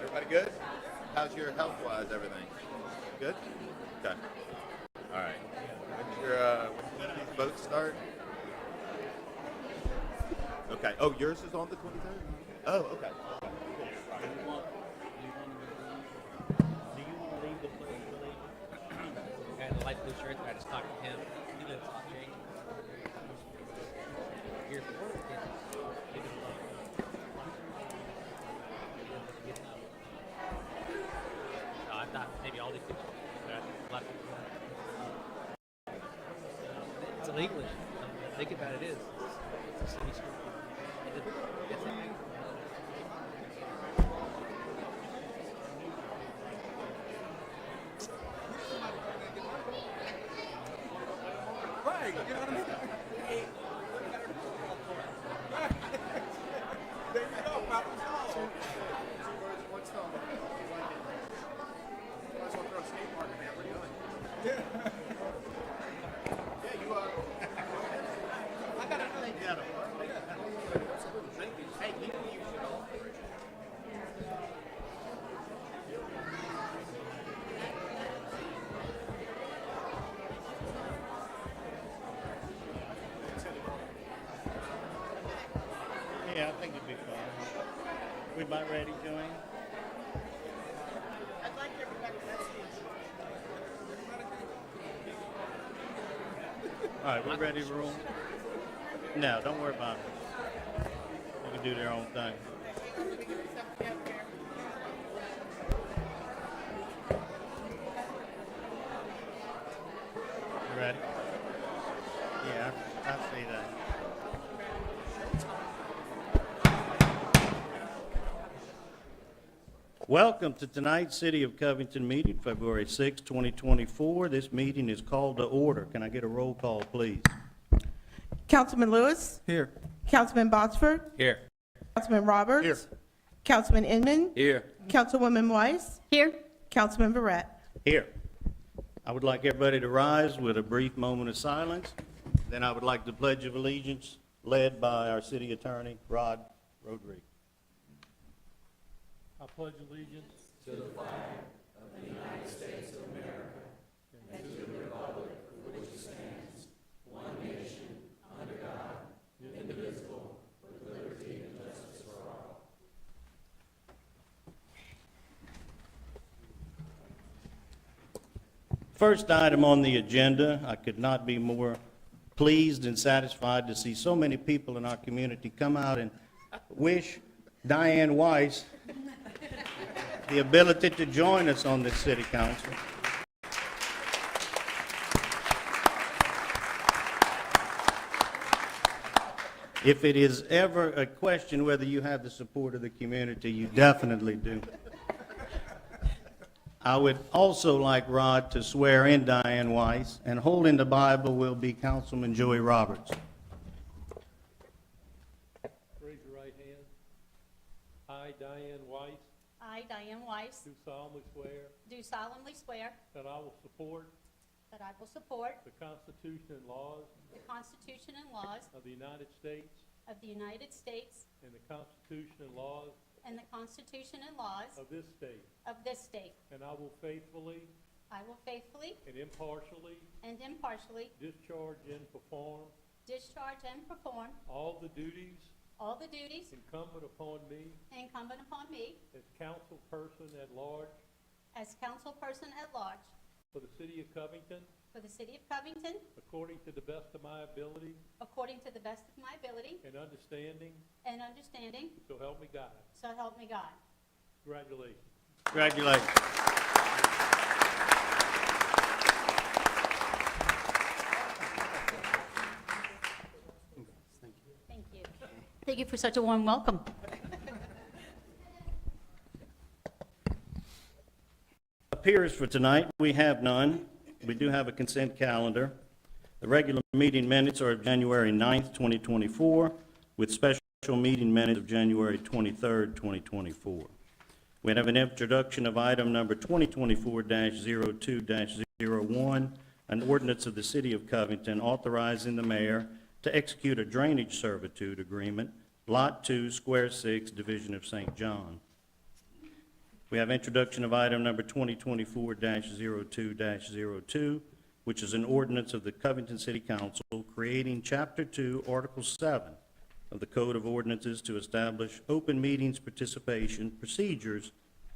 Everybody good? How's your health-wise, everything? Good? Okay. All right. When do these boats start? Okay. Oh, yours is on the 23rd? Oh, okay. Do you want to leave the place for later? Guy in the light blue shirt, I just talked to him. He lives off Jake. Here for work, yeah. Leave it alone. No, I thought maybe all these people. A lot of people. It's illegal. Think about it, it is. It's a city street. It's a Right, you know what I mean? There you go, problem solved. What's the might as well throw a skate park in there. What are you doing? Yeah, you I got another thing down. Thank you. Hey, you should all. Yeah, I think it'd be fun. We about ready, Joanne? I'd like everybody to see. All right, we're ready to roll? No, don't worry about it. They can do their own thing. You ready? Yeah, I see that. Welcome to tonight's City of Covington meeting, February 6, 2024. This meeting is called to order. Can I get a roll call, please? Councilman Lewis. Here. Councilman Botsford. Here. Councilman Roberts. Here. Councilman Inman. Here. Councilwoman Weiss. Here. Councilman Verrett. Here. I would like everybody to rise with a brief moment of silence. Then I would like the Pledge of Allegiance led by our City Attorney, Rod Rodriguez. I pledge allegiance to the flag of the United States of America and to the republic for which it stands, one nation, under God, indivisible, with liberty and justice for all. First item on the agenda, I could not be more pleased and satisfied to see so many people in our community come out and wish Diane Weiss the ability to join us on this city council. If it is ever a question whether you have the support of the community, you definitely do. I would also like Rod to swear in Diane Weiss, and holding the Bible will be Councilman Joey Roberts. Raise your right hand. I, Diane Weiss, I, Diane Weiss, do solemnly swear that I will support that I will support the Constitution and laws the Constitution and laws of the United States of the United States and the Constitution and laws and the Constitution and laws of this state, of this state. and I will faithfully I will faithfully and impartially and impartially discharge and perform discharge and perform all the duties all the duties incumbent upon me incumbent upon me as council person at large as councilperson at large for the City of Covington, for the City of Covington, according to the best of my ability according to the best of my ability and understanding, and understanding, so help me God. so help me God. Congratulations. Congratulations. Thank you. Thank you for such a warm welcome. Appears for tonight, we have none. We do have a consent calendar. The regular meeting minutes are of January 9th, 2024, with special meeting minutes of January 23rd, 2024. We have an introduction of item number 2024-02-01, an ordinance of the City of Covington authorizing the mayor to execute a drainage servitude agreement, Lot 2, Square 6, Division of St. John. We have introduction of item number 2024-02-02, which is an ordinance of the Covington City Council creating Chapter 2, Article 7 of the Code of Ordinances to establish open meetings participation procedures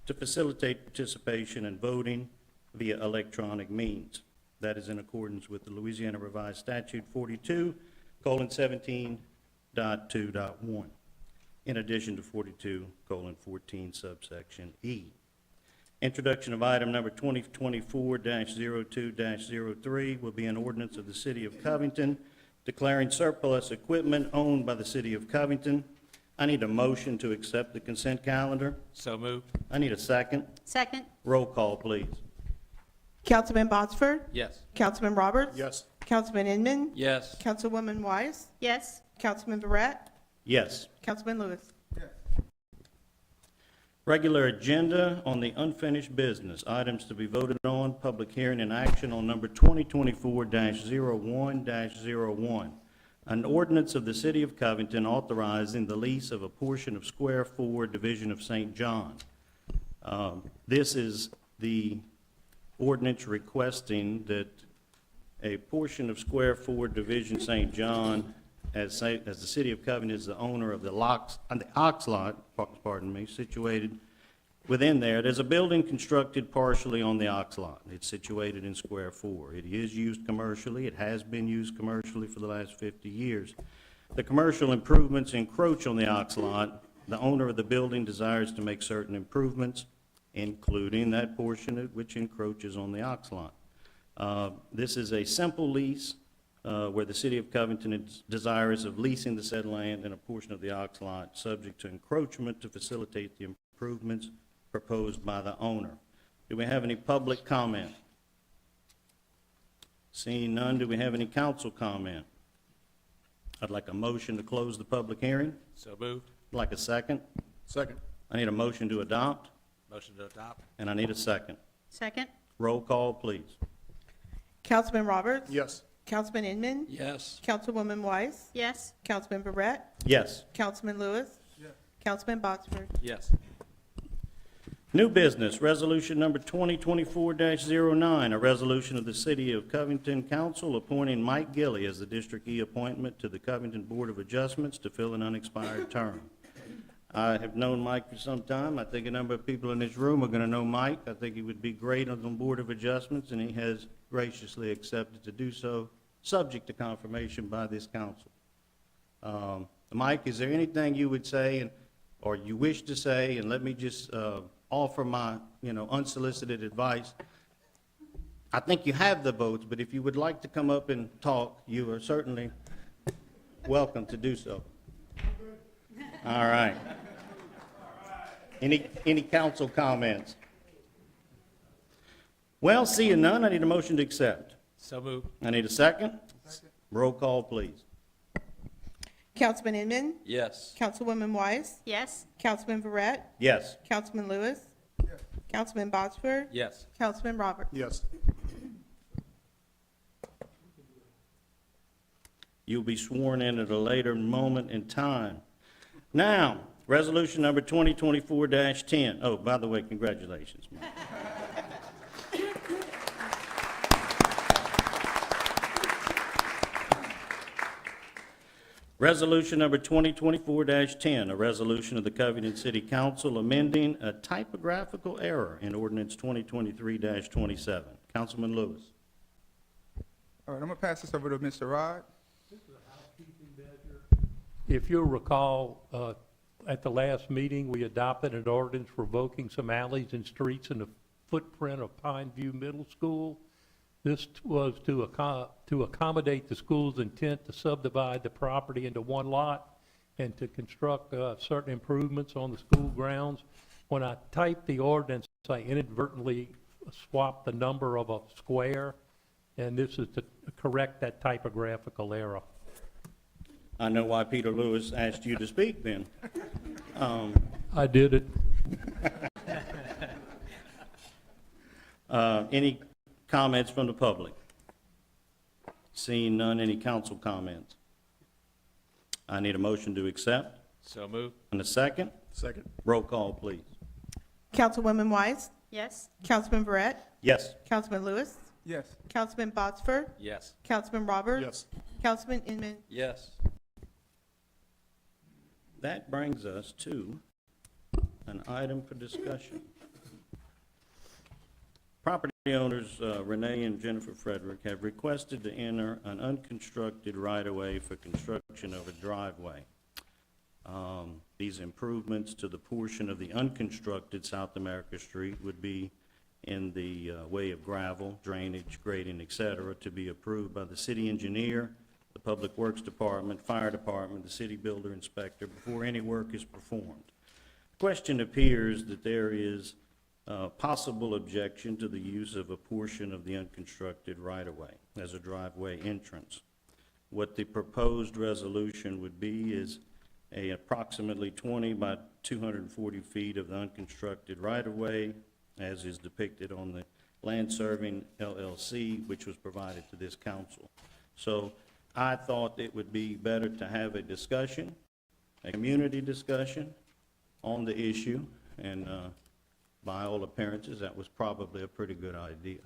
to facilitate participation and voting via electronic means. That is in accordance with the Louisiana Revised Statute 42:17.2.1, in addition to 42:14 subsection E. Introduction of item number 2024-02-03 will be an ordinance of the City of Covington declaring surplus equipment owned by the City of Covington. I need a motion to accept the consent calendar. So moved. I need a second. Second? Roll call, please. Councilman Botsford, Yes. Councilman Roberts. Yes. Councilman Inman. Yes. Councilwoman Wise, Yes. Councilman Verret, Yes. Councilman Lewis. Regular agenda on the unfinished business, items to be voted on, public hearing and action on number 2024-01-01, an ordinance of the City of Covington authorizing the lease of a portion of Square 4, Division of St. John. This is the ordinance requesting that a portion of Square 4, Division St. John, as the City of Covington is the owner of the Ox Lot, situated within there. There's a building constructed partially on the Ox Lot. It's situated in Square 4. It is used commercially. It has been used commercially for the last 50 years. The commercial improvements encroach on the Ox Lot. The owner of the building desires to make certain improvements, including that portion which encroaches on the Ox Lot. This is a simple lease where the City of Covington is desirous of leasing the said land and a portion of the Ox Lot, subject to encroachment to facilitate the improvements proposed by the owner. Do we have any public comment? Seeing none, do we have any council comment? I'd like a motion to close the public hearing. So moved. I'd like a second. Second. I need a motion to adopt, Motion to adopt. and I need a second. Second? Roll call, please. Councilman Roberts. Yes. Councilman Inman. Yes. Councilwoman Wise, Yes. Councilman Verret, Yes. Councilman Lewis. Councilman Botsford. Yes. New business, resolution number 2024-09, a resolution of the City of Covington Council appointing Mike Gilly as the District E appointment to the Covington Board of Adjustments to fill an unexpired term. I have known Mike for some time. I think a number of people in this room are going to know Mike. I think he would be great on the Board of Adjustments, and he has graciously accepted to do so, subject to confirmation by this council. Mike, is there anything you would say or you wish to say, and let me just offer my, unsolicited advice. I think you have the votes, but if you would like to come up and talk, you are certainly welcome to do so. All right. Any council comments? Well, seeing none, I need a motion to accept. So moved. I need a second. Roll call, please. Councilman Inman. Yes. Councilwoman Wise, Yes. Councilman Verret, Yes. Councilman Lewis. Councilman Botsford, Yes. Councilman Roberts. Yes. You'll be sworn in at a later moment in time. Now, resolution number 2024-10. Oh, by the way, congratulations, Mike. Resolution number 2024-10, a resolution of the Covington City Council amending a typographical error in ordinance 2023-27. Councilman Lewis. All right, I'm gonna pass this over to Mr. Rod. If you'll recall, at the last meeting, we adopted an ordinance revoking some alleys and streets in the footprint of Pine View Middle School. This was to accommodate the school's intent to subdivide the property into one lot and to construct certain improvements on the school grounds. When I typed the ordinance, I inadvertently swapped the number of a square, and this is to correct that typographical error. I know why Peter Lewis asked you to speak then. I did it. Any comments from the public? Seeing none, any council comments? I need a motion to accept. So moved. And a second? Second. Roll call, please. Councilwoman Weiss, Yes? Councilman Verret, Yes. Councilman Lewis, Yes. Councilman Botsford, Yes. Councilman Roberts. Councilman Inman. Yes. That brings us to an item for discussion. Property owners Renee and Jennifer Frederick have requested to enter an unconstructed right-of-way for construction of a driveway. These improvements to the portion of the unconstructed South America Street would be in the way of gravel, drainage, grading, et cetera, to be approved by the city engineer, the Public Works Department, Fire Department, the city builder inspector before any work is performed. The question appears that there is possible objection to the use of a portion of the unconstructed right-of-way as a driveway entrance. What the proposed resolution would be is approximately 20 by 240 feet of the unconstructed right-of-way, as is depicted on the Land Serving LLC, which was provided to this council. So I thought it would be better to have a discussion, a community discussion on the issue, and by all appearances, that was probably a pretty good idea.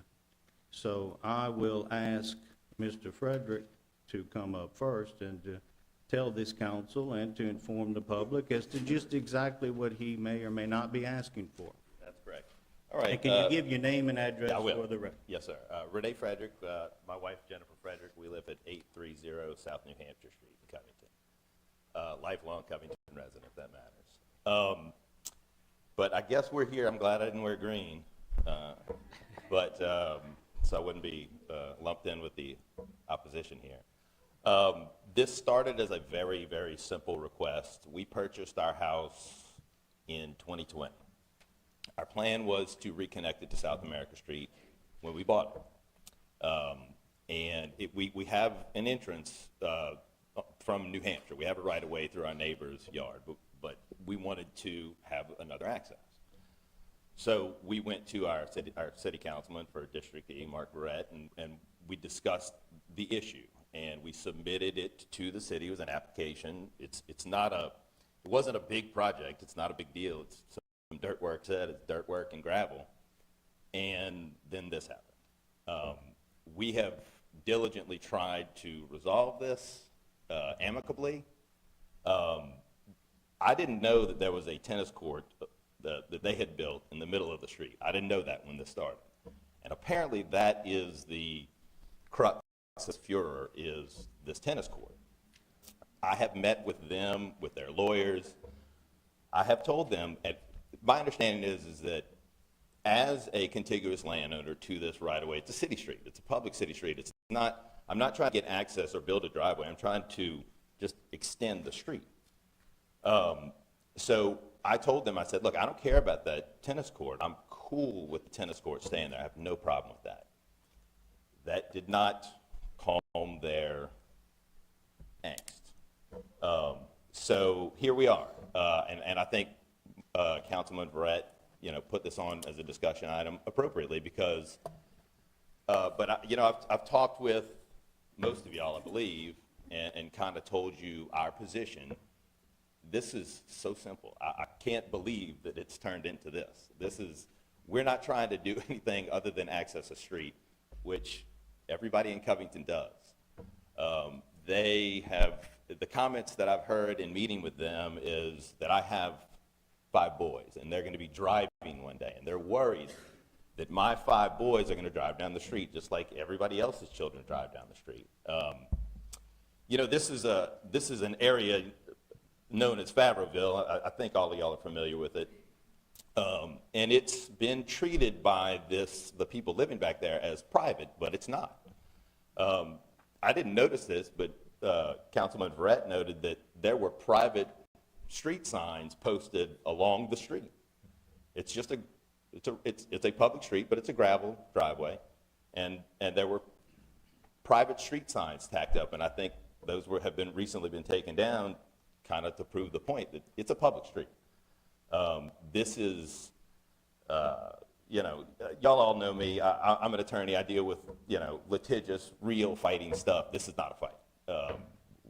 So I will ask Mr. Frederick to come up first and to tell this council and to inform the public as to just exactly what he may or may not be asking for. That's correct. All right. And can you give your name and address I will. for the record? Yes, sir. Renee Frederick, my wife Jennifer Frederick, we live at 830 South New Hampshire Street in Covington. Lifelong Covington resident, if that matters. But I guess we're here. I'm glad I didn't wear green. So I wouldn't be lumped in with the opposition here. This started as a very, very simple request. We purchased our house in 2020. Our plan was to reconnect it to South America Street when we bought it. We have an entrance from New Hampshire. We have a right-of-way through our neighbor's yard, but we wanted to have another access. So we went to our city councilman for District E, Mark Verret, and we discussed the issue. And we submitted it to the city. It was an application. It wasn't a big project. It's not a big deal. It's some dirt work said. It's dirt work and gravel. And then this happened. We have diligently tried to resolve this amicably. I didn't know that there was a tennis court that they had built in the middle of the street. I didn't know that when this started. And apparently that is the crux of furor, is this tennis court. I have met with them, with their lawyers. I have told them, and my understanding is that as a contiguous landowner to this right-of-way, it's a city street. It's a public city street. I'm not trying to get access or build a driveway. I'm trying to just extend the street. So I told them, I said, look, I don't care about that tennis court. I'm cool with the tennis court staying there. I have no problem with that. That did not calm their angst. So here we are. And I think Councilman Verret, put this on as a discussion item appropriately because, I've talked with most of y'all, I believe, and kind of told you our position. This is so simple. I can't believe that it's turned into this. We're not trying to do anything other than access a street, which everybody in Covington does. The comments that I've heard in meeting with them is that I have 5 boys, and they're going to be driving one day, and they're worried that my 5 boys are going to drive down the street just like everybody else's children drive down the street. This is an area known as Favreville. I think all of y'all are familiar with it. And it's been treated by the people living back there as private, but it's not. I didn't notice this, but Councilman Verret noted that there were private street signs posted along the street. It's a public street, but it's a gravel driveway, and there were private street signs tacked up, and I think those have recently been taken down, kind of to prove the point that it's a public street. This is, y'all all know me. I'm an attorney. I deal with, litigious, real fighting stuff. This is not a fight.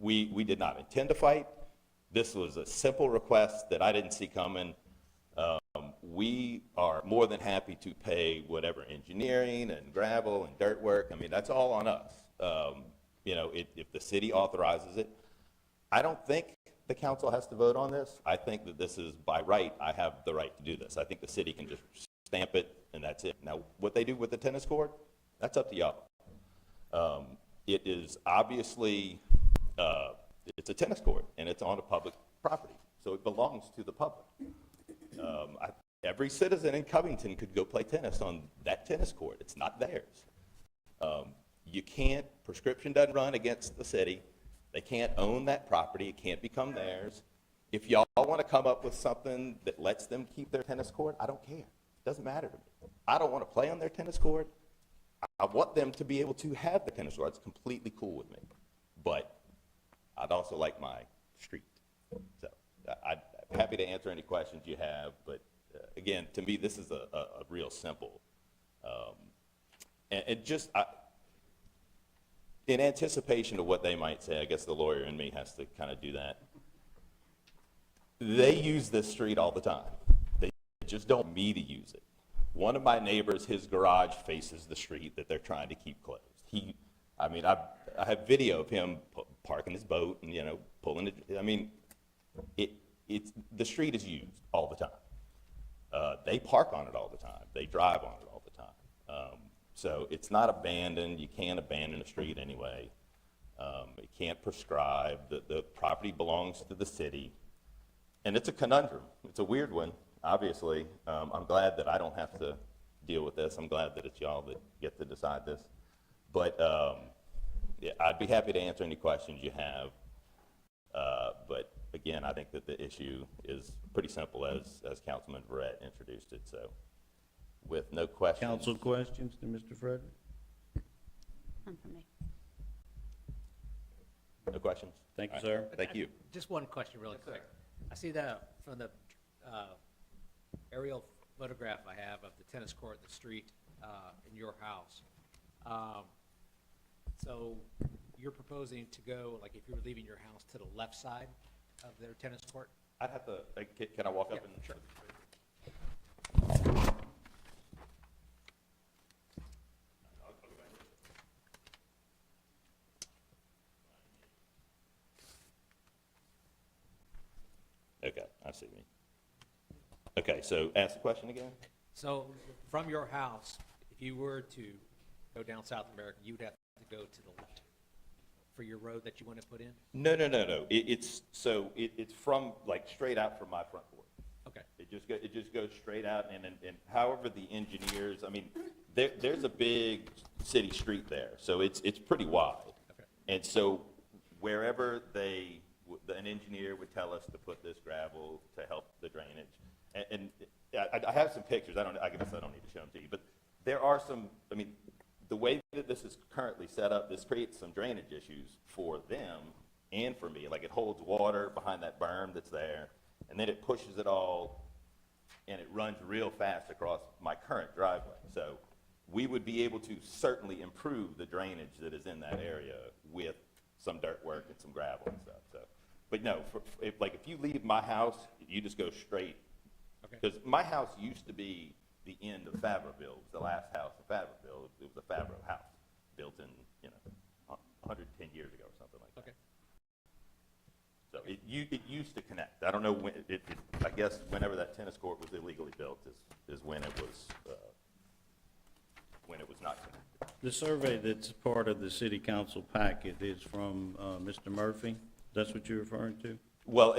We did not intend to fight. This was a simple request that I didn't see coming. We are more than happy to pay whatever engineering and gravel and dirt work. I mean, that's all on us. If the city authorizes it, I don't think the council has to vote on this. I think that this is by right. I have the right to do this. I think the city can just stamp it and that's it. Now, what they do with the tennis court, that's up to y'all. It is obviously, it's a tennis court and it's on a public property, so it belongs to the public. Every citizen in Covington could go play tennis on that tennis court. It's not theirs. You can't, prescription doesn't run against the city. They can't own that property. It can't become theirs. If y'all want to come up with something that lets them keep their tennis court, I don't care. It doesn't matter to me. I don't want to play on their tennis court. I want them to be able to have the tennis court. It's completely cool with me. But I'd also like my street. So I'm happy to answer any questions you have. But again, to me, this is a real simple. In anticipation of what they might say, I guess the lawyer in me has to kind of do that. They use this street all the time. They just don't want me to use it. One of my neighbors, his garage faces the street that they're trying to keep closed. I have video of him parking his boat and, pulling it. I mean, the street is used all the time. They park on it all the time. They drive on it all the time. So it's not abandoned. You can't abandon a street anyway. You can't prescribe. The property belongs to the city. And it's a conundrum. It's a weird one, obviously. I'm glad that I don't have to deal with this. I'm glad that it's y'all that get to decide this. But yeah, I'd be happy to answer any questions you have. But again, I think that the issue is pretty simple as Councilman Verrett introduced it. So with no questions. Council questions to Mr. Frederick? None for me. No questions? Thank you, All right. sir. Thank you. Just one question really quick. I see that from the aerial photograph I have of the tennis court, the street, in your house. So you're proposing to go, like if you were leaving your house, to the left side of their tennis court? I'd have to, can I walk up Yeah, and? sure. Okay, I see me. Okay, so ask the question again? So from your house, if you were to go down South America, you would have to go to the left for your road that you want to put in? No. It's from, like, straight out from my front porch. Okay. It just goes straight out, and however the engineers, I mean, there's a big city street there, so it's pretty wide. Okay. And so wherever an engineer would tell us to put this gravel to help the drainage, and I have some pictures. I guess I don't need to show them to you, but there are some. I mean, the way that this is currently set up, this creates some drainage issues for them and for me. Like, it holds water behind that berm that's there, and then it pushes it all, and it runs real fast across my current driveway. So we would be able to certainly improve the drainage that is in that area with some dirt work and some gravel and stuff. So, but no, if you leave my house, you just go straight. Okay. Because my house used to be the end of Favreville. It was the last house in Favreville. It was a Favreau house built in, 110 years ago or something like that. Okay. So it used to connect. I don't know when, I guess whenever that tennis court was illegally built is when it was not connected. The survey that's part of the city council packet is from Mr. Murphy. That's what you're referring to? Well,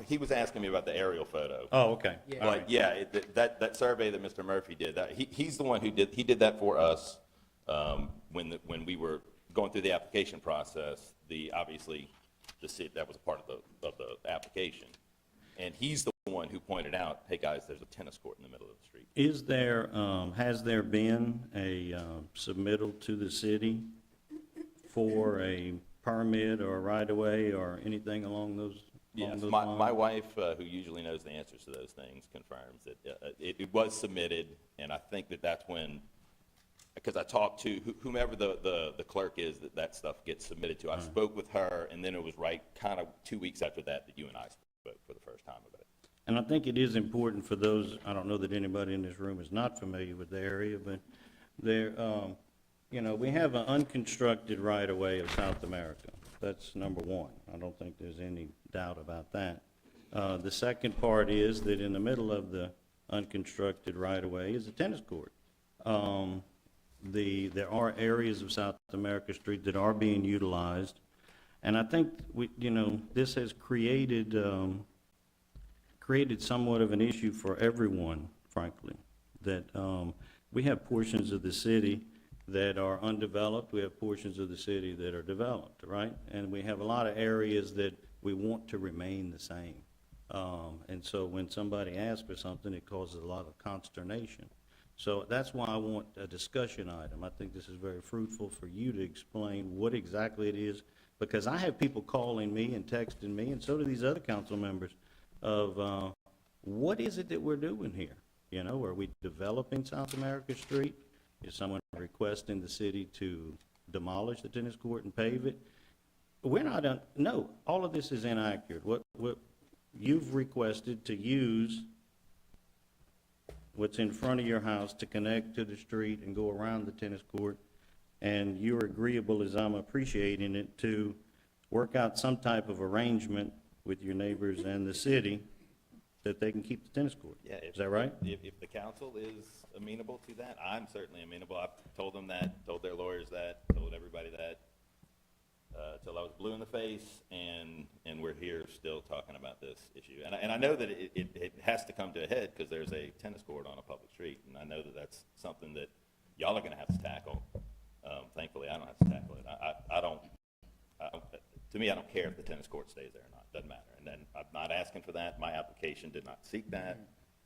he was asking me about the aerial photo. Oh, okay. Yeah. All right. But yeah, that survey that Mr. Murphy did, he's the one who did that for us when we were going through the application process. Obviously the city, that was a part of the application, and he's the one who pointed out, hey guys, there's a tennis court in the middle of the street. Has there been a submittal to the city for a permit or a right-of-way or anything along those along Yes, those my lines? wife, who usually knows the answers to those things, confirms that it was submitted, and I think that that's when, because I talked to whomever the clerk is that stuff gets submitted to. I spoke with her, and then it was right kind of 2 weeks after that you and I spoke for the first time about it. And I think it is important for those, I don't know that anybody in this room is not familiar with the area, but there, you know, we have an unconstructed right-of-way of South America. That's number one. I don't think there's any doubt about that. The second part is that in the middle of the unconstructed right-of-way is a tennis court. There are areas of South America Street that are being utilized, and I think you know, this has created somewhat of an issue for everyone, frankly, that we have portions of the city that are undeveloped, we have portions of the city that are developed, right? And we have a lot of areas that we want to remain the same. And so when somebody asks for something, it causes a lot of consternation. So that's why I want a discussion item. I think this is very fruitful for you to explain what exactly it is, because I have people calling me and texting me, and so do these other council members, of what is it that we're doing here? You know, are we developing South America Street? Is someone requesting the city to demolish the tennis court and pave it? We're not, no, all of this is inaccurate. What you've requested to use what's in front of your house to connect to the street and go around the tennis court, and you're agreeable, as I'm appreciating it, to work out some type of arrangement with your neighbors and the city that they can keep the tennis court. Yeah, Is that right? If the council is amenable to that, I'm certainly amenable. I've told them that, told their lawyers that, told everybody that, till I was blue in the face, and we're here still talking about this issue. And I know that it has to come to a head because there's a tennis court on a public street, and I know that that's something that y'all are gonna have to tackle. Thankfully, I don't have to tackle it. I don't, to me, I don't care if the tennis court stays there or not, doesn't matter. And then I'm not asking for that. My application did not seek that.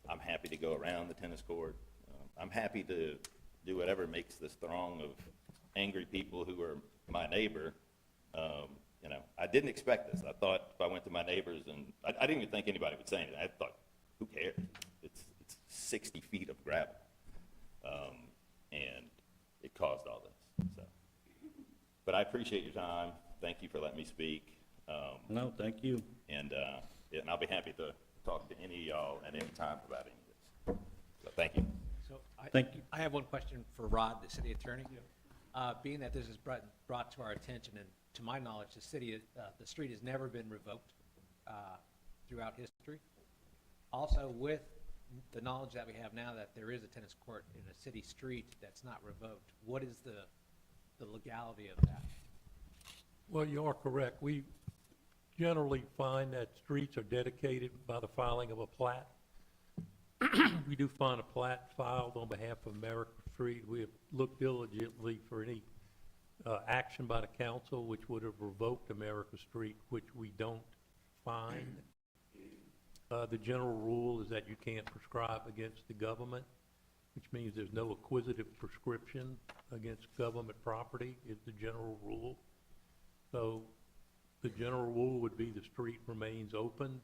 I'm happy to go around the tennis court. I'm happy to do whatever makes this throng of angry people who are my neighbor. You know, I didn't expect this. I thought if I went to my neighbors, and I didn't even think anybody would say anything. I thought, who cares? It's 60 feet of gravel. And it caused all this, so. But I appreciate your time. Thank you for letting me speak. No, thank you. And I'll be happy to talk to any of y'all at any time about any of this. So thank you. So Thank you. I have one question for Rod, the city attorney. Being that this is brought to our attention, and to my knowledge, the street has never been revoked throughout history. Also, with the knowledge that we have now that there is a tennis court in a city street that's not revoked, what is the legality of that? Well, you are correct. We generally find that streets are dedicated by the filing of a plat. We do find a plat filed on behalf of America Street. We have looked diligently for any action by the council which would have revoked America Street, which we don't find. The general rule is that you can't prescribe against the government, which means there's no acquisitive prescription against government property is the general rule. So the general rule would be the street remains open.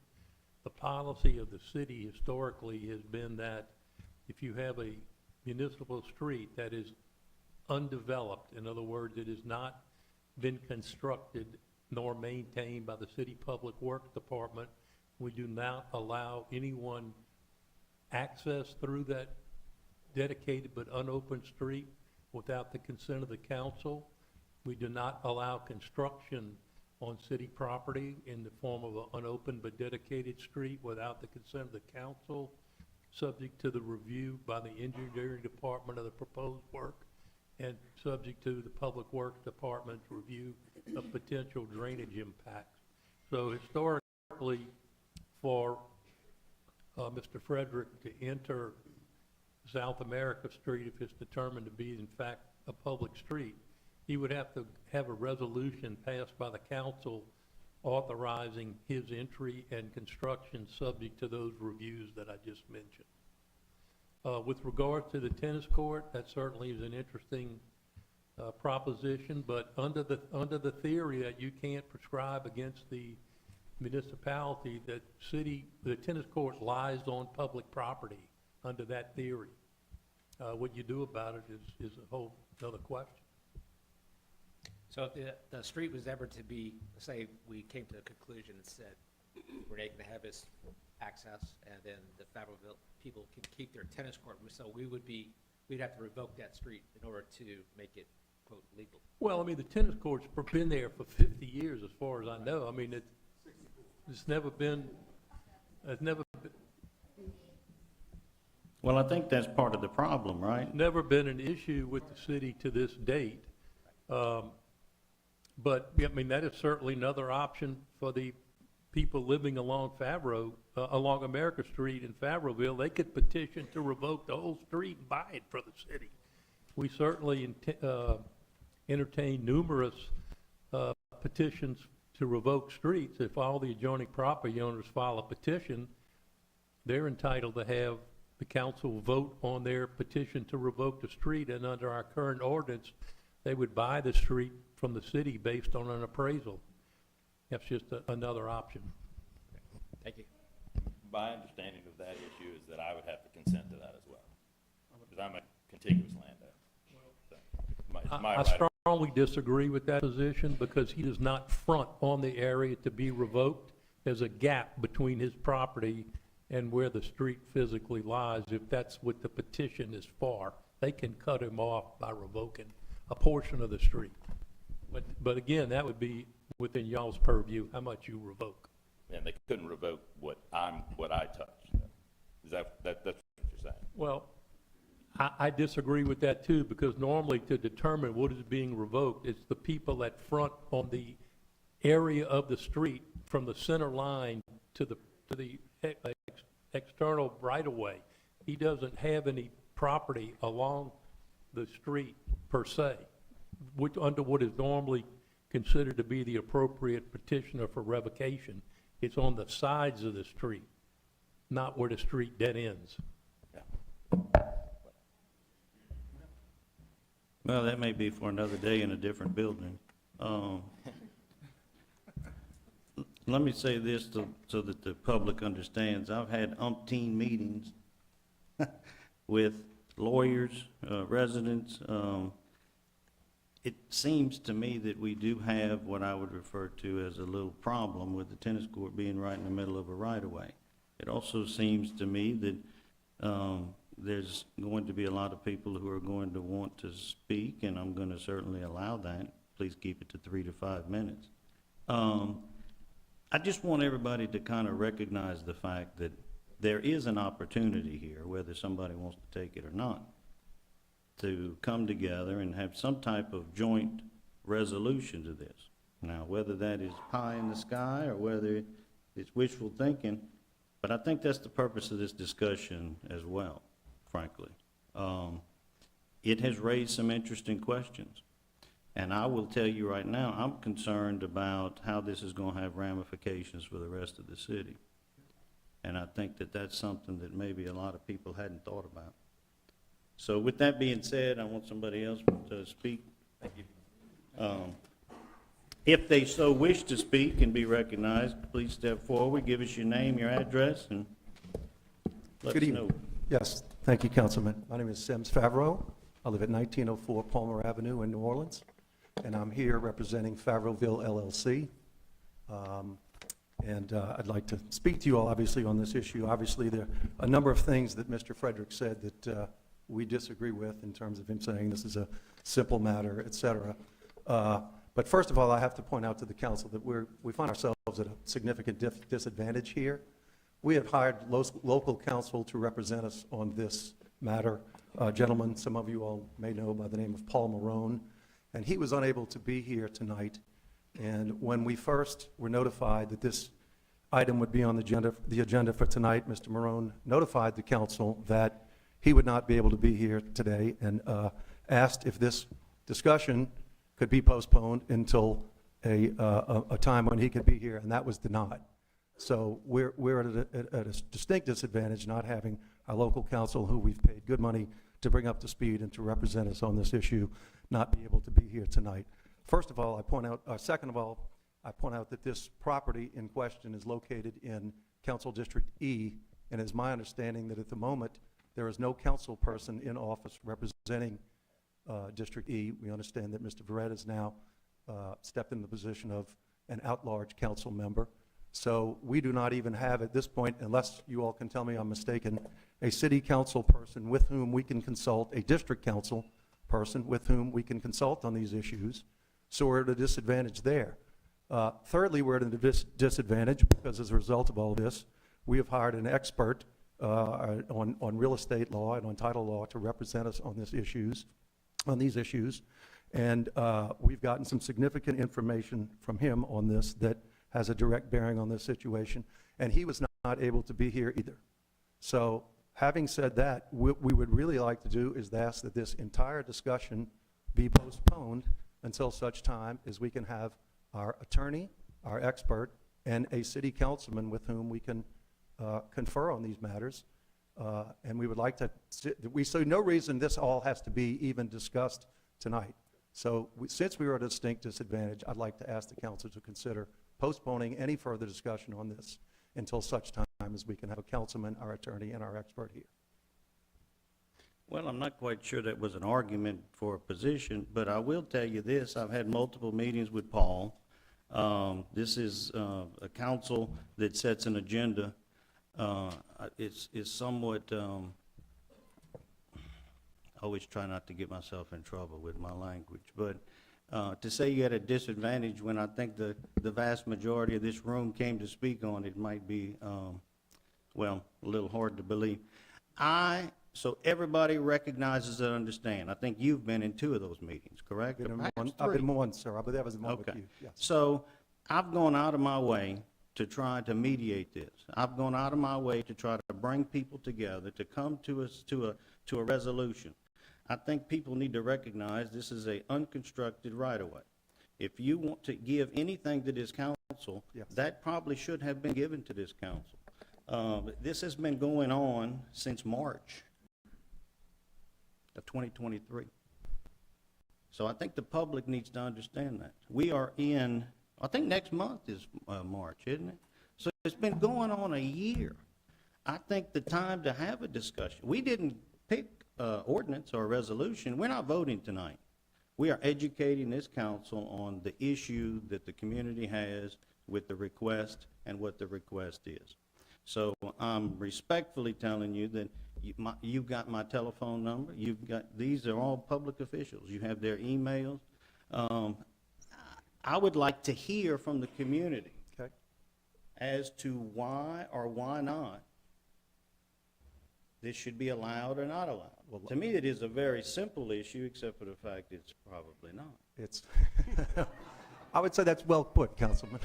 The policy of the city historically has been that if you have a municipal street that is undeveloped, in other words, it has not been constructed nor maintained by the city public works department, we do not allow anyone access through that dedicated but unopened street without the consent of the council. We do not allow construction on city property in the form of an unopened but dedicated street without the consent of the council, subject to the review by the engineering department of the proposed work and subject to the public works department's review of potential drainage impacts. So historically, for Mr. Frederick to enter South America Street, if it's determined to be in fact a public street, he would have to have a resolution passed by the council authorizing his entry and construction subject to those reviews that I just mentioned. With regard to the tennis court, that certainly is an interesting proposition, but under the theory that you can't prescribe against the municipality that the tennis court lies on public property under that theory. What you do about it is a whole other question. So if the street was ever to be, say, we came to a conclusion and said, we're not gonna have this access, and then the Fabreville people can keep their tennis court, so we'd have to revoke that street in order to make it, quote, legal. Well, I mean, the tennis court's been there for 50 years, as far as I know. I mean, it's never been, Well, I think that's part of the problem, right? never been an issue with the city to this date. But, yeah, I mean, that is certainly another option for the people living along along America Street in Fabreville. They could petition to revoke the whole street and buy it for the city. We certainly entertain numerous petitions to revoke streets. If all the adjoining property owners file a petition, they're entitled to have the council vote on their petition to revoke the street, and under our current ordinance, they would buy the street from the city based on an appraisal. That's just another option. Thank you. My understanding of that issue is that I would have to consent to that as well, because I'm a contiguous landowner. So, it's my I right. strongly disagree with that position because he does not front on the area to be revoked. There's a gap between his property and where the street physically lies. If that's what the petition is for, they can cut him off by revoking a portion of the street. But again, that would be within y'all's purview, how much you revoke. And they couldn't revoke what I touched. Is that's what you're saying? Well, I disagree with that too, because normally to determine what is being revoked, it's the people that front on the area of the street from the center line to the external right-of-way. He doesn't have any property along the street per se, which under what is normally considered to be the appropriate petitioner for revocation. It's on the sides of the street, not where the street dead ends. Well, that may be for another day in a different building. Let me say this so that the public understands. I've had umpteen meetings with lawyers, residents. It seems to me that we do have what I would refer to as a little problem with the tennis court being right in the middle of a right-of-way. It also seems to me that there's going to be a lot of people who are going to want to speak, and I'm going to certainly allow that. Please keep it to 3 to 5 minutes. I just want everybody to kind of recognize the fact that there is an opportunity here, whether somebody wants to take it or not, to come together and have some type of joint resolution to this. Now, whether that is pie in the sky or whether it's wishful thinking, but I think that's the purpose of this discussion as well, frankly. It has raised some interesting questions. And I will tell you right now, I'm concerned about how this is going to have ramifications for the rest of the city. And I think that that's something that maybe a lot of people hadn't thought about. So with that being said, I want somebody else to speak. Thank you. If they so wish to speak and be recognized, please step forward, give us your name, your address, and let Good us evening. know. Yes, thank you, Councilman. My name is Sims Favreau. I live at 1904 Palmer Avenue in New Orleans, and I'm here representing Favrowville LLC. I'd like to speak to you all, obviously, on this issue. Obviously, there are a number of things that Mr. Frederick said that we disagree with in terms of him saying this is a simple matter, et cetera. But first of all, I have to point out to the council that we find ourselves at a significant disadvantage here. We have hired local counsel to represent us on this matter. A gentleman, some of you all may know by the name of Paul Marone, and he was unable to be here tonight. And when we first were notified that this item would be on the agenda for tonight, Mr. Marone notified the council that he would not be able to be here today and asked if this discussion could be postponed until a time when he could be here, and that was denied. So we're at a distinct disadvantage not having our local counsel, who we've paid good money to bring up to speed and to represent us on this issue, not be able to be here tonight. First of all, I point out, second of all, I point out that this property in question is located in Council District E, and it's my understanding that at the moment, there is no council person in office representing District E. We understand that Mr. Verret has now stepped in the position of an at-large council member. So we do not even have at this point, unless you all can tell me I'm mistaken, a city council person with whom we can consult, a district council person with whom we can consult on these issues. So we're at a disadvantage there. Thirdly, we're at a disadvantage because as a result of all this, we have hired an expert on real estate law and on title law to represent us on these issues. And we've gotten some significant information from him on this that has a direct bearing on this situation, and he was not able to be here either. So having said that, what we would really like to do is ask that this entire discussion be postponed until such time as we can have our attorney, our expert, and a city councilman with whom we can confer on these matters. And we would like to, we see no reason this all has to be even discussed tonight. So since we are at a distinct disadvantage, I'd like to ask the council to consider postponing any further discussion on this until such time as we can have a councilman, our attorney, and our expert here. Well, I'm not quite sure that was an argument for a position, but I will tell you this, I've had multiple meetings with Paul. This is a council that sets an agenda. It's somewhat, I always try not to get myself in trouble with my language, but to say you're at a disadvantage when I think the vast majority of this room came to speak on it might be, well, a little hard to believe. So everybody recognizes and understand. I think you've been in 2 of those meetings, correct? I've been in Perhaps one, I've been 3. in one, sir, but that was the one with Okay. you. Yes. So I've gone out of my way to try to mediate this. I've gone out of my way to try to bring people together, to come to us to a resolution. I think people need to recognize this is a unconstructed right-of-way. If you want to give anything to this council, Yes. that probably should have been given to this council. This has been going on since March of 2023. So I think the public needs to understand that. We are in, I think next month is March, isn't it? So it's been going on a year. I think the time to have a discussion, we didn't pick ordinance or resolution. We're not voting tonight. We are educating this council on the issue that the community has with the request and what the request is. So I'm respectfully telling you that you've got my telephone number. These are all public officials. You have their emails. I would like to hear from the community Okay. as to why or why not this should be allowed or not allowed. Well, To me, it is a very simple issue, except for the fact it's probably not. It's, I would say that's well put, Councilman.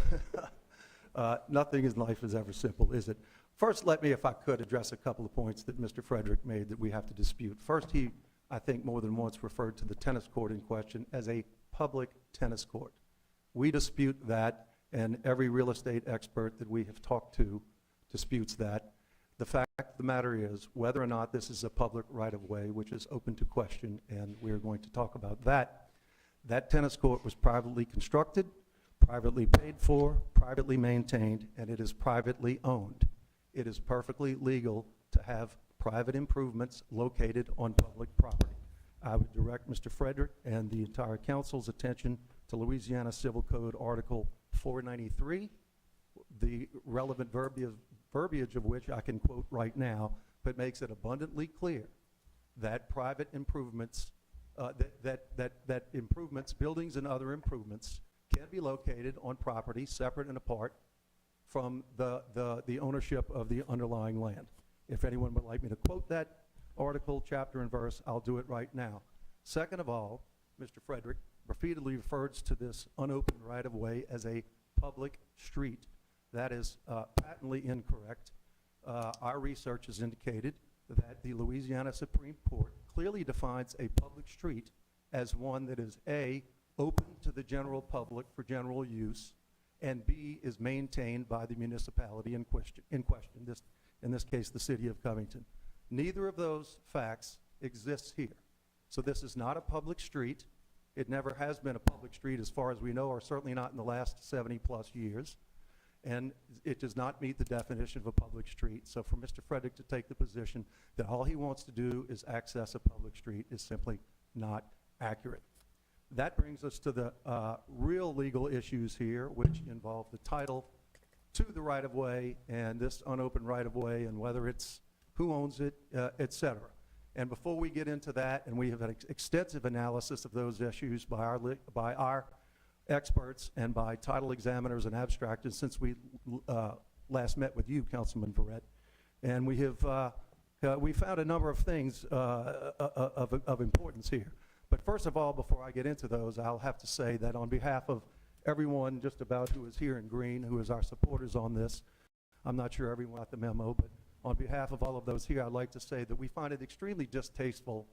Nothing in life is ever simple, is it? First, let me, if I could, address a couple of points that Mr. Frederick made that we have to dispute. First, he, I think, more than once referred to the tennis court in question as a public tennis court. We dispute that, and every real estate expert that we have talked to disputes that. The fact of the matter is, whether or not this is a public right-of-way, which is open to question, and we're going to talk about that, that tennis court was privately constructed, privately paid for, privately maintained, and it is privately owned. It is perfectly legal to have private improvements located on public property. I would direct Mr. Frederick and the entire council's attention to Louisiana Civil Code Article 493, the relevant verbiage of which I can quote right now, but makes it abundantly clear that private improvements, that improvements, buildings and other improvements, can be located on property separate and apart from the ownership of the underlying land. If anyone would like me to quote that article, chapter and verse, I'll do it right now. Second of all, Mr. Frederick repeatedly refers to this unopened right-of-way as a public street. That is patently incorrect. Our research has indicated that the Louisiana Supreme Court clearly defines a public street as one that is A, open to the general public for general use, and B, is maintained by the municipality in question, in this case, the city of Covington. Neither of those facts exists here. So this is not a public street. It never has been a public street as far as we know, or certainly not in the last 70-plus years. And it does not meet the definition of a public street. So for Mr. Frederick to take the position that all he wants to do is access a public street is simply not accurate. That brings us to the real legal issues here, which involve the title to the right-of-way and this unopened right-of-way and whether it's who owns it, et cetera. And before we get into that, and we have an extensive analysis of those issues by our experts and by title examiners and abstractors since we last met with you, Councilman Verrett, and we have we found a number of things of importance here. But first of all, before I get into those, I'll have to say that on behalf of everyone just about who is here in green, who is our supporters on this, I'm not sure everyone got the memo, but on behalf of all of those here, I'd like to say that we find it extremely distasteful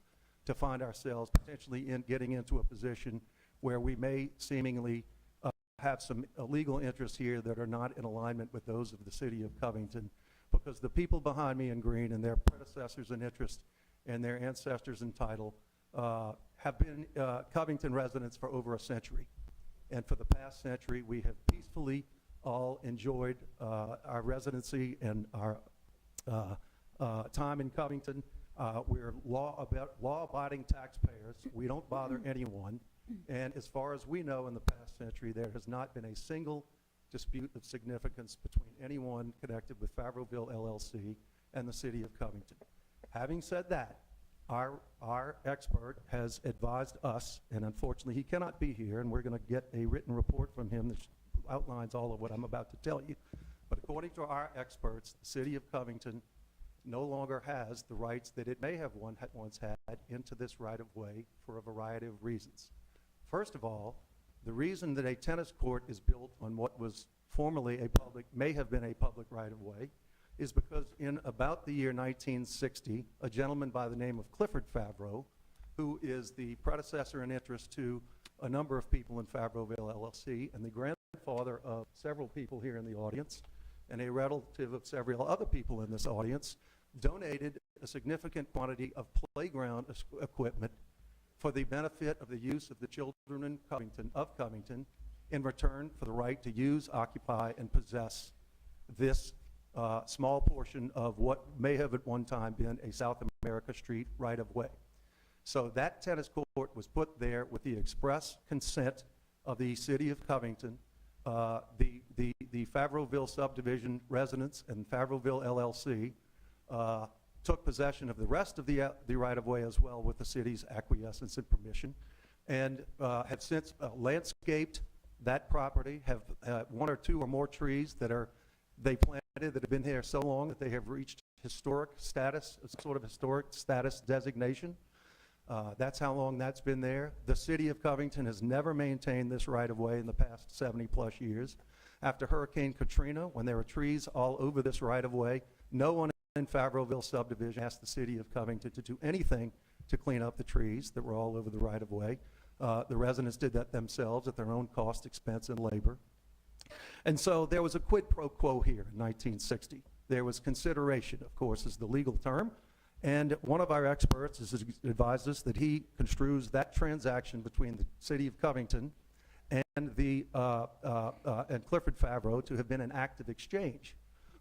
to find ourselves potentially getting into a position where we may seemingly have some illegal interests here that are not in alignment with those of the city of Covington, because the people behind me in green and their predecessors in interest and their ancestors in title have been Covington residents for over a century. And for the past century, we have peacefully all enjoyed our residency and our time in Covington. We're law-abiding taxpayers. We don't bother anyone. And as far as we know, in the past century, there has not been a single dispute of significance between anyone connected with Favourville LLC and the city of Covington. Having said that, our expert has advised us, and unfortunately he cannot be here, and we're going to get a written report from him that outlines all of what I'm about to tell you. But according to our experts, the city of Covington no longer has the rights that it may have once had into this right-of-way for a variety of reasons. First of all, the reason that a tennis court is built on what was formerly may have been a public right-of-way is because in about the year 1960, a gentleman by the name of Clifford Favreau, who is the predecessor in interest to a number of people in Favourville LLC and the grandfather of several people here in the audience and a relative of several other people in this audience, donated a significant quantity of playground equipment for the benefit of the use of the children in Covington in return for the right to use, occupy, and possess this small portion of what may have at one time been a South America Street right-of-way. So that tennis court was put there with the express consent of the city of Covington, the Favourville subdivision residents and Favourville LLC took possession of the rest of the right-of-way as well with the city's acquiescence and permission, and have since landscaped that property, have one or two or more trees that they planted that have been here so long that they have reached historic status, sort of historic status designation. That's how long that's been there. The city of Covington has never maintained this right-of-way in the past 70-plus years. After Hurricane Katrina, when there were trees all over this right-of-way, no one in Favourville subdivision asked the city of Covington to do anything to clean up the trees that were all over the right-of-way. The residents did that themselves at their own cost, expense, and labor. And so there was a quid pro quo here in 1960. There was consideration, of course, is the legal term. And one of our experts has advised us that he construes that transaction between the city of Covington and and Clifford Favreau to have been an act of exchange,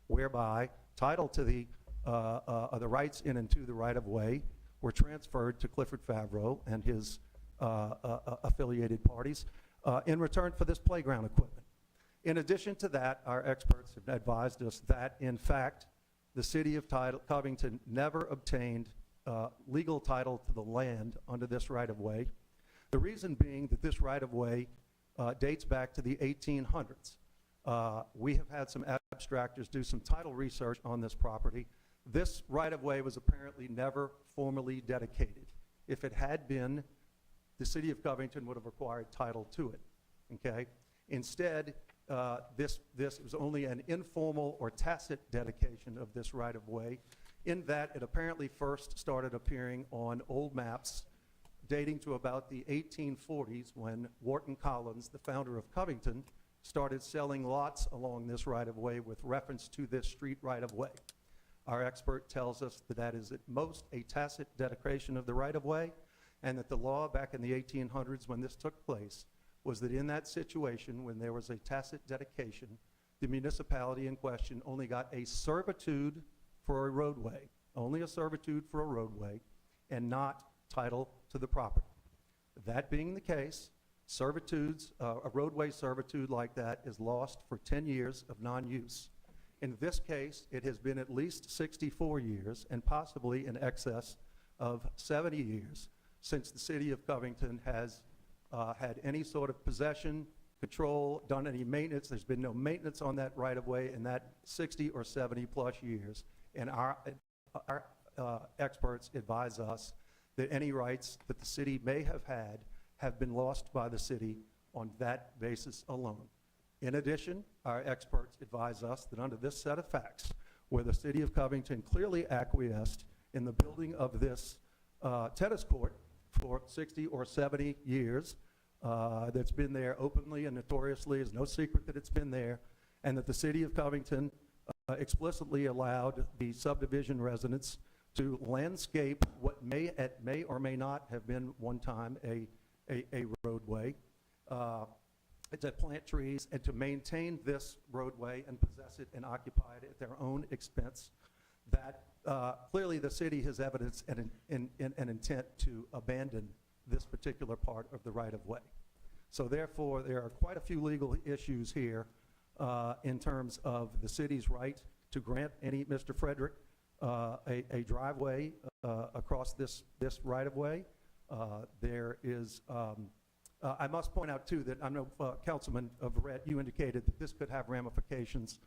whereby title to the rights in and to the right-of-way were transferred to Clifford Favreau and his affiliated parties in return for this playground equipment. In addition to that, our experts have advised us that, in fact, the city of Covington never obtained legal title to the land under this right-of-way. The reason being that this right-of-way dates back to the 1800s. We have had some abstractors do some title research on this property. This right-of-way was apparently never formally dedicated. If it had been, the city of Covington would have acquired title to it, okay? Instead, this was only an informal or tacit dedication of this right-of-way, in that it apparently first started appearing on old maps dating to about the 1840s when Wharton Collins, the founder of Covington, started selling lots along this right-of-way with reference to this street right-of-way. Our expert tells us that that is at most a tacit dedication of the right-of-way, and that the law back in the 1800s when this took place was that in that situation, when there was a tacit dedication, the municipality in question only got a servitude for a roadway, only a servitude for a roadway, and not title to the property. That being the case, servitudes, a roadway servitude like that is lost for 10 years of non-use. In this case, it has been at least 64 years and possibly in excess of 70 years since the city of Covington has had any sort of possession, control, done any maintenance. There's been no maintenance on that right-of-way in that 60 or 70-plus years. And our experts advise us that any rights that the city may have had have been lost by the city on that basis alone. In addition, our experts advise us that under this set of facts, where the city of Covington clearly acquiesced in the building of this tennis court for 60 or 70 years, that's been there openly and notoriously, is no secret that it's been there, and that the city of Covington explicitly allowed the subdivision residents to landscape what may or may not have been one time a roadway, to plant trees and to maintain this roadway and possess it and occupy it at their own expense, that clearly the city has evidenced an intent to abandon this particular part of the right-of-way. So therefore, there are quite a few legal issues here in terms of the city's right to grant Mr. Frederick a driveway across this right-of-way. There is, I must point out too that I know Councilman Verrett, you indicated that this could have ramifications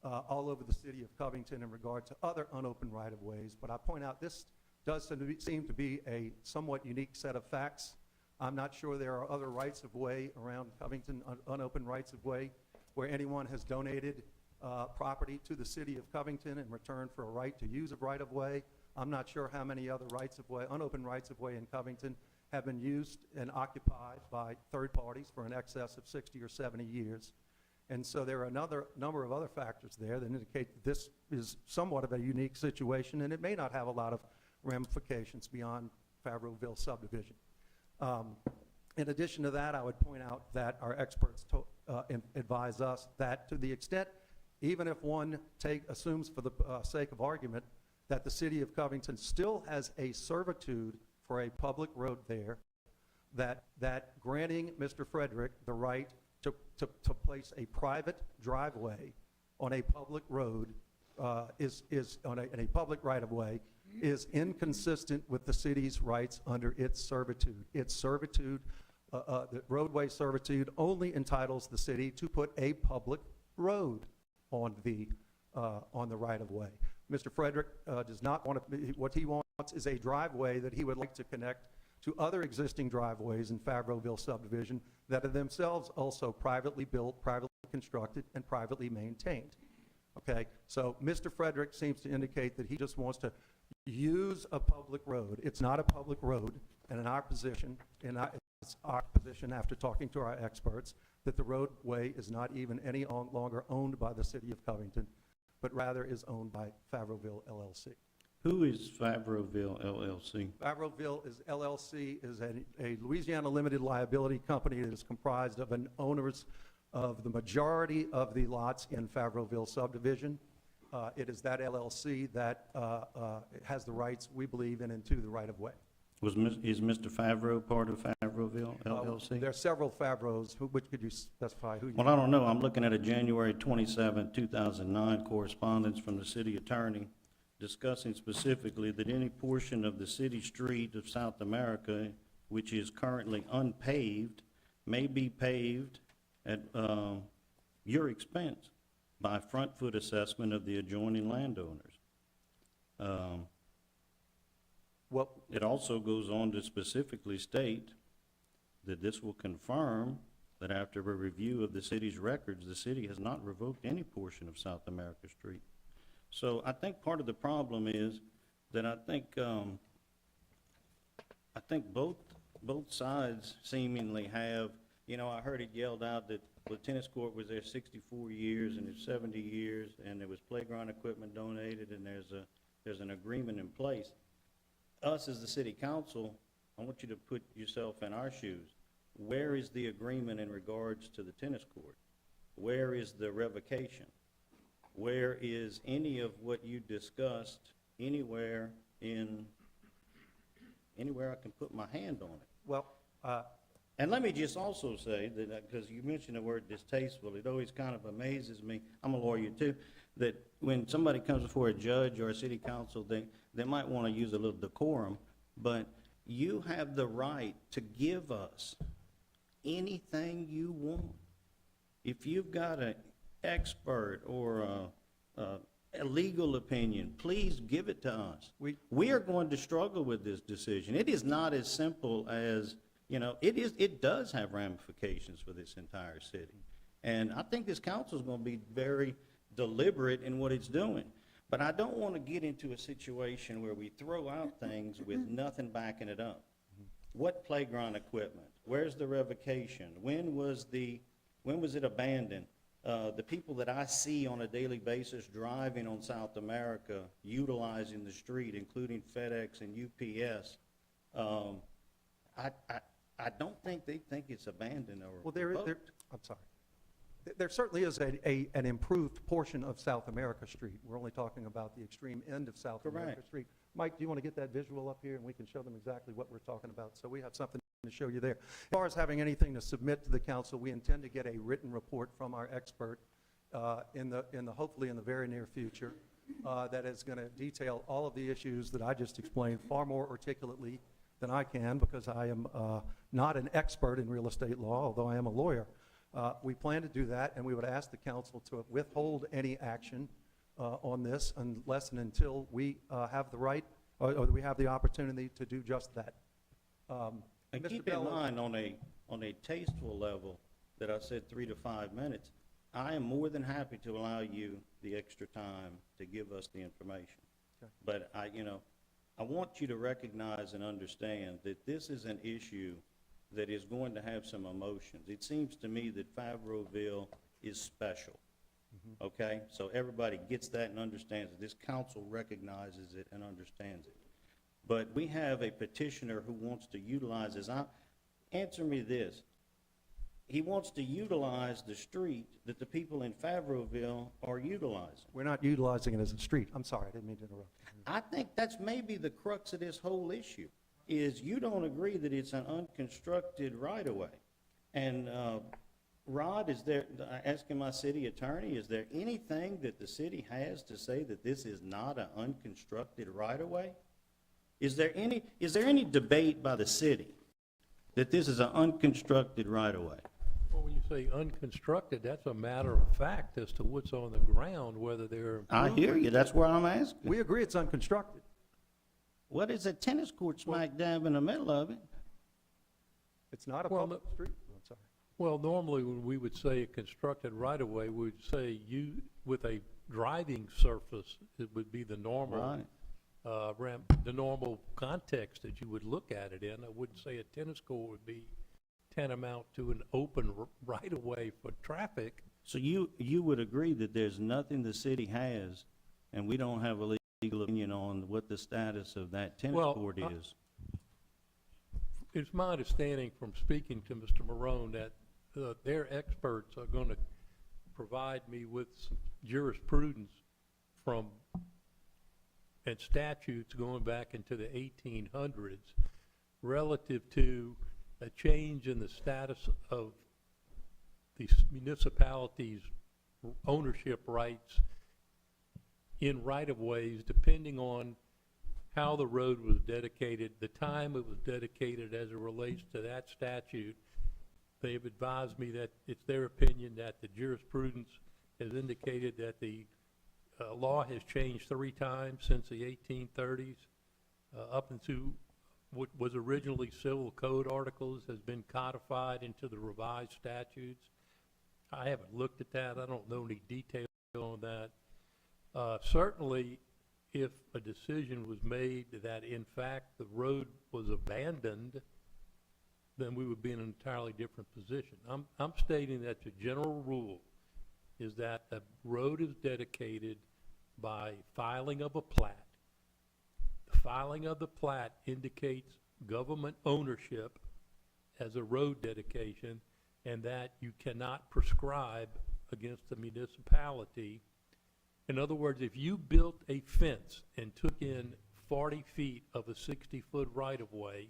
all over the city of Covington in regard to other unopened right-of-ways, but I point out this does seem to be a somewhat unique set of facts. I'm not sure there are other rights-of-way around Covington, unopened rights-of-way, where anyone has donated property to the city of Covington in return for a right to use a right-of-way. I'm not sure how many other rights-of-way, unopened rights-of-way in Covington have been used and occupied by third parties for an excess of 60 or 70 years. And so there are another number of other factors there that indicate that this is somewhat of a unique situation, and it may not have a lot of ramifications beyond Favreauville subdivision. In addition to that, I would point out that our experts advise us that to the extent, even if one assumes for the sake of argument, that the city of Covington still has a servitude for a public road there, that granting Mr. Frederick the right to place a private driveway on a public road in a public right-of-way is inconsistent with the city's rights under its servitude. Its servitude, the roadway servitude, only entitles the city to put a public road on the right-of-way. Mr. Frederick does not want to, what he wants is a driveway that he would like to connect to other existing driveways in Favreauville subdivision that are themselves also privately built, privately constructed, and privately maintained. Okay, so Mr. Frederick seems to indicate that he just wants to use a public road. It's not a public road, and in our position, it's our position after talking to our experts, that the roadway is not even any longer owned by the city of Covington, but rather is owned by Favreauville LLC. Who is Favreauville LLC? Favreauville LLC is a Louisiana limited liability company that is comprised of owners of the majority of the lots in Favreauville subdivision. It is that LLC that has the rights, we believe, into the right-of-way. Is Mr. Favreau part of Favreauville LLC? There are several Favreaus. Which could you specify who you? Well, I don't know. I'm looking at a January 27, 2009 correspondence from the city attorney discussing specifically that any portion of the city street of South America which is currently unpaved may be paved at your expense by front foot assessment of the adjoining landowners. It also goes on to specifically state that this will confirm that after a review of the city's records, the city has not revoked any portion of South America Street. So I think part of the problem is that I think both sides seemingly have, you know, I heard it yelled out that the tennis court was there 64 years and it's 70 years and there was playground equipment donated and there's an agreement in place. Us as the city council I want you to put yourself in our shoes. Where is the agreement in regards to the tennis court? Where is the revocation? Where is any of what you discussed anywhere I can put my hand on it? Well, And let me just also say that, because you mentioned the word distasteful, it always kind of amazes me, I'm a lawyer too, that when somebody comes before a judge or a city council, they might want to use a little decorum, but you have the right to give us anything you want. If you've got an expert or a legal opinion, please give it to us. We are going to struggle with this decision. It is not as simple as, it does have ramifications for this entire city. And I think this council is going to be very deliberate in what it's doing. But I don't want to get into a situation where we throw out things with nothing backing it up. What playground equipment? Where's the revocation? When was it abandoned? The people that I see on a daily basis driving on South America, utilizing the street, including FedEx and UPS, I don't think they think it's abandoned or well, revoked. I'm sorry. There certainly is an improved portion of South America Street. We're only talking about the extreme end of South America Correct. Street. Mike, do you want to get that visual up here and we can show them exactly what we're talking about? So we have something to show you there. As far as having anything to submit to the council, we intend to get a written report from our expert hopefully in the very near future that is going to detail all of the issues that I just explained far more articulately than I can, because I am not an expert in real estate law, although I am a lawyer. We plan to do that, and we would ask the council to withhold any action on this unless and until we have the right, or we have the opportunity to do just that. And Mr. keep in Bello- mind, on a tasteful level, that I said 3 to 5 minutes, I am more than happy to allow you the extra time to give us the information. Okay. But I want you to recognize and understand that this is an issue that is going to have some emotions. It seems to me that Favreauville is special, okay? So everybody gets that and understands it. This council recognizes it and understands it. But we have a petitioner who wants to utilize this. Answer me this. He wants to utilize the street that the people in Favreauville are utilizing. We're not utilizing it as a street. I'm sorry, I didn't mean to interrupt. I think that's maybe the crux of this whole issue, is you don't agree that it's an unconstructed right-of-way. And Rod, asking my city attorney, is there anything that the city has to say that this is not an unconstructed right-of-way? Is there any debate by the city that this is an unconstructed right-of-way? Well, when you say unconstructed, that's a matter of fact as to what's on the ground, whether they're. I hear you, that's where I'm asking. We agree it's unconstructed. What is a tennis court smack dab in the middle of it? It's not a Well, public street. I'm sorry. Well, normally when we would say a constructed right-of-way, we would say with a driving surface, it would be the normal. Right. The normal context that you would look at it in. I wouldn't say a tennis court would be tantamount to an open right-of-way for traffic. So you would agree that there's nothing the city has, and we don't have a legal opinion on what the status of that tennis Well, court is? It's my understanding from speaking to Mr. Marone that their experts are going to provide me with some jurisprudence and statutes going back into the 1800s relative to a change in the status of the municipalities' ownership rights in right-of-ways, depending on how the road was dedicated, the time it was dedicated as it relates to that statute. They've advised me that it's their opinion that the jurisprudence has indicated that the law has changed 3 times since the 1830s, up into what was originally civil code articles has been codified into the revised statutes. I haven't looked at that. I don't know any detail on that. Certainly, if a decision was made that in fact the road was abandoned, then we would be in an entirely different position. I'm stating that the general rule is that the road is dedicated by filing of a plat. The filing of the plat indicates government ownership as a road dedication, and that you cannot prescribe against the municipality. In other words, if you built a fence and took in 40 feet of a 60-foot right-of-way,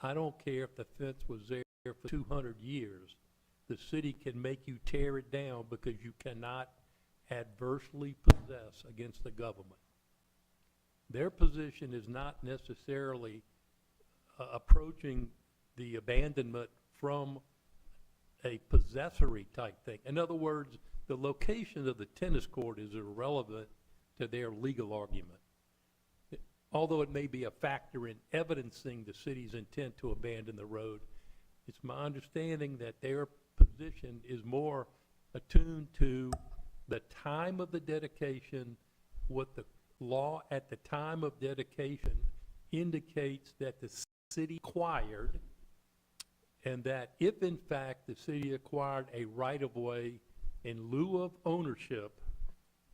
I don't care if the fence was there for 200 years, the city can make you tear it down because you cannot adversely possess against the government. Their position is not necessarily approaching the abandonment from a possessory type thing. In other words, the location of the tennis court is irrelevant to their legal argument. Although it may be a factor in evidencing the city's intent to abandon the road, it's my understanding that their position is more attuned to the time of the dedication, what the law at the time of dedication indicates that the city acquired, and that if in fact the city acquired a right-of-way in lieu of ownership,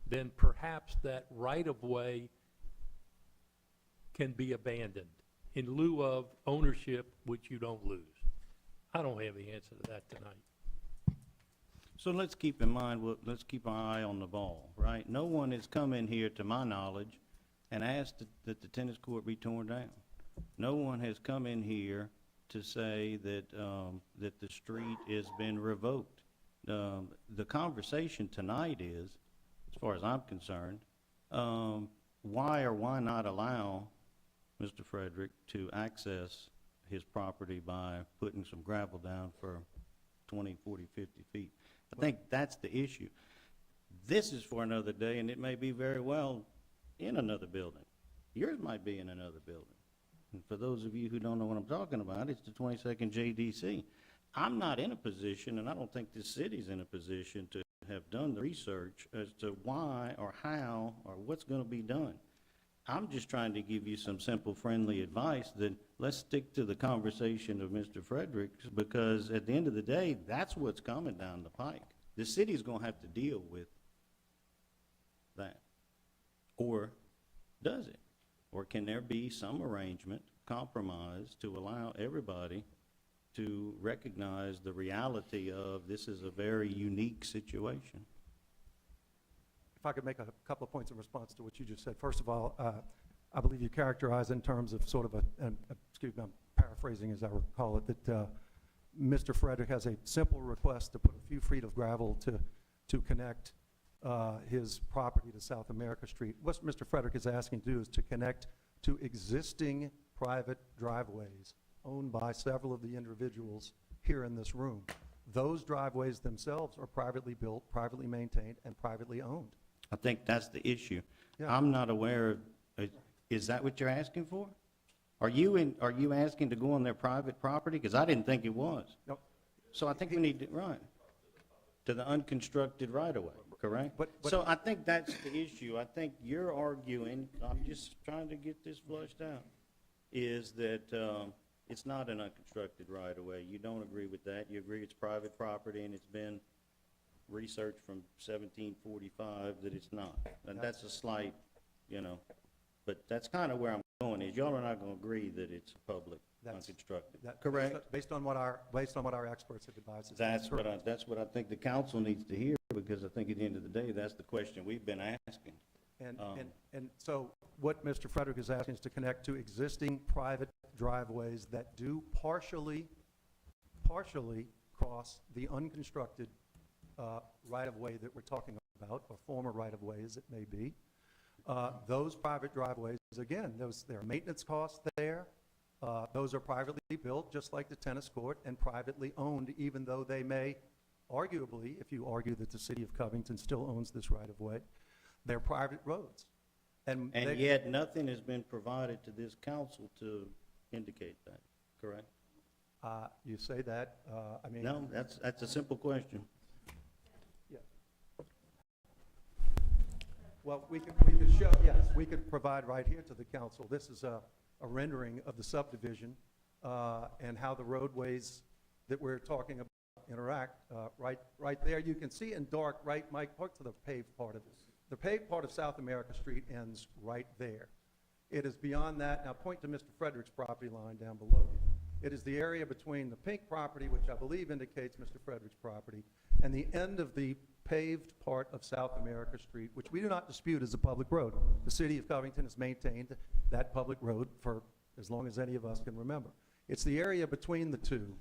then perhaps that right-of-way can be abandoned in lieu of ownership, which you don't lose. I don't have the answer to that tonight. So let's keep in mind, let's keep our eye on the ball, right? No one has come in here, to my knowledge, and asked that the tennis court be torn down. No one has come in here to say that, that the street has been revoked. The conversation tonight is, as far as I'm concerned, why or why not allow Mr. Frederick to access his property by putting some gravel down for 20, 40, 50 feet? I think that's the issue. This is for another day, and it may be very well in another building. Yours might be in another building. And for those of you who don't know what I'm talking about, it's the 22nd JDC. I'm not in a position, and I don't think this city's in a position to have done the research as to why or how or what's going to be done. I'm just trying to give you some simple, friendly advice that let's stick to the conversation of Mr. Fredericks, because at the end of the day, that's what's coming down the pike. The city's going to have to deal with that. Or does it? Or can there be some arrangement, compromise, to allow everybody to recognize the reality of this is a very unique situation? If I could make a couple of points in response to what you just said. First of all, I believe you characterized in terms of sort of excuse me, I'm paraphrasing as I recall it, that Mr. Frederick has a simple request to put a few feet of gravel to connect his property to South America Street. What Mr. Frederick is asking to do is to connect to existing private driveways owned by several of the individuals here in this room. Those driveways themselves are privately built, privately maintained, and privately owned. I think that's the issue. Yeah. I'm not aware of, is that what you're asking for? Are you asking to go on their private property? Because I didn't think it was. Nope. So I think we need to, right, to the unconstructed right-of-way, correct? But- So I think that's the issue. I think you're arguing, I'm just trying to get this flushed out, is that it's not an unconstructed right-of-way. You don't agree with that. You agree it's private property, and it's been researched from 1745 that it's not. And that's a slight, but that's kind of where I'm going, is y'all are not going to agree that it's public, That's- unconstructed, That- correct? Based on what our experts have advised us. That's what I think the council needs to hear, because I think at the end of the day, that's the question we've been asking. And so what Mr. Frederick is asking is to connect to existing private driveways that do partially cross the unconstructed right-of-way that we're talking about, or former right-of-way as it may be. Those private driveways, again, there are maintenance costs there. Those are privately built, just like the tennis court, and privately owned, even though they may arguably, if you argue that the city of Covington still owns this right-of-way, they're private roads. And Yet, nothing has been provided to this council to indicate that, correct? You say that, I mean. No, that's a simple question. Yeah. Well, we could show, yes, we could provide right here to the council. This is a rendering of the subdivision and how the roadways that we're talking about interact. Right there, you can see in dark, right, Mike, park to the paved part of it. The paved part of South America Street ends right there. It is beyond that. Now point to Mr. Frederick's property line down below you. It is the area between the pink property, which I believe indicates Mr. Frederick's property, and the end of the paved part of South America Street, which we do not dispute is a public road. The city of Covington has maintained that public road for as long as any of us can remember. It's the area between the two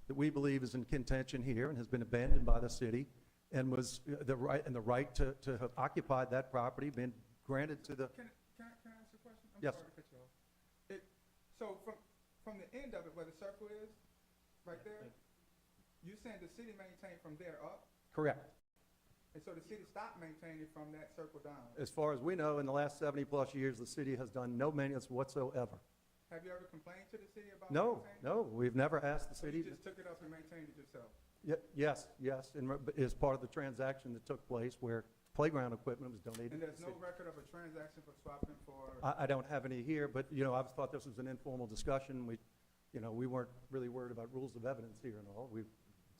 that we believe is in contention here and has been abandoned by the city, and was the right to have occupied that property been granted to the. Can I ask a question? I'm Yes. sorry to cut you off. So from the end of it, where the circle is, right there, you saying the city maintained from there up? Correct. And so the city stopped maintaining from that circle down? As far as we know, in the last 70-plus years, the city has done no maintenance whatsoever. Have you ever complained to the city about No, maintaining? no, we've never asked the So city. you just took it up and maintained it yourself? Yes, and as part of the transaction that took place where playground equipment was donated And to the there's no city. record of a transaction for swapping for? I don't have any here, but, I thought this was an informal discussion. We weren't really worried about rules of evidence here and all. We were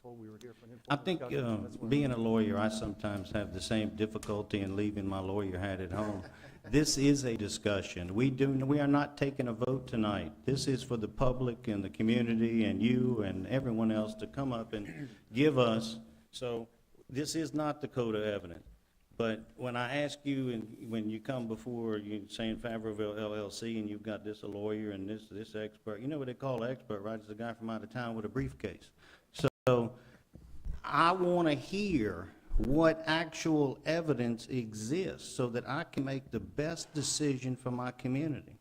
told we were here for an I informal think, discussion. That's why- being a lawyer, I sometimes have the same difficulty in leaving my lawyer hat at home. This is a discussion. We are not taking a vote tonight. This is for the public and the community and you and everyone else to come up and give us. So this is not the code of evidence. But when I ask you, and when you come before, you saying Favreville LLC, and you've got this a lawyer and this expert, you know what they call an expert, right? It's a guy from out of town with a briefcase. So I want to hear what actual evidence exists so that I can make the best decision for my community.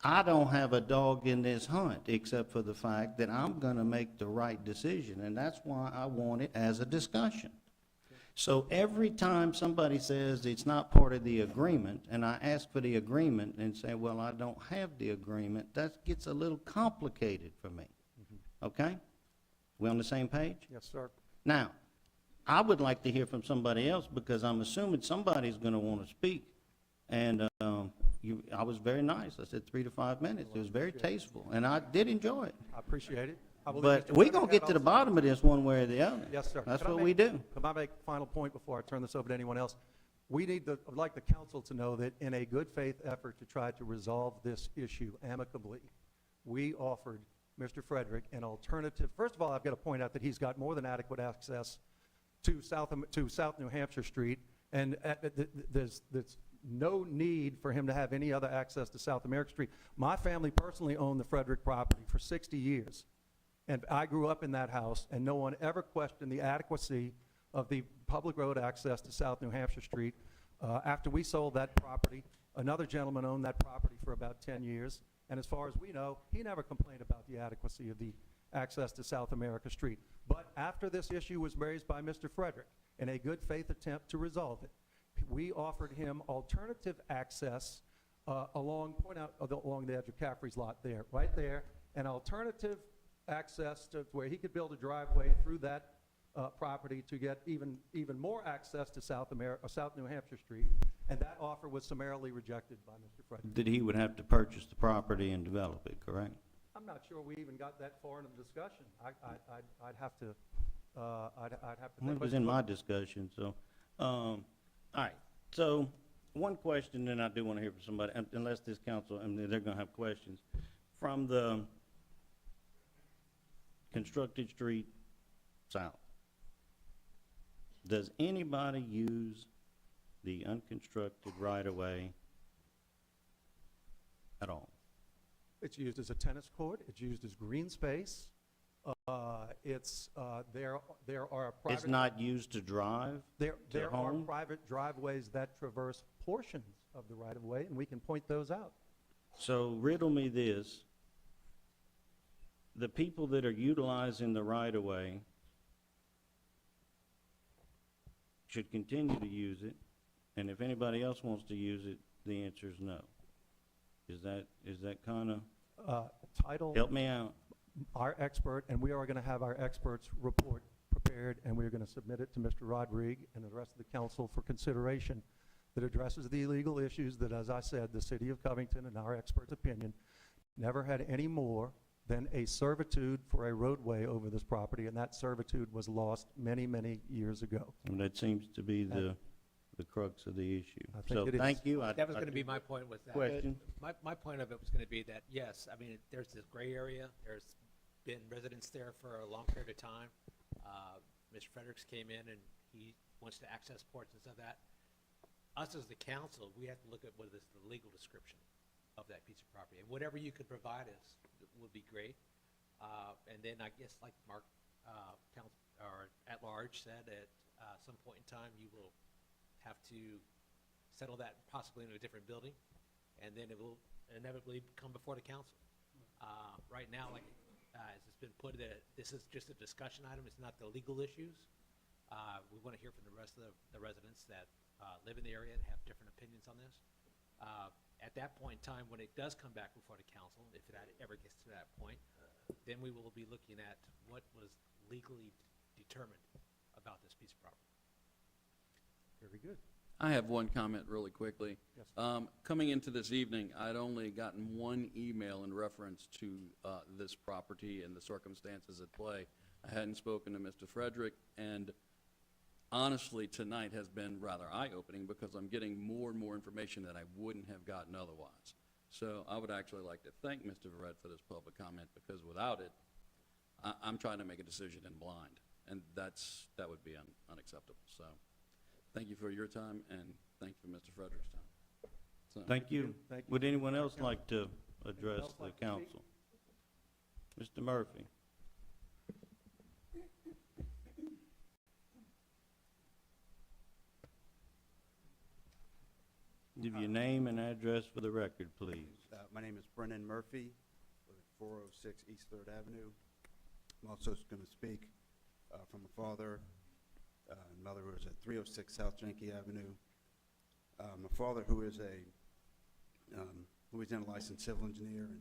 I don't have a dog in this hunt, except for the fact that I'm going to make the right decision, and that's why I want it as a discussion. So every time somebody says it's not part of the agreement, and I ask for the agreement and say, well, I don't have the agreement, that gets a little complicated for me. Okay? We on the same page? Yes, sir. Now, I would like to hear from somebody else, because I'm assuming somebody's going to want to speak. And I was very nice. I said 3 to 5 minutes. It was very tasteful, and I did enjoy it. I appreciate it. I believe But Mr. we're Frederick going to had get to the also- bottom of this one way or the other. Yes, sir. That's Could I what make- we do. Could I make a final point before I turn this over to anyone else? I'd like the council to know that in a good faith effort to try to resolve this issue amicably, we offered Mr. Frederick an alternative. First of all, I've got to point out that he's got more than adequate access to South New Hampshire Street, and there's no need for him to have any other access to South America Street. My family personally owned the Frederick property for 60 years. And I grew up in that house, and no one ever questioned the adequacy of the public road access to South New Hampshire Street. After we sold that property, another gentleman owned that property for about 10 years, and as far as we know, he never complained about the adequacy of the access to South America Street. But after this issue was raised by Mr. Frederick, in a good faith attempt to resolve it, we offered him alternative access along the edge of Caffrey's lot there, right there, an alternative access to where he could build a driveway through that property to get even more access to South New Hampshire Street, and that offer was summarily rejected by Mr. Frederick. That he would have to purchase the property and develop it, correct? I'm not sure we even got that far into the discussion. I'd have to. Well, it was in my discussion, so, all right. So, one question, then I do want to hear from somebody, unless this council, and they're going to have questions. From the constructed street south, does anybody use the unconstructed right-of-way at all? It's used as a tennis court. It's used as green space. There are private. It's not used to drive? There are home? private driveways that traverse portions of the right-of-way, and we can point those out. So riddle me this. The people that are utilizing the right-of-way should continue to use it, and if anybody else wants to use it, the answer is no. Is that kind of, Title. help me out? Our expert, and we are going to have our expert's report prepared, and we're going to submit it to Mr. Rodrigue and the rest of the council for consideration, that addresses the legal issues that, as I said, the city of Covington, in our expert's opinion, never had any more than a servitude for a roadway over this property, and that servitude was lost many, many years ago. And that seems to be the the crux of the issue. I think So it is. thank you. That was going to be my point with that. Question? My point of it was going to be that, yes, I mean, there's this gray area. There's been residents there for a long period of time. Mr. Fredericks came in and he wants to access portions of that. Us as the council, we have to look at what is the legal description of that piece of property. And whatever you could provide us would be great. And then I guess like Mark, council, or at large said, at some point in time, you will have to settle that possibly in a different building, and then it will inevitably come before the council. Right now, like, as it's been put, this is just a discussion item, it's not the legal issues. We want to hear from the rest of the residents that live in the area and have different opinions on this. At that point in time, when it does come back before the council, if it ever gets to that point, then we will be looking at what was legally determined about this piece of property. Very good. I have one comment really quickly. Yes. Coming into this evening, I'd only gotten one email in reference to this property and the circumstances at play. I hadn't spoken to Mr. Frederick, and honestly, tonight has been rather eye-opening because I'm getting more and more information that I wouldn't have gotten otherwise. So I would actually like to thank Mr. Verrett for this public comment, because without it, I'm trying to make a decision in blind, and that would be unacceptable. So thank you for your time, and thank you for Mr. Frederick's time. So, Thank you. Thank you. Would anyone else like to address the council? Mr. Murphy? Give your name and address for the record, please. My name is Brennan Murphy, live at 406 East 3rd Avenue. I'm also going to speak from a father and mother who is at 306 South Yankee Avenue. My father, who is a Louisiana licensed civil engineer and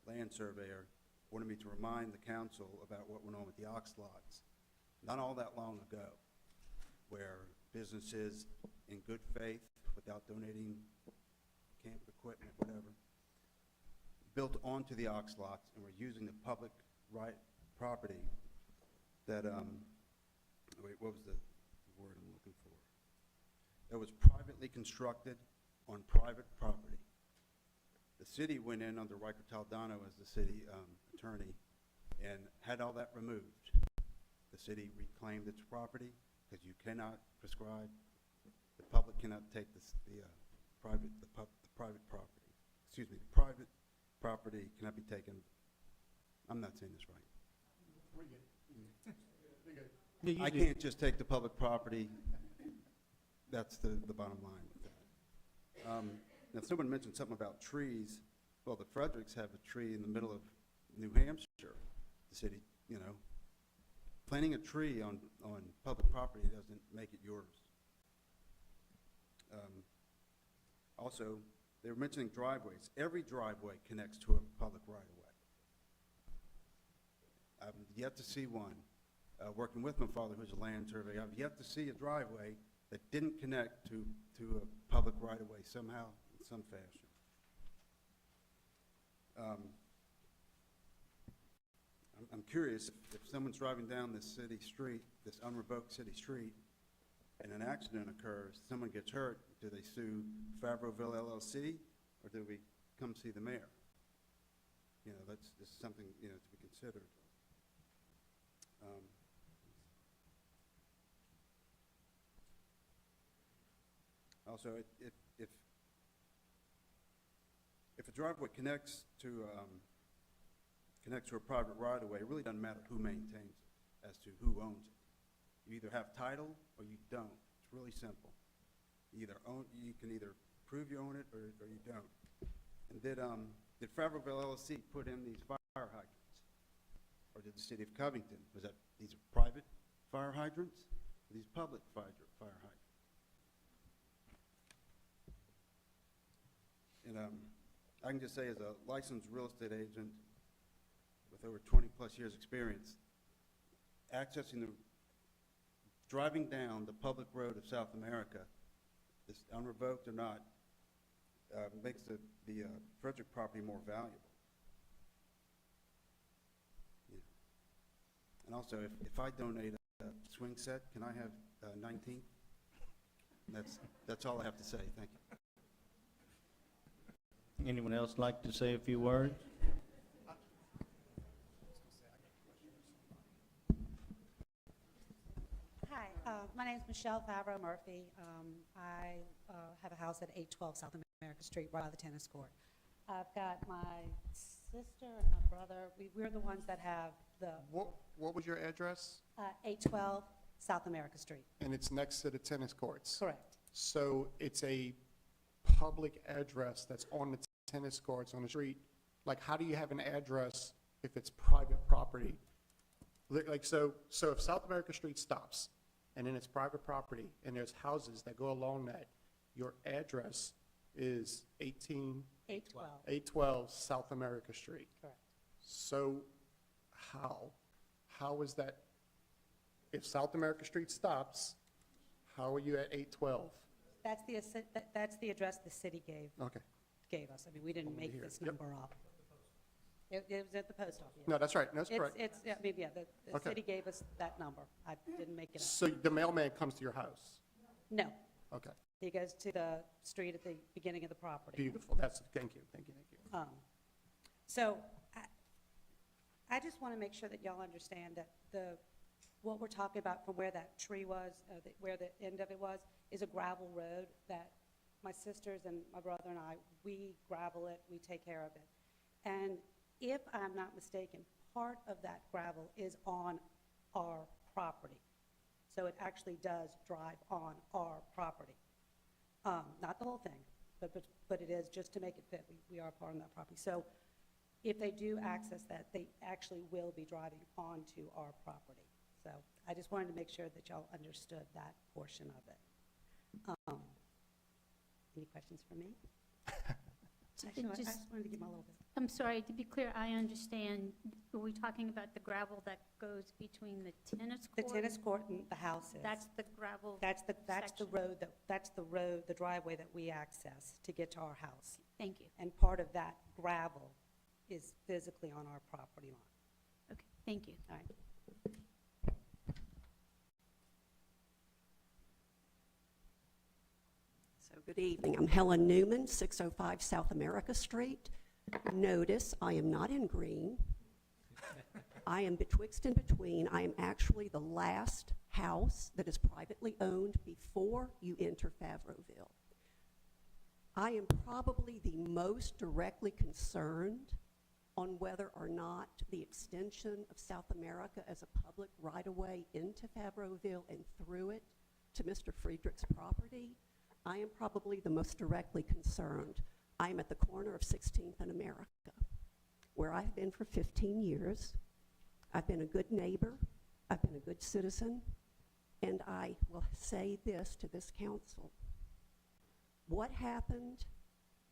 land surveyor, wanted me to remind the council about what went on with the ox lots not all that long ago, where businesses in good faith, without donating camp equipment, whatever, built onto the ox lots and were using the public right property that, wait, what was the word I'm looking for? That was privately constructed on private property. The city went in under Riker Taldano as the city attorney and had all that removed. The city reclaimed its property because you cannot prescribe. The public cannot take the private property. Excuse me, the private property cannot be taken. I'm not saying this right. I can't just take the public property. That's the bottom line with that. Now, someone mentioned something about trees. Well, the Fredericks have a tree in the middle of New Hampshire. The city, you know, planting a tree on public property doesn't make it yours. Also, they were mentioning driveways. Every driveway connects to a public right-of-way. I've yet to see one. Working with my father, who's a land surveyor, I've yet to see a driveway that didn't connect to a public right-of-way somehow, in some fashion. I'm curious, if someone's driving down this city street, this unrevoked city street, and an accident occurs, someone gets hurt, do they sue Fabroville LLC, or do we come see the mayor? You know, that's something, you know, to be considered. Also, if a driveway connects to a private right-of-way, it really doesn't matter who maintains it as to who owns it. You either have title or you don't. It's really simple. You can either prove you own it or you don't. And did Fabroville LLC put in these fire hydrants? Or did the city of Covington? These are private fire hydrants? Or these public fire hydrants? And I can just say, as a licensed real estate agent with over 20-plus years experience, driving down the public road of South America, this unrevoked or not, makes the Frederick property more valuable. Yeah. And also, if I donate a swing set, can I have 19? That's all I have to say. Thank you. Anyone else like to say a few words? Hi, my name is Michelle Favreau Murphy. I have a house at 812 South America Street, right by the tennis court. I've got my sister and my brother. We're the ones that have the What was your address? 812 South America Street. And it's next to the tennis courts? Correct. So it's a public address that's on the tennis courts on the street? Like, how do you have an address if it's private property? Like, so if South America Street stops, and then it's private property, and there's houses that go along that, your address is 812. 812 South America Street. Correct. So how is that, if South America Street stops, how are you at 812? That's the address the city gave Okay, us. I mean, we didn't Over make here. this Yep. number up. It was at the post office. no, that's right, that's correct. Yeah, I mean, yeah, the Okay. city gave us that number. I didn't make it up. So the mailman comes to your house? No, Okay, he goes to the street at the beginning of the property. beautiful, thank you. So I just want to make sure that y'all understand that what we're talking about from where that tree was, where the end of it was, is a gravel road that my sisters and my brother and I, we gravel it, we take care of it. And if I'm not mistaken, part of that gravel is on our property. So it actually does drive on our property. Not the whole thing, but it is just to make it fit. We are part of that property. So if they do access that, they actually will be driving onto our property. So I just wanted to make sure that y'all understood that portion of it. Any questions for me? Actually, I just wanted to give my little bit. I'm sorry, to be clear, I understand, are we talking about the gravel that goes between the tennis The court? tennis court and the houses. That's the gravel? That's the section. road, the driveway that we access to get to our house. Thank you. And part of that gravel is physically on our property line. Okay, thank you. All right. So good evening. I'm Helen Newman, 605 South America Street. Notice I am not in green. I am betwixt and between. I am actually the last house that is privately owned before you enter Favreauville. I am probably the most directly concerned on whether or not the extension of South America as a public right-of-way into Favreauville and through it to Mr. Friedrich's property, I am probably the most directly concerned. I am at the corner of 16th and America, where I've been for 15 years. I've been a good neighbor, I've been a good citizen, and I will say this to this council. What happened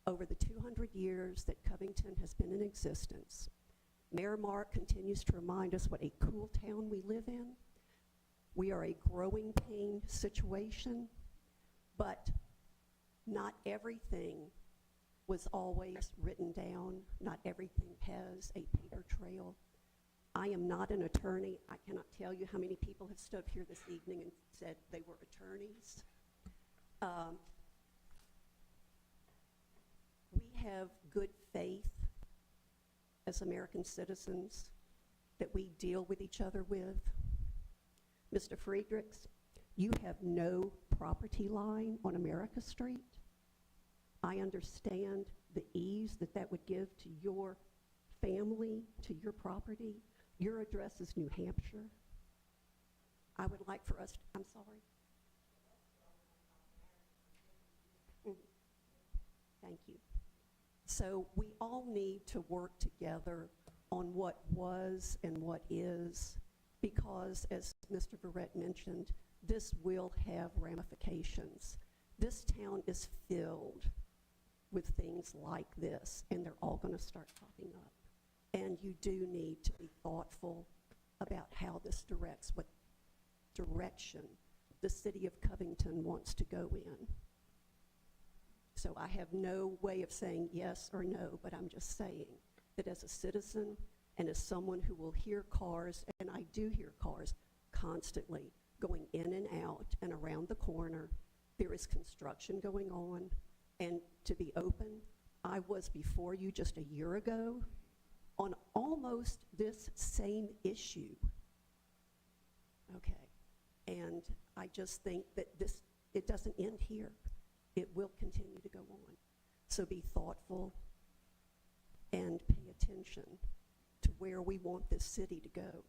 over the 200 years that Covington has been in existence? Mayor Mark continues to remind us what a cool town we live in. We are a growing pain situation, but not everything was always written down. Not everything has a paper trail. I am not an attorney. I cannot tell you how many people have stood here this evening and said they were attorneys. We have good faith as American citizens that we deal with each other with. Mr. Friedrichs, you have no property line on America Street. I understand the ease that that would give to your family, to your property. Your address is New Hampshire. I would like for us to, I'm sorry. Thank you. So we all need to work together on what was and what is, because as Mr. Verrett mentioned, this will have ramifications. This town is filled with things like this, and they're all going to start popping up. And you do need to be thoughtful about how this directs, what direction the city of Covington wants to go in. So I have no way of saying yes or no, but I'm just saying that as a citizen and as someone who will hear cars, and I do hear cars constantly going in and out and around the corner, There is construction going on, and to be open, I was before you just a year ago on almost this same issue. Okay, and I just think that it doesn't end here. It will continue to go on. So be thoughtful and pay attention to where we want this city to go.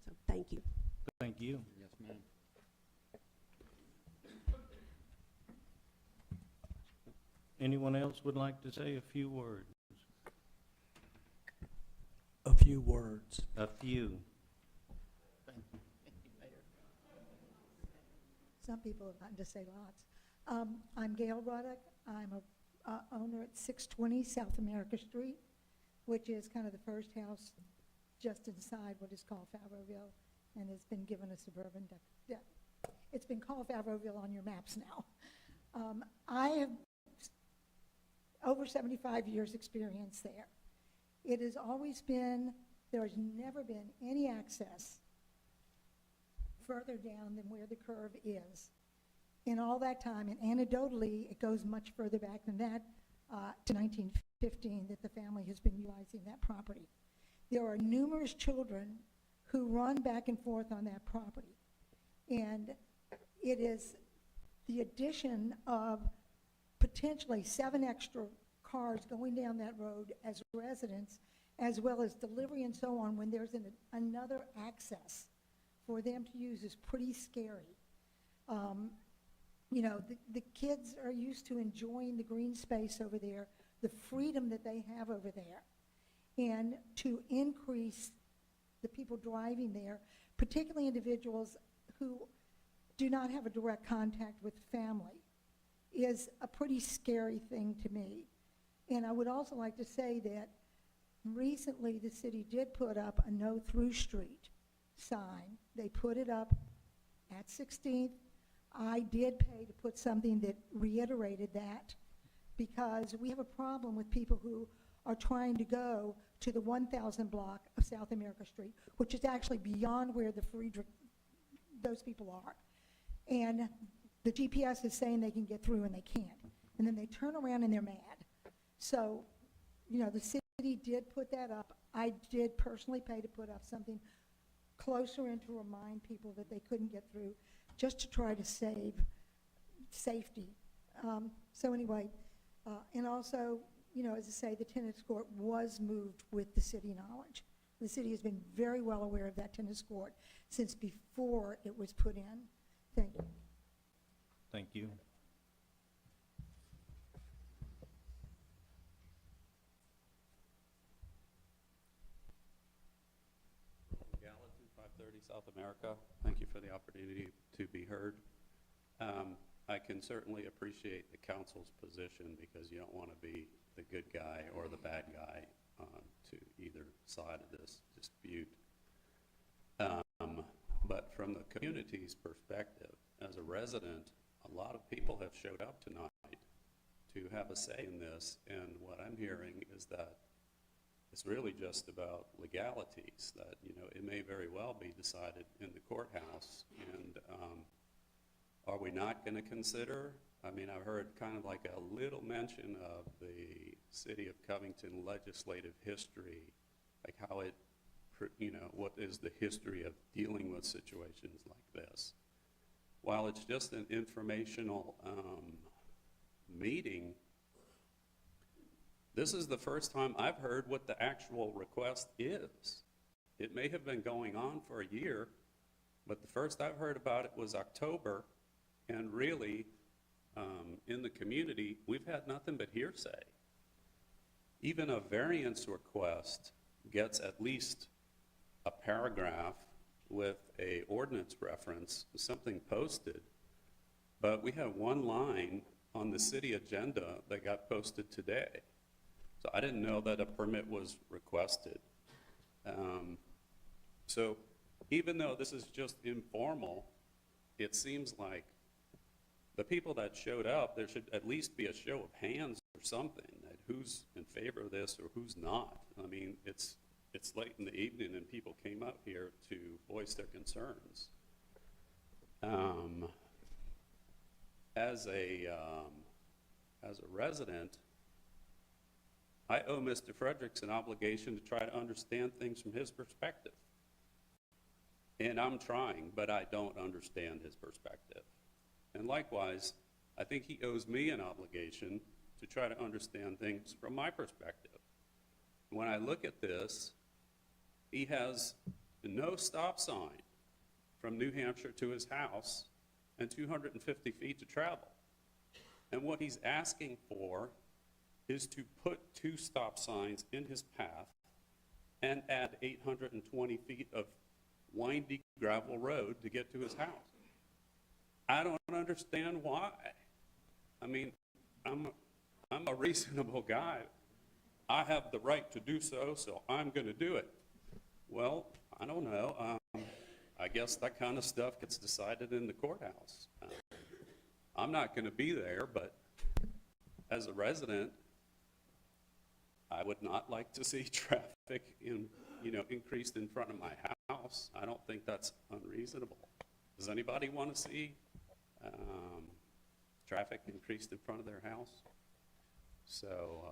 So thank you. Thank you. Yes, ma'am. Anyone else would like to say a few words? A few words. A few. Some people have gotten to say lots. I'm Gail Ruddock. I'm a owner at 620 South America Street, which is kind of the first house just inside what is called Favreauville, and has been given a suburban it's been called Favreauville on your maps now. I have over 75 years experience there. It has always been, there has never been any access further down than where the curve is. In all that time, and anecdotally, it goes much further back than that, to 1915, that the family has been utilizing that property. There are numerous children who run back and forth on that property. And it is the addition of potentially 7 extra cars going down that road as residents, as well as delivery and so on, when there's another access for them to use, is pretty scary. You know, the kids are used to enjoying the green space over there, the freedom that they have over there. And to increase the people driving there, particularly individuals who do not have a direct contact with family, is a pretty scary thing to me. And I would also like to say that recently the city did put up a no through street sign. They put it up at 16th. I did pay to put something that reiterated that, because we have a problem with people who are trying to go to the 1000 block of South America Street, which is actually beyond where the Friedrich, those people are. And the GPS is saying they can get through and they can't. And then they turn around and they're mad. So, you know, the city did put that up. I did personally pay to put up something closer and to remind people that they couldn't get through, just to try to save safety. So anyway, and also, you know, as I say, the tennis court was moved with the city knowledge. The city has been very well aware of that tennis court since before it was put in. Thank you. Thank you. Gallatin, 530 South America. Thank you for the opportunity to be heard. I can certainly appreciate the council's position, because you don't want to be the good guy or the bad guy to either side of this dispute. But from the community's perspective, as a resident, a lot of people have showed up tonight to have a say in this, and what I'm hearing is that it's really just about legalities, that, you know, it may very well be decided in the courthouse. And are we not going to consider, I mean, I've heard kind of like a little mention of the city of Covington legislative history, like how it, you know, what is the history of dealing with situations like this. While it's just an informational meeting, this is the first time I've heard what the actual request is. It may have been going on for a year, but the first I've heard about it was October, and really, in the community, we've had nothing but hearsay. Even a variance request gets at least a paragraph with a ordinance reference, something posted, but we have one line on the city agenda that got posted today. So I didn't know that a permit was requested. So even though this is just informal, it seems like the people that showed up, there should at least be a show of hands or something, that who's in favor of this or who's not. I mean, it's late in the evening and people came up here to voice their concerns. as a resident, I owe Mr. Fredericks an obligation to try to understand things from his perspective. And I'm trying, but I don't understand his perspective. And likewise, I think he owes me an obligation to try to understand things from my perspective. When I look at this, he has no stop sign from New Hampshire to his house and 250 feet to travel. And what he's asking for is to put 2 stop signs in his path and add 820 feet of windy gravel road to get to his house. I don't understand why. I mean, I'm a reasonable guy. I have the right to do so, so I'm going to do it. Well, I don't know. I guess that kind of stuff gets decided in the courthouse. I'm not going to be there, but as a resident, I would not like to see traffic increased in front of my house. I don't think that's unreasonable. Does anybody want to see traffic increased in front of their house? So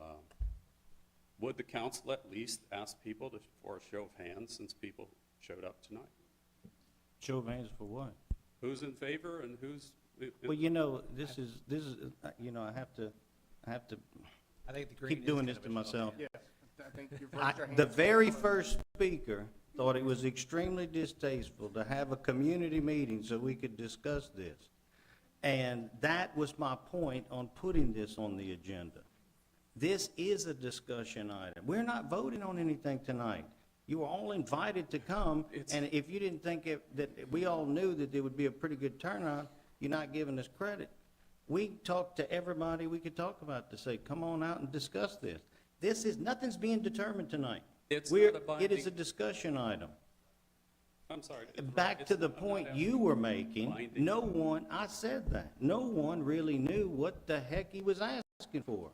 would the council at least ask people for a show of hands, since people showed up tonight? Show of hands for what? Who's in favor and who's? Well, this is, I have to I think the green keep is doing kind this of to a show of myself. hands. Yeah, I think you've raised your hand. The very first speaker thought it was extremely distasteful to have a community meeting so we could discuss this. And that was my point on putting this on the agenda. This is a discussion item. We're not voting on anything tonight. You were all invited to come, and if you didn't think that we all knew that there would be a pretty good turnout, you're not giving us credit. We talked to everybody we could talk about to say, come on out and discuss this. Nothing's being determined tonight. It's not a binding. It is a discussion item. I'm sorry. Back to the point you were making, no one, I said that, no one really knew what the heck he was asking for.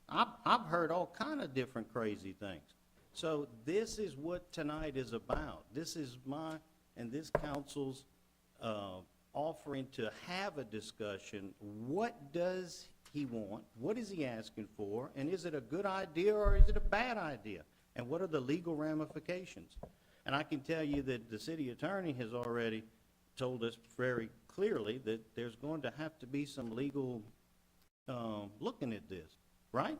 I've heard all kind of different crazy things. So this is what tonight is about. This is my and this council's offering to have a discussion. What does he want? What is he asking for? And is it a good idea or is it a bad idea? And what are the legal ramifications? And I can tell you that the city attorney has already told us very clearly that there's going to have to be some legal looking at this, right?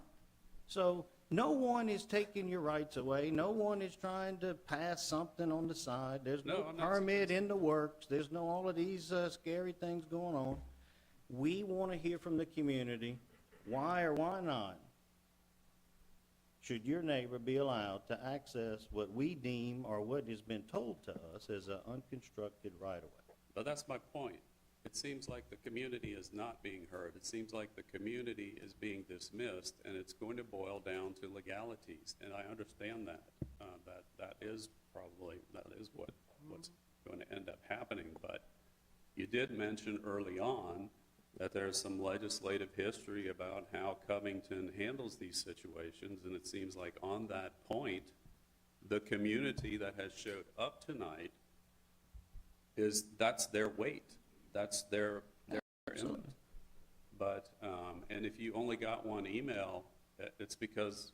So no one is taking your rights away. No one is trying to pass something on the side. There's no permit in the works. There's no all of these scary things going on. We want to hear from the community why or why not should your neighbor be allowed to access what we deem or what has been told to us as an unconstructed right-of-way. But that's my point. It seems like the community is not being heard. It seems like the community is being dismissed, and it's going to boil down to legalities. And I understand that. That is what's going to end up happening. But you did mention early on that there's some legislative history about how Covington handles these situations, and it seems like on that point, the community that has showed up tonight that's their weight. That's their input. But, and if you only got one email, it's because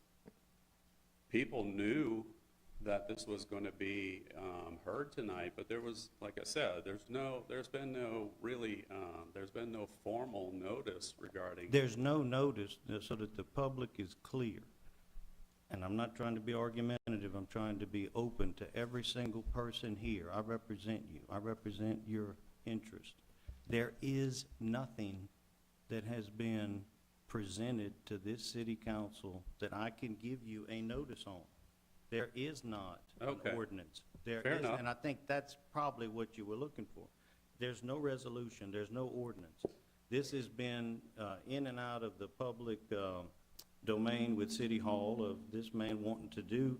people knew that this was going to be heard tonight, but there was, like I said, there's been no formal notice regarding. There's no notice so that the public is clear. And I'm not trying to be argumentative. I'm trying to be open to every single person here. I represent you. I represent your interest. There is nothing that has been presented to this city council that I can give you a notice on. There is not an ordinance. Fair enough. And I think that's probably what you were looking for. There's no resolution. There's no ordinance. This has been in and out of the public domain with City Hall of this man wanting to do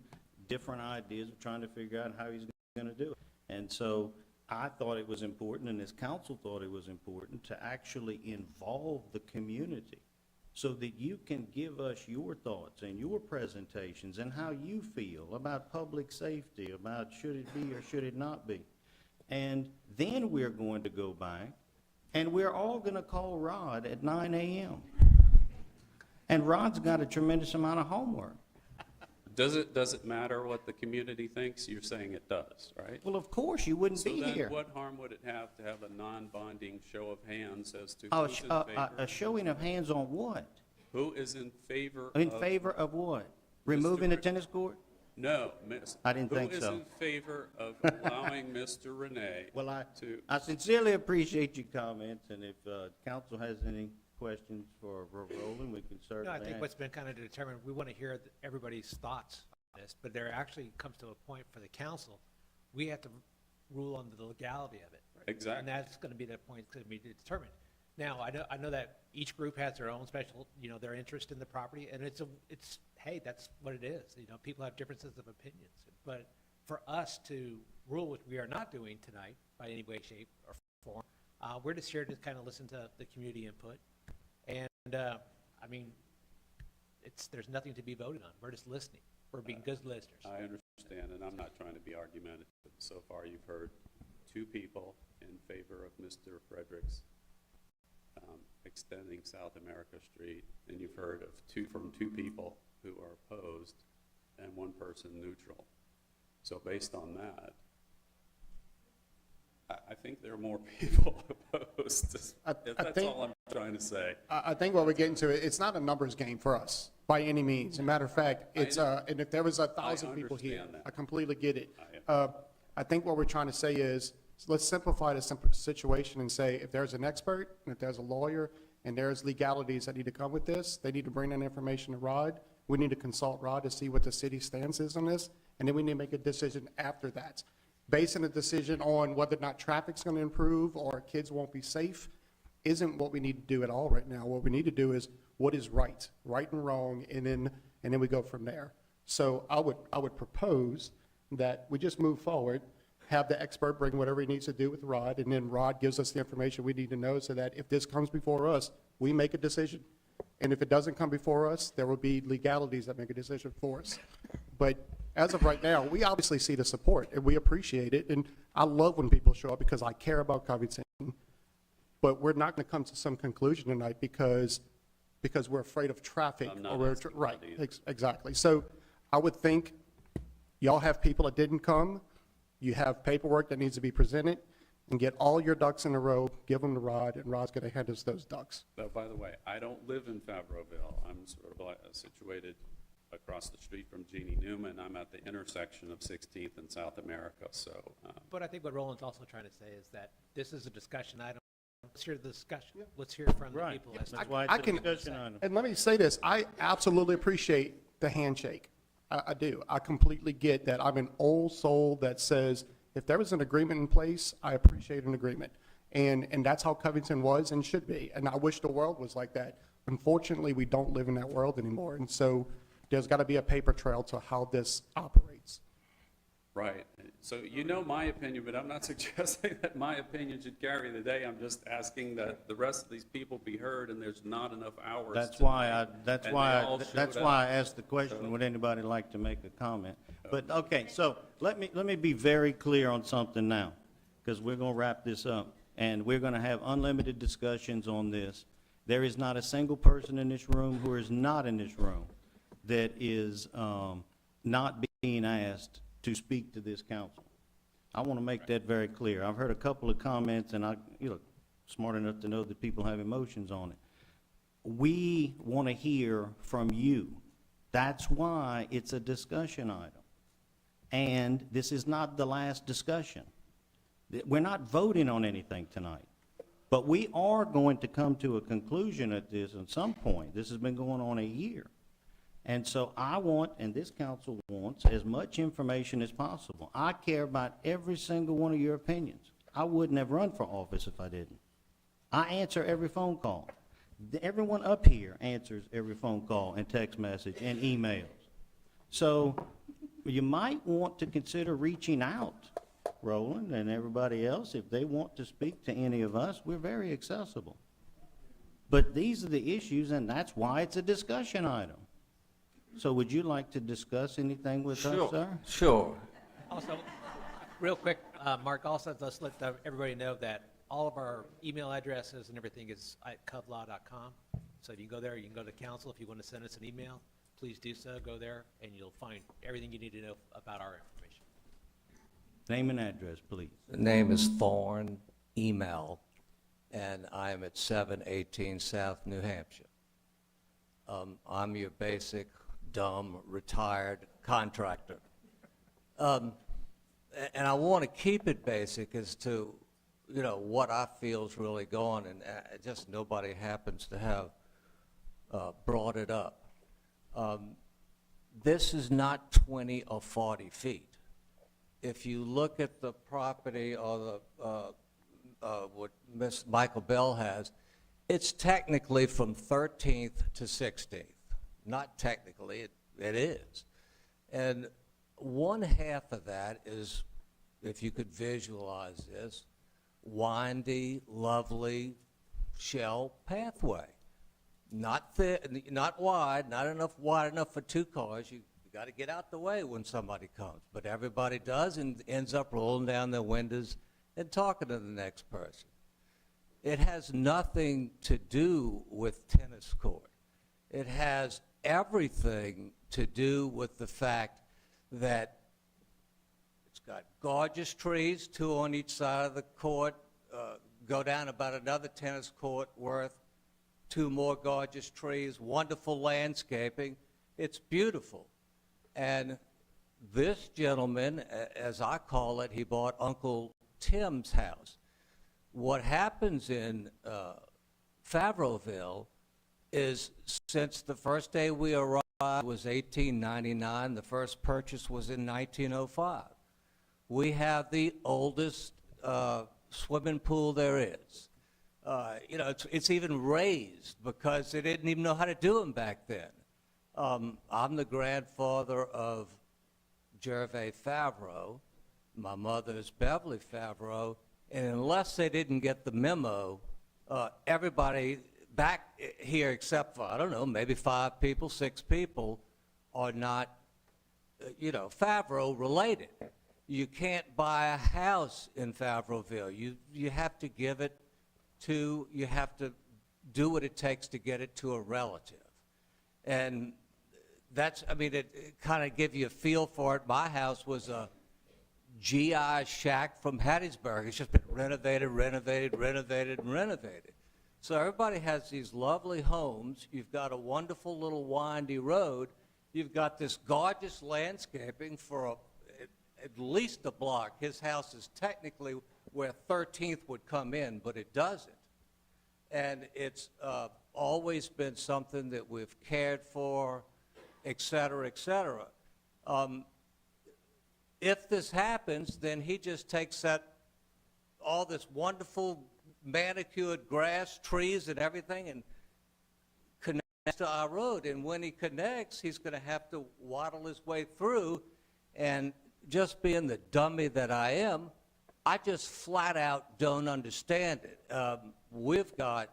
different ideas of trying to figure out how he's going to do it. And so I thought it was important, and this council thought it was important, to actually involve the community so that you can give us your thoughts and your presentations and how you feel about public safety, about should it be or should it not be. And then we're going to go back And we're all gonna call Rod at 9 a.m. And Rod's got a tremendous amount of homework. Does it matter what the community thinks? You're saying it does, right? Well, of course, you wouldn't be So then here. what harm would it have to have a non-bonding show of hands as to A who's sh- in a favor? showing of hands on what? Who is in favor In of? favor of what? Removing the tennis court? No, miss. I didn't think Who is so. in favor of allowing Mr. Renee Well, to? I sincerely appreciate your comments, and if council has any questions for Roland, we can certainly No, I think ask. what's been kind of determined, we want to hear everybody's thoughts on this, but there actually comes to a point for the council, we have to rule on the legality of it. Exactly. And that's going to be the point that's going to be determined. Now, I know that each group has their own special, their interest in the property, and hey, that's what it is. People have differences of opinions. But for us to rule, which we are not doing tonight by any way, shape, or form, we're just here to kind of listen to the community input. And, there's nothing to be voted on. We're just listening. We're being good listeners. I understand, and I'm not trying to be argumentative. So far, you've heard two people in favor of Mr. Frederick's extending South America Street, and you've heard of two people who are opposed and one person neutral. So based on that, I think there are more people opposed. That's all I'm trying to say. I think what we're getting to, it's not a numbers game for us by any means. As a matter of fact, and if there was 1,000 people here, understand that. I completely get it. I think what we're trying to say is, let's simplify the situation and say, if there's an expert, and if there's a lawyer, and there's legalities that need to come with this, they need to bring that information to Rod. We need to consult Rod to see what the city stance is on this, and then we need to make a decision after that. Basing a decision on whether or not traffic's going to improve or kids won't be safe isn't what we need to do at all right now. What we need to do is what is right and wrong, and then we go from there. So I would propose that we just move forward, have the expert bring whatever he needs to do with Rod, and then Rod gives us the information we need to know so that if this comes before us, we make a decision. And if it doesn't come before us, there will be legalities that make a decision for us. But as of right now, we obviously see the support, and we appreciate it, and I love when people show up because I care about Covington. But we're not going to come to some conclusion tonight because we're afraid of traffic. I'm not or we're asking right, that either. exactly. So I would think y'all have people that didn't come. You have paperwork that needs to be presented, and get all your ducks in a row, give them to Rod, and Rod's going to hand us those ducks. But by the way, I don't live in Favreauville. I'm sort of situated across the street from Jeannie Newman. I'm at the intersection of 16th and South America, so. But I think what Roland's also trying to say is that this is a discussion item. Let's hear the discussion. Let's hear from the Right. people. as to- That's why I it's a can- discussion item. And let me say this, I absolutely appreciate the handshake. I do. I completely get that. I'm an old soul that says, if there was an agreement in place, I appreciate an agreement. And that's how Covington was and should be. And I wish the world was like that. Unfortunately, we don't live in that world anymore. And so there's got to be a paper trail to how this operates. Right. So you know my opinion, but I'm not suggesting that my opinion should carry the day. I'm just asking that the rest of these people be heard, and there's not enough hours. That's tonight, why and they all that's showed why I up. asked the question, would anybody like to make a comment? But, okay, so let me be very clear on something now, because we're going to wrap this up, and we're going to have unlimited discussions on this. There is not a single person in this room who is not in this room that is not being asked to speak to this council. I want to make that very clear. I've heard a couple of comments, and smart enough to know that people have emotions on it. We want to hear from you. That's why it's a discussion item. And this is not the last discussion. We're not voting on anything tonight. But we are going to come to a conclusion at this at some point. This has been going on a year. And so I want, and this council wants, as much information as possible. I care about every single one of your opinions. I wouldn't have run for office if I didn't. I answer every phone call. Everyone up here answers every phone call and text message and emails. So you might want to consider reaching out, Roland and everybody else. If they want to speak to any of us, we're very accessible. But these are the issues, and that's why it's a discussion item. So would you like to discuss anything with us, sir? Sure. Also, real quick, Mark, also let's let everybody know that all of our email addresses and everything is at covlaw.com. So you can go there, you can go to council. If you want to send us an email, please do so. Go there, and you'll find everything you need to know about our information. Name and address, please. The name is Thorne, email, and I'm at 718 South New Hampshire. I'm your basic, dumb, retired contractor. And I want to keep it basic as to, you know, what I feel is really going, and just nobody happens to have brought it up. This is not 20 or 40 feet. If you look at the property or the, what Ms. Michael Bell has, it's technically from 13th to 16th. Not technically, it is. And one half of that is, if you could visualize this, windy, lovely shell pathway. Not thick, not wide, not enough wide enough for two cars. You got to get out the way when somebody comes. But everybody does and ends up rolling down their windows and talking to the next person. It has nothing to do with tennis court. It has everything to do with the fact that it's got gorgeous trees, 2 on each side of the court, go down about another tennis court worth, 2 more gorgeous trees, wonderful landscaping. It's beautiful. And this gentleman, as I call it, he bought Uncle Tim's house. What happens in Favreauville is, since the first day we arrived was 1899, the first purchase was in 1905. We have the oldest swimming pool there is. You know, it's even raised because they didn't even know how to do them back then. I'm the grandfather of Gervais Favreau. My mother is Beverly Favreau. And unless they didn't get the memo, everybody back here, except for, I don't know, maybe 5 people, 6 people, are not, you know, Favreau related. You can't buy a house in Favreauville. You have to give it to, you have to do what it takes to get it to a relative. And that's, I mean, it kind of give you a feel for it. My house was a GI shack from Hattiesburg. It's just been renovated, renovated, renovated, and renovated. So everybody has these lovely homes. You've got a wonderful little windy road. You've got this gorgeous landscaping for at least a block. His house is technically where 13th would come in, but it doesn't. And it's always been something that we've cared for, et cetera, et cetera. If this happens, then he just takes all this wonderful manicured grass, trees, and everything, and connects to our road. And when he connects, he's going to have to waddle his way through. And just being the dummy that I am, I just flat out don't understand it. We've got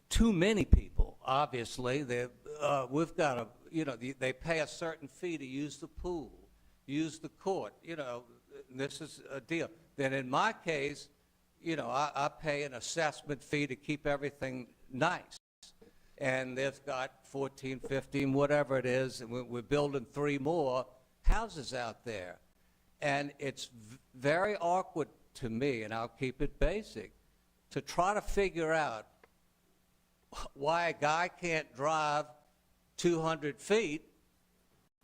too many people, obviously. We've got a, you know, they pay a certain fee to use the pool, use the court, you know, this is a deal. Then in my case, you know, I pay an assessment fee to keep everything nice. And they've got 14, 15, whatever it is, and we're building 3 more houses out there. And it's very awkward to me, and I'll keep it basic, to try to figure out why a guy can't drive 200 feet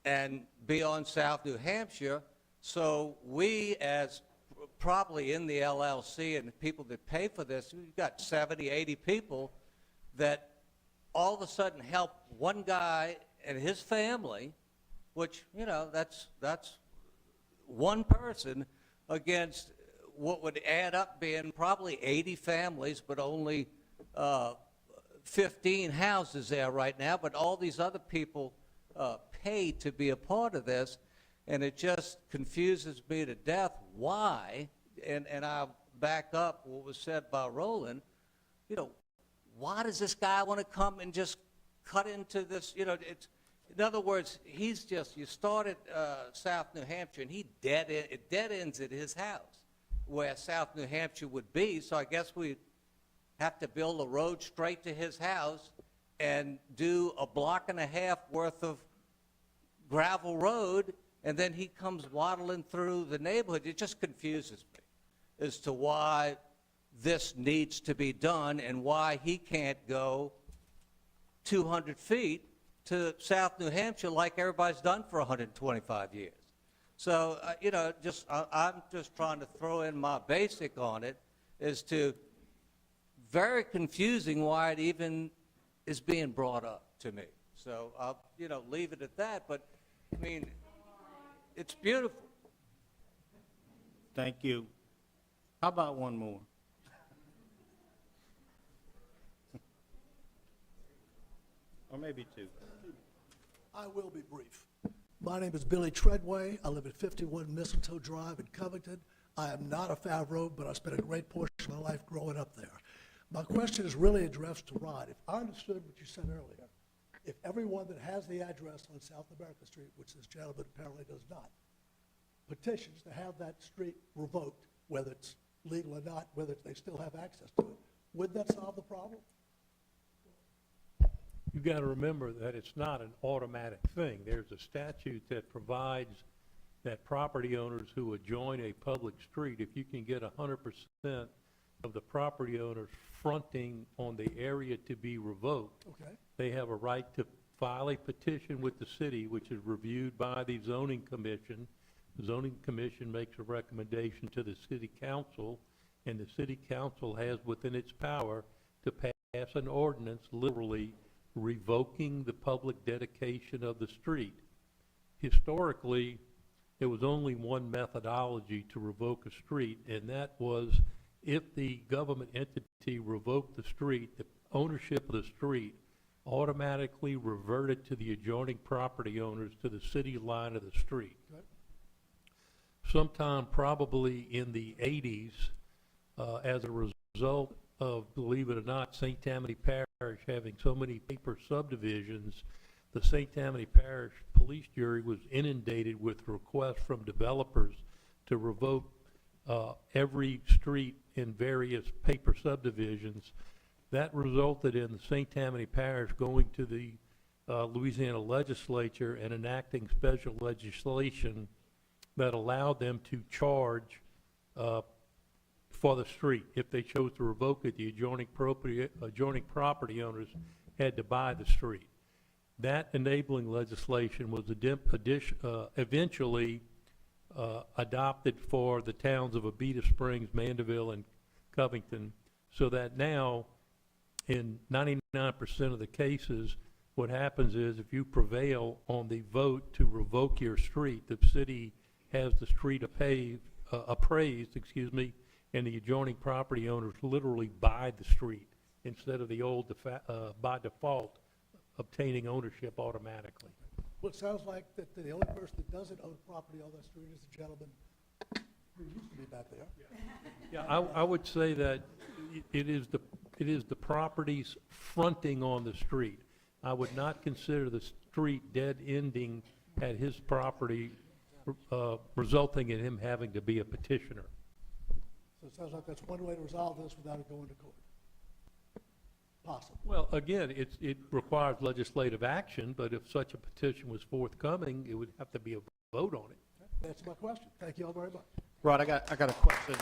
and be on South New Hampshire. So we, as probably in the LLC and the people that pay for this, we've got 70, 80 people that all of a sudden help one guy and his family, which, you know, that's one person against what would add up being probably 80 families, but only 15 houses there right now. But all these other people pay to be a part of this, and it just confuses me to death why, and I'll back up what was said by Roland, you know, why does this guy want to come and just cut into this, you know, it's, in other words, he's just, you start at South New Hampshire, and it dead ends at his house. where South New Hampshire would be, so I guess we'd have to build a road straight to his house and do a block and a half worth of gravel road, and then he comes waddling through the neighborhood. It just confuses me as to why this needs to be done and why he can't go 200 feet to South New Hampshire like everybody's done for 125 years. So, I'm just trying to throw in my basic on it as to very confusing why it even is being brought up to me. So I'll, leave it at that, but, I mean, it's beautiful. Thank you. How about one more? Or maybe two. I will be brief. My name is Billy Treadway. I live at 51 Mistletoe Drive in Covington. I am not a Favreau, but I spent a great portion of my life growing up there. My question is really addressed to Rod. If I understood what you said earlier, if everyone that has the address on South America Street, which this gentleman apparently does not, petitions to have that street revoked, whether it's legal or not, whether they still have access to it, would that solve the problem? You've got to remember that it's not an automatic thing. There's a statute that provides that property owners who adjoin a public street, if you can get 100% of the property owners fronting on the area to be revoked, Okay. they have a right to file a petition with the city, which is reviewed by the zoning commission. The zoning commission makes a recommendation to the city council, and the city council has within its power to pass an ordinance literally revoking the public dedication of the street. Historically, there was only one methodology to revoke a street, and that was if the government entity revoked the street, the ownership of the street automatically reverted to the adjoining property owners to the city line of the street. Good. Sometime probably in the 80s, as a result of, believe it or not, St. Tammany Parish having so many paper subdivisions, the St. Tammany Parish Police Jury was inundated with requests from developers to revoke every street in various paper subdivisions. That resulted in the St. Tammany Parish going to the Louisiana legislature and enacting special legislation that allowed them to charge for the street. If they chose to revoke it, the adjoining property owners had to buy the street. That enabling legislation was eventually adopted for the towns of Abita Springs, Mandeville, and Covington, so that now in 99% of the cases, what happens is if you prevail on the vote to revoke your street, the city has the street appraised, and the adjoining property owners literally buy the street instead of the old by default obtaining ownership automatically. Well, it sounds like that the only person that doesn't own property on that street is the gentleman who used to be back there. Yeah, I would say that it is the properties fronting on the street. I would not consider the street dead ending at his property, resulting in him having to be a petitioner. So it sounds like that's one way to resolve this without it going to court. Possible. Well, again, it requires legislative action, but if such a petition was forthcoming, it would have to be a vote on it. That's my question. Thank you all very much. Rod, I got a question.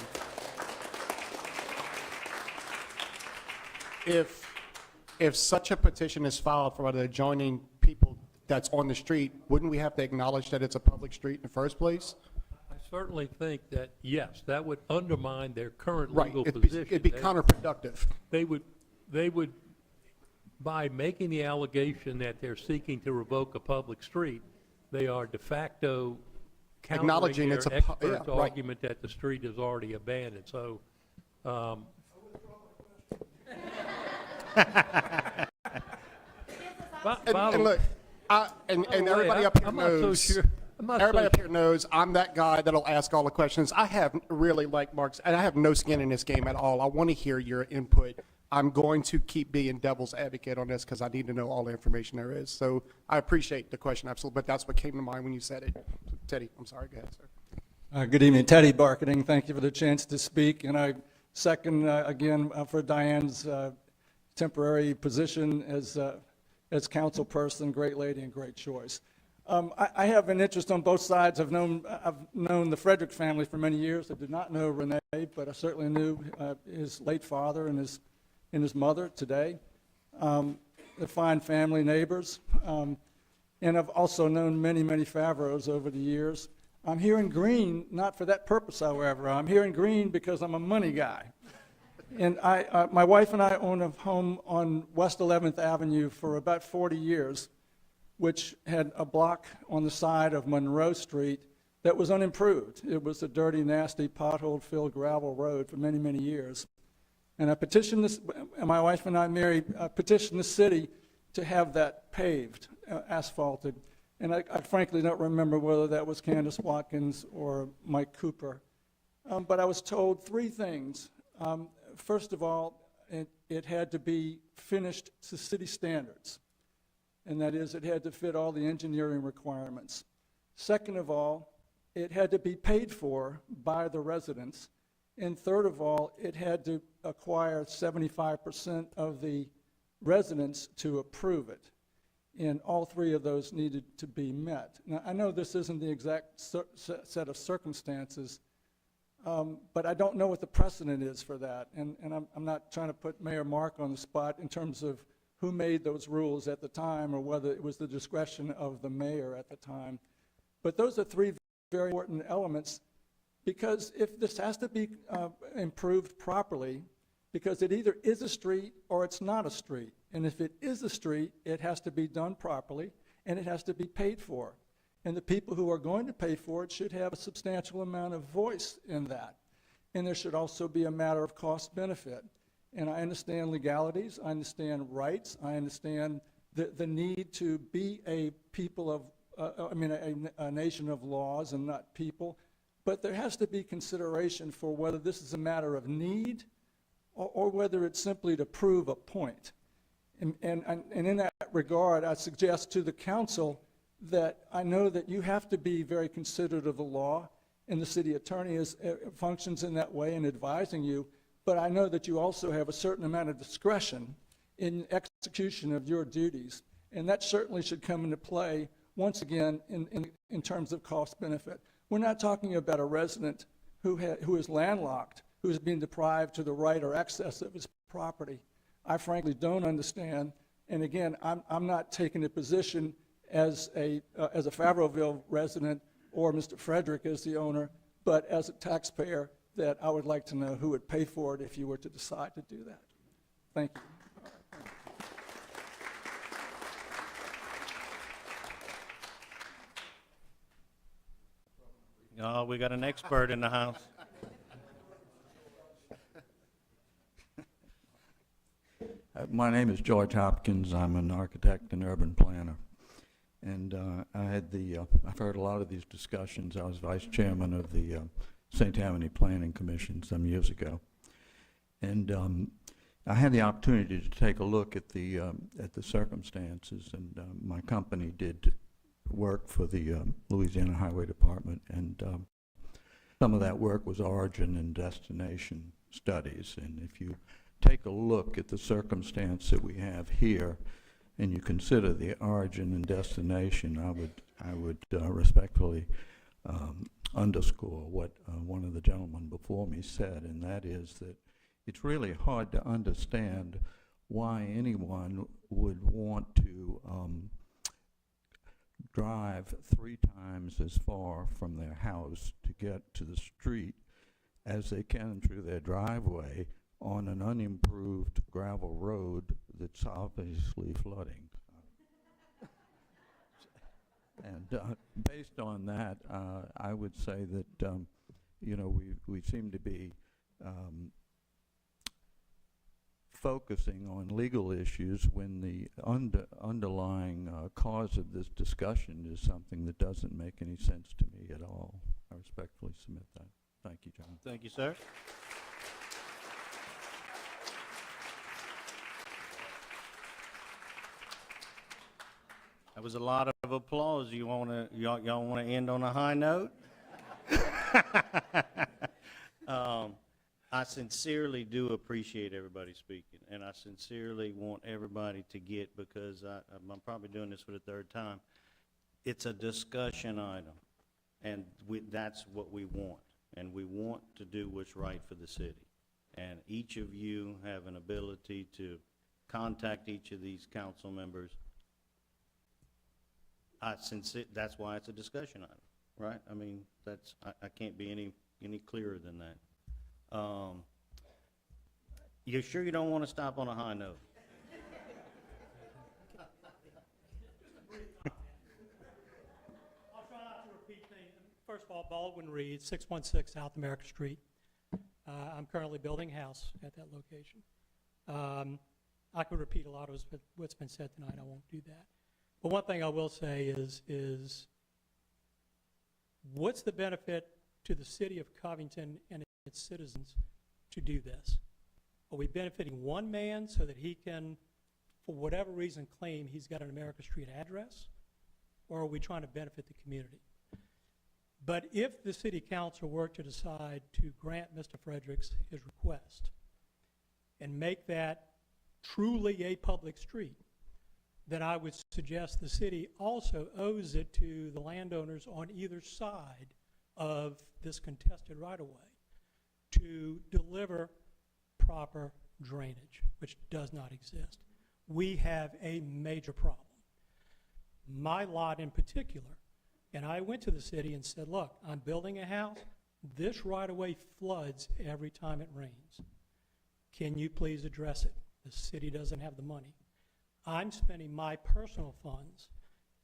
If such a petition is filed for the adjoining people that's on the street, wouldn't we have to acknowledge that it's a public street in the first place? I certainly think that, yes, that would undermine their current Right, legal it'd position. be counterproductive. They would, by making the allegation that they're seeking to revoke a public street, they are de facto countering Acknowledging their it's a expert's yeah, right. argument that the street is already abandoned. So, And look, and everybody up here knows. Everybody up here knows I'm that guy that'll ask all the questions. I have really, like Mark, and I have no skin in this game at all. I want to hear your input. I'm going to keep being devil's advocate on this because I need to know all the information there is. So I appreciate the question, absolutely, but that's what came to mind when you said it. Teddy, I'm sorry, go ahead, sir. Good evening, Teddy Barketing. Thank you for the chance to speak. And I second, again, for Diane's temporary position as council person, great lady and great choice. I have an interest on both sides. I've known the Frederick family for many years. I did not know Rene, but I certainly knew his late father and his mother today. They're fine family neighbors. And I've also known many, many Favreaus over the years. I'm here in green, not for that purpose, however. I'm here in green because I'm a money guy. And my wife and I own a home on West 11th Avenue for about 40 years, which had a block on the side of Monroe Street that was unimproved. It was a dirty, nasty, pothole-filled gravel road for many, many years. And I petitioned this, and my wife and I, Mary, petitioned the city to have that paved, asphalted. And I frankly don't remember whether that was Candace Watkins or Mike Cooper. But I was told three things. First of all, it had to be finished to city standards. And that is, it had to fit all the engineering requirements. Second of all, it had to be paid for by the residents. And third of all, it had to acquire 75% of the residents to approve it. And all three of those needed to be met. Now, I know this isn't the exact set of circumstances, but I don't know what the precedent is for that. And I'm not trying to put Mayor Mark on the spot in terms of who made those rules at the time or whether it was the discretion of the mayor at the time. But those are three very important elements, because if this has to be improved properly, because it either is a street or it's not a street. And if it is a street, it has to be done properly and it has to be paid for. And the people who are going to pay for it should have a substantial amount of voice in that. And there should also be a matter of cost benefit. And I understand legalities, I understand rights, I understand the need to be a people of, a nation of laws and not people. But there has to be consideration for whether this is a matter of need or whether it's simply to prove a point. And in that regard, I suggest to the council that I know that you have to be very considerate of the law, and the city attorney functions in that way in advising you, but I know that you also have a certain amount of discretion in execution of your duties, and that certainly should come into play, once again, in terms of cost benefit. We're not talking about a resident who is landlocked, who is being deprived to the right or access of his property. I frankly don't understand, and again, I'm not taking a position as a Favreauville resident or Mr. Frederick as the owner, but as a taxpayer, that I would like to know who would pay for it if you were to decide to do that. Thank you. Oh, we got an expert in the house. My name is George Hopkins. I'm an architect and urban planner. And I've heard a lot of these discussions. I was vice chairman of the St. Tammany Planning Commission some years ago. And I had the opportunity to take a look at the circumstances, and my company did work for the Louisiana Highway Department, and some of that work was origin and destination studies. And if you take a look at the circumstance that we have here, and you consider the origin and destination, I would respectfully underscore what one of the gentlemen before me said, and that is that it's really hard to understand why anyone would want to drive 3 times as far from their house to get to the street as they can through their driveway on an unimproved gravel road that's obviously flooding. And based on that, I would say that, we seem to be focusing on legal issues when the underlying cause of this discussion is something that doesn't make any sense to me at all. I respectfully submit that. Thank you, John. Thank you, sir. That was a lot of applause. Y'all want to end on a high note? I sincerely do appreciate everybody speaking, and I sincerely want everybody to get, because I'm probably doing this for the third time, it's a discussion item, and that's what we want, and we want to do what's right for the city. And each of you have an ability to contact each of these council members. That's why it's a discussion item, right? I mean, I can't be any clearer than that. You sure you don't want to stop on a high note? I'll try not to repeat things. First of all, Baldwin Reed, 616 South America Street. I'm currently building a house at that location. I could repeat a lot of what's been said tonight. I won't do that. But one thing I will say is what's the benefit to the city of Covington and its citizens to do this? Are we benefiting one man so that he can, for whatever reason, claim he's got an America Street address? Or are we trying to benefit the community? But if the city council were to decide to grant Mr. Fredericks his request and make that truly a public street, then I would suggest the city also owes it to the landowners on either side of this contested right-of-way to deliver proper drainage, which does not exist. We have a major problem. My lot in particular, and I went to the city and said, look, I'm building a house. This right-of-way floods every time it rains. Can you please address it? The city doesn't have the money. I'm spending my personal funds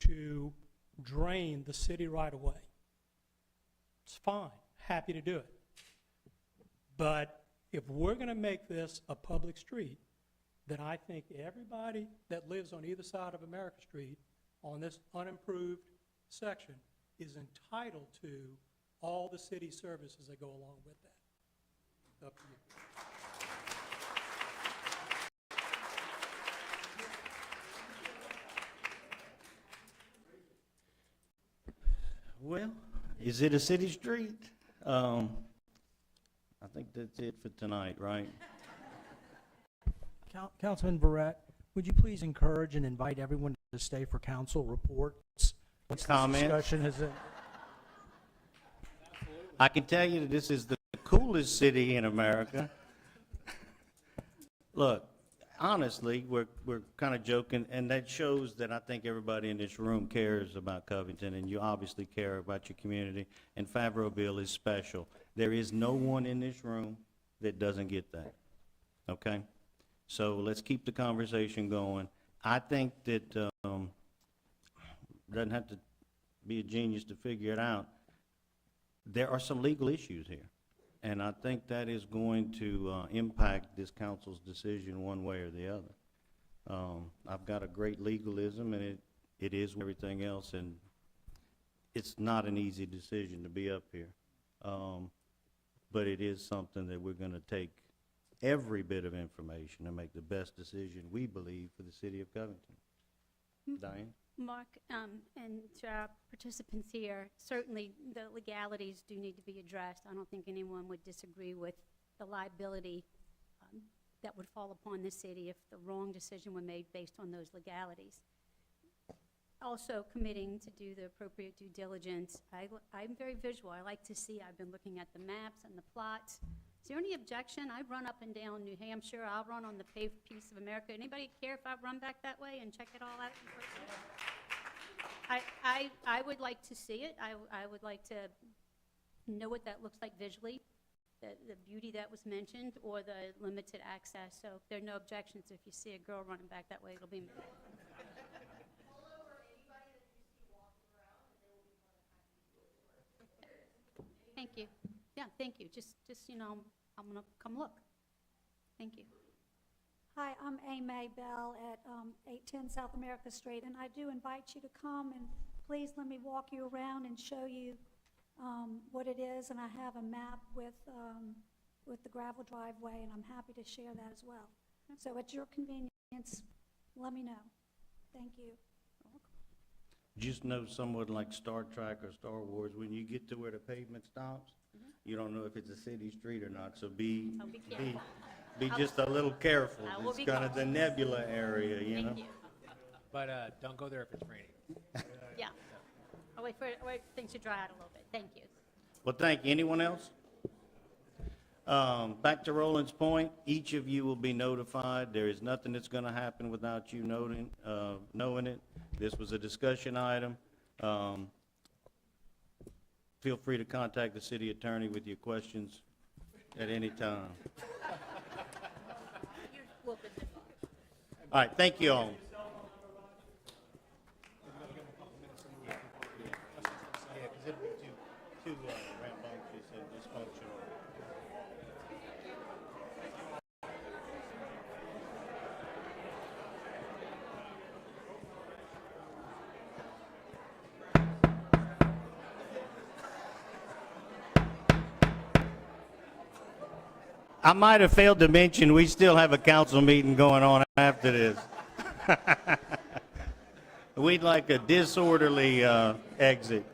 to drain the city right-of-way. It's fine, happy to do it. But if we're going to make this a public street, then I think everybody that lives on either side of America Street on this unimproved section is entitled to all the city services that go along with that. Up to you. Well, is it a city street? I think that's it for tonight, right? Councilman Barrett, would you please encourage and invite everyone to stay for council reports? Once Comment? this discussion has I can tell you that this is the coolest city in America. Look, honestly, we're kind of joking, and that shows that I think everybody in this room cares about Covington, and you obviously care about your community, and Favrobille is special. There is no one in this room that doesn't get that, okay? So let's keep the conversation going. I think that, doesn't have to be a genius to figure it out. There are some legal issues here, and I think that is going to impact this council's decision one way or the other. I've got a great legalism, and it is everything else, and it's not an easy decision to be up here. But it is something that we're going to take every bit of information and make the best decision we believe for the city of Covington. Diane? Mark, and to our participants here, certainly the legalities do need to be addressed. I don't think anyone would disagree with the liability that would fall upon the city if the wrong decision were made based on those legalities. Also committing to do the appropriate due diligence. I'm very visual. I like to see. I've been looking at the maps and the plots. Is there any objection? I run up and down New Hampshire. I'll run on the paved piece of America. Anybody care if I run back that way and check it all out in person? I would like to see it. I would like to know what that looks like visually, the beauty that was mentioned, or the limited access. So if there are no objections, if you see a girl running back that way, it'll be me. Thank you. Yeah, thank you. Just you know, I'm gonna come look. Thank you. Hi, I'm A. May Bell at 810 South America Street, and I do invite you to come and please let me walk you around and show you what it is. And I have a map with the gravel driveway, and I'm happy to share that as well. So at your convenience, let me know. Thank you. just know somewhat like Star Trek or Star Wars, when you get to where the pavement stops, you don't know if it's a city street or not, so I'll be careful. be just a little careful. I will It's be kind of the cautious. nebula area, you know? Thank you. But don't go there if it's raining. Yeah. I'll wait for things to dry out a little bit. Thank you. Well, thank you. Anyone else? Back to Roland's point, each of you will be notified. There is nothing that's going to happen without you knowing it. This was a discussion item. Feel free to contact the city attorney with your questions at any time. All right, thank you all. Yeah, because it'd be too rambunctious and dysfunctional. I might have failed to mention, we still have a council meeting going on after this. We'd like a disorderly exit.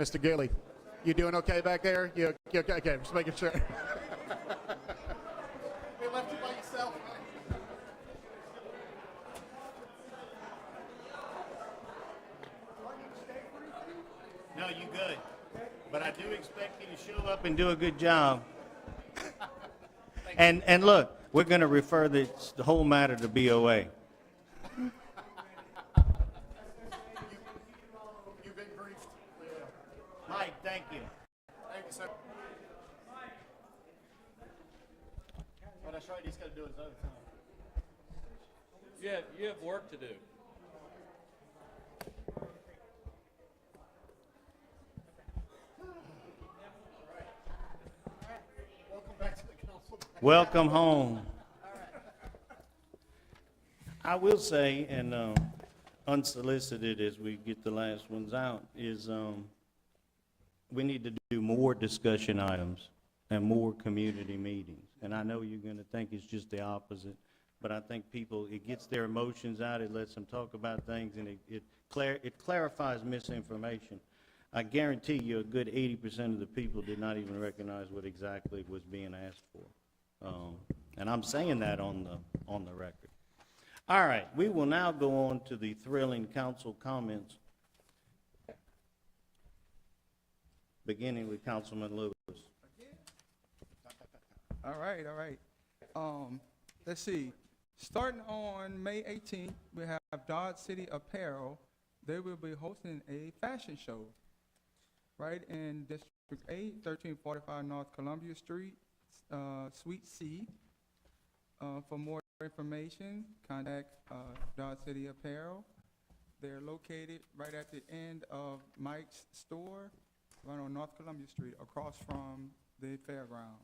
Mr. Gilly, you doing okay back there? You okay, just making sure. They left you by yourself. No, you good. But I do expect you to show up and do a good job. And look, we're going to refer the whole matter to BOA. You've been briefed. Mike, thank you. Thank you, sir. Well, that's right, he's got to do his own time. You have work to do. Welcome back to the council. Welcome home. I will say, and unsolicited as we get the last ones out, is we need to do more discussion items and more community meetings. And I know you're going to think it's just the opposite, but I think people, it gets their emotions out, it lets them talk about things, and it clarifies misinformation. I guarantee you a good 80% of the people did not even recognize what exactly was being asked for. And I'm saying that on the record. All right, we will now go on to the thrilling council comments, beginning with Councilman Lewis. All right. Let's see. Starting on May 18th, we have Dodge City Apparel. They will be hosting a fashion show right in District 8, 1345 North Columbia Street, Suite C. For more information, contact Dodge City Apparel. They're located right at the end of Mike's store, right on North Columbia Street, across from the fairground.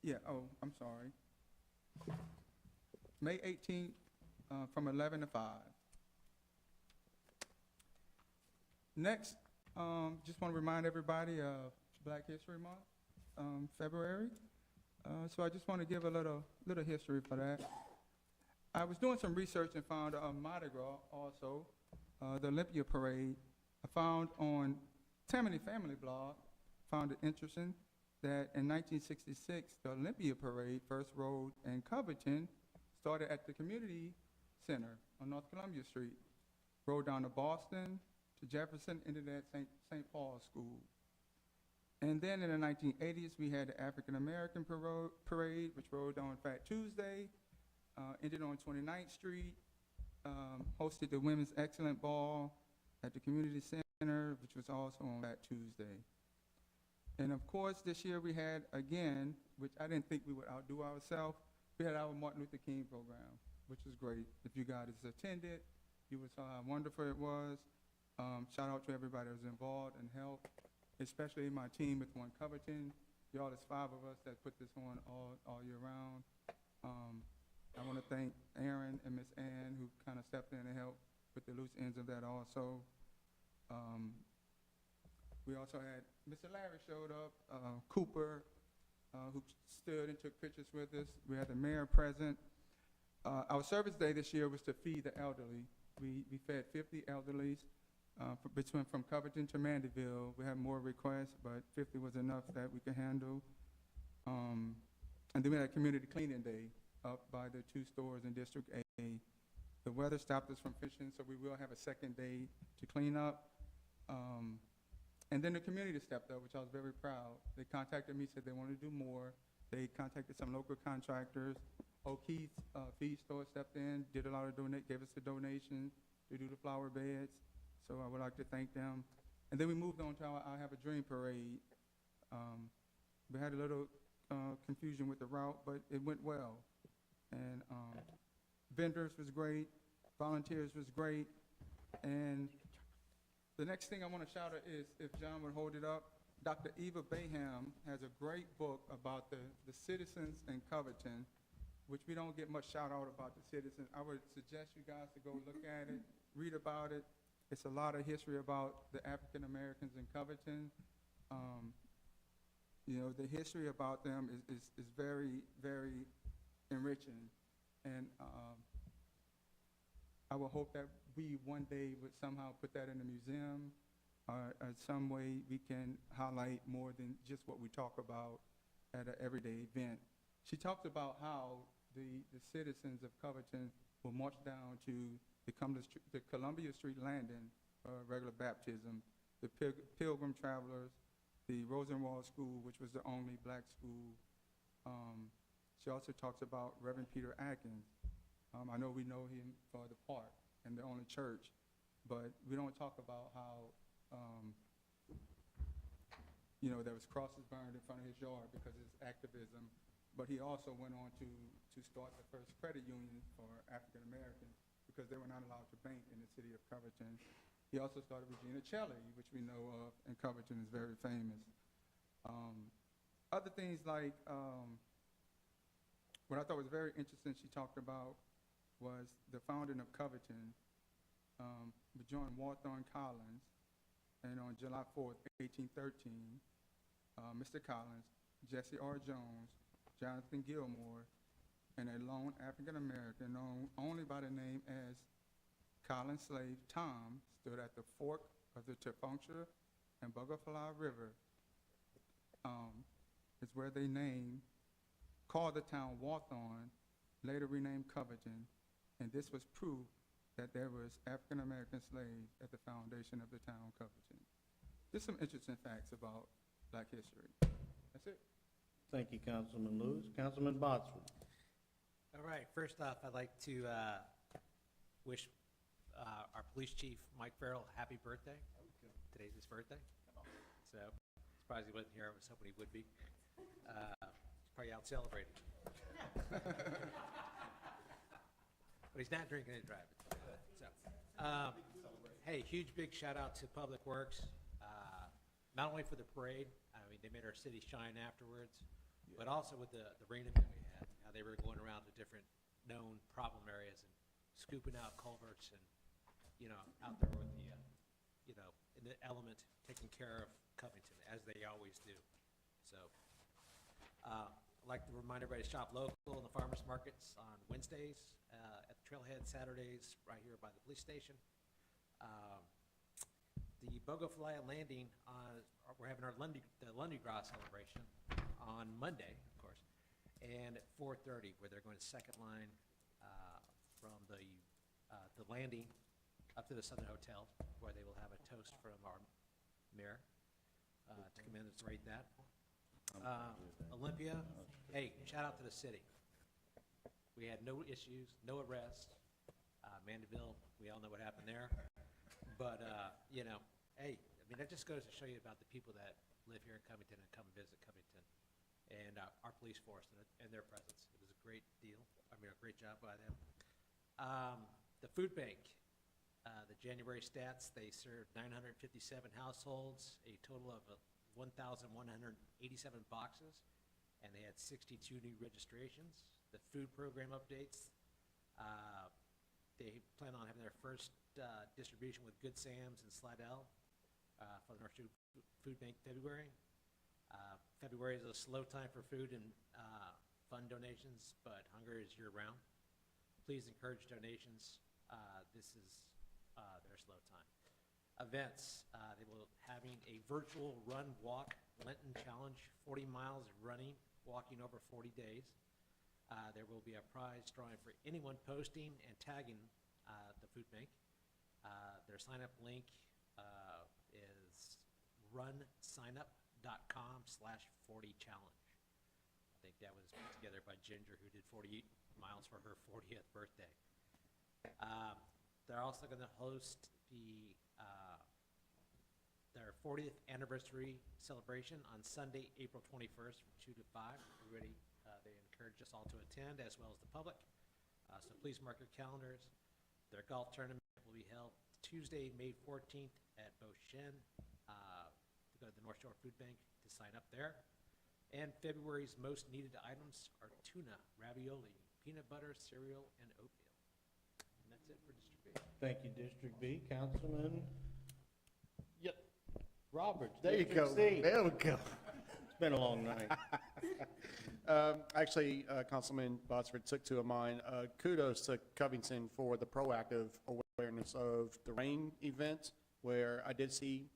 Yeah, oh, I'm sorry. May 18th, from 11 to 5. Next, just want to remind everybody of Black History Month, February. So I just want to give a little history for that. I was doing some research and found Mardi Gras also, the Olympia Parade. I found on Tammany Family Blog, found it interesting that in 1966, the Olympia Parade first rode in Covington, started at the community center on North Columbia Street, rode down to Boston, to Jefferson, ended at St. Paul's School. And then in the 1980s, we had the African American Parade, which rode on Fat Tuesday, ended on 29th Street, hosted the Women's Excellent Ball at the community center, which was also on Fat Tuesday. And of course, this year we had, again, which I didn't think we would outdo ourselves, we had our Martin Luther King program, which was great. If you guys attended, you would saw how wonderful it was. Shout out to everybody that was involved and helped, especially my team with One Covington. Y'all, there's 5 of us that put this on all year round. I want to thank Aaron and Miss Ann, who kind of stepped in and helped with the loose ends of that also. We also had, Mr. Larry showed up, Cooper, who stood and took pictures with us. We had the mayor present. Our service day this year was to feed the elderly. We fed 50 elderlies from Covington to Mandeville. We had more requests, but 50 was enough that we could handle. And then we had a community cleaning day up by the 2 stores in District A. The weather stopped us from fishing, so we will have a second day to clean up. And then the community stepped up, which I was very proud. They contacted me, said they wanted to do more. They contacted some local contractors. O'Keefe's Feed Store stepped in, did a lot of gave us the donation to do the flower beds. So I would like to thank them. And then we moved on to our I Have a Dream parade. We had a little confusion with the route, but it went well. And vendors was great, volunteers was great, and the next thing I want to shout out is, if John would hold it up, Dr. Eva Baham has a great book about the citizens in Covington, which we don't get much shout out about the citizens. I would suggest you guys to go look at it, read about it. It's a lot of history about the African Americans in Covington. You know, the history about them is very, very enriching. And I would hope that we one day would somehow put that in a museum, or some way we can highlight more than just what we talk about at an everyday event. She talks about how the citizens of Covington will march down to the Columbia Street Landing for regular baptism, the Pilgrim Travelers, the Rosenwald School, which was the only black school. She also talks about Reverend Peter Atkins. I know we know him for the park and the only church, but we don't talk about how, you know, there was crosses burned in front of his yard because of his activism, but he also went on to start the first credit union for African Americans because they were not allowed to bank in the city of Covington. He also started Regina Celli, which we know of, and Covington is very famous. Other things like, what I thought was very interesting she talked about was the founding of Covington. We joined Hawthorne Collins, and on July 4th, 1813, Mr. Collins, Jesse R. Jones, Jonathan Gilmore, and a lone African American known only by the name as Collins slave Tom stood at the fork of the Tefauconshire and Bugafly River. Is where they called the town Hawthorne, later renamed Covington, and this was proof that there was African American slaves at the foundation of the town Covington. Just some interesting facts about black history. That's it. Thank you, Councilman Lewis. Councilman Botsford. All right, first off, I'd like to wish our police chief, Mike Farrell, happy birthday. Today's his birthday. So, surprised he wasn't here. I was hoping he would be. He's probably out celebrating. But he's not drinking and driving. Hey, huge big shout out to Public Works, not only for the parade, I mean, they made our city shine afterwards, but also with the rain event we had, how they were going around to different known problem areas and scooping out culverts and, you know, out there with the, you know, in the element, taking care of Covington, as they always do. So, I'd like to remind everybody to shop local in the farmers markets on Wednesdays, at the Trailhead, Saturdays, right here by the police station. The Bogafly Landing, we're having the Lundy Gras celebration on Monday, of course, and at 4:30, where they're going to second line from the landing up to the Southern Hotel, where they will have a toast from our mayor to commemorate that. Olympia, hey, shout out to the city. We had no issues, no arrests. Mandeville, we all know what happened there. But, you know, hey, I mean, that just goes to show you about the people that live here in Covington and come visit Covington and our police force and their presence. It was a great deal. I mean, a great job by them. The food bank, the January stats, they served 957 households, a total of 1,187 boxes, and they had 62 new registrations. The food program updates, they plan on having their first distribution with Good Sam's and Slidell for the North Shore Food Bank February. February is a slow time for food and fund donations, but hunger is year-round. Please encourage donations. This is their slow time. Events, they will having a virtual run, walk, Lenten challenge, 40 miles of running, walking over 40 days. There will be a prize drawing for anyone posting and tagging the food bank. Their sign-up link is runsignup.com/40challenge. I think that was put together by Ginger, who did 40 miles for her 40th birthday. They're also going to host their 40th anniversary celebration on Sunday, April 21st from 2 to 5. They encourage us all to attend, as well as the public. So please mark your calendars. Their golf tournament will be held Tuesday, May 14th at Beauchene. Go to the North Shore Food Bank to sign up there. And February's most needed items are tuna, ravioli, peanut butter, cereal, and oatmeal. And that's it for District B. Thank you, District B. Councilman Roberts. There you District go. C. There we go. It's been a long night. Actually, Councilman Botsford took two of mine. Kudos to Covington for the proactive awareness of the rain event, where I did see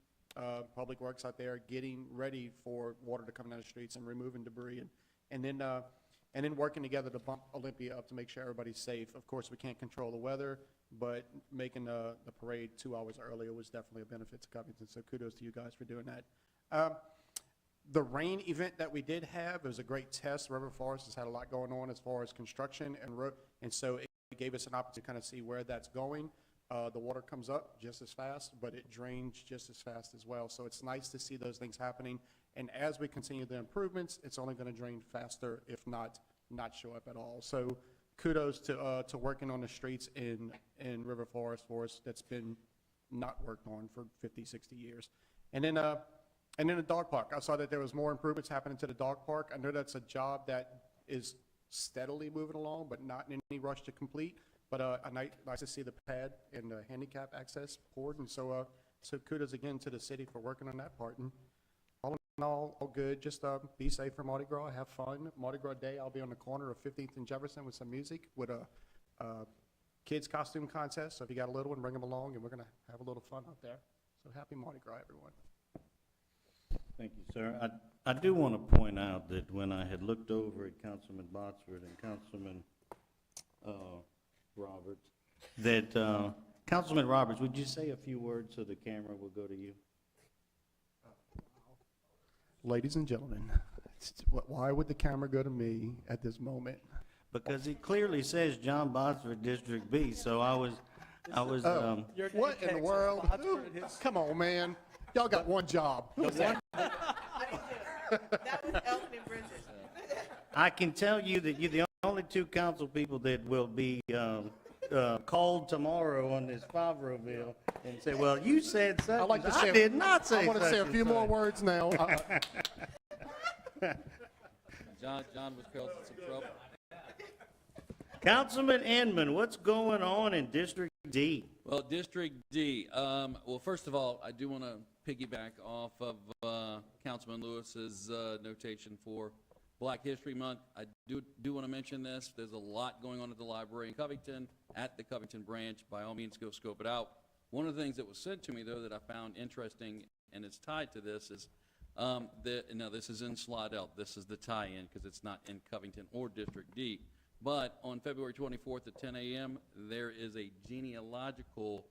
Public Works out there getting ready for water to come down the streets and removing debris, and then working together to bump Olympia up to make sure everybody's safe. Of course, we can't control the weather, but making the parade 2 hours earlier was definitely a benefit to Covington, so kudos to you guys for doing that. The rain event that we did have, it was a great test. River Forest has had a lot going on as far as construction and so it gave us an opportunity to kind of see where that's going. The water comes up just as fast, but it drains just as fast as well. So it's nice to see those things happening. And as we continue the improvements, it's only going to drain faster, if not show up at all. So kudos to working on the streets in River Forest for us that's been not worked on for 50, 60 years. And then the dog park. I saw that there was more improvements happening to the dog park. I know that's a job that is steadily moving along, but not in any rush to complete. But nice to see the pad and the handicap access poured. And so kudos again to the city for working on that part. And all in all good. Just be safe for Mardi Gras. Have fun. Mardi Gras Day, I'll be on the corner of 15th and Jefferson with some music with a kids costume contest. So if you got a little one, bring them along, and we're going to have a little fun out there. So happy Mardi Gras, everyone. Thank you, sir. I do want to point out that when I had looked over at Councilman Botsford and Councilman Roberts, that Councilman Roberts, would you say a few words so the camera will go to you? Ladies and gentlemen, why would the camera go to me at this moment? Because it clearly says John Botsford, District B, so I was. What in the world? Come on, man. Y'all got one job. Who's that? That was Elton and Bridget. I can tell you that you're the only two council people that will be called tomorrow on this Favreau bill and say, well, you said such. I did not say such. I want to say a few more words now. John was causing some trouble. Councilman Inman, what's going on in District D? Well, District D, well, first of all, I do want to piggyback off of Councilman Lewis's notation for Black History Month. I do want to mention this. There's a lot going on at the library in Covington, at the Covington branch. By all means, go scope it out. One of the things that was said to me, though, that I found interesting, and it's tied to this, is now this is in Slidell. This is the tie-in because it's not in Covington or District D. But on February 24th at 10 a.m., there is a genealogical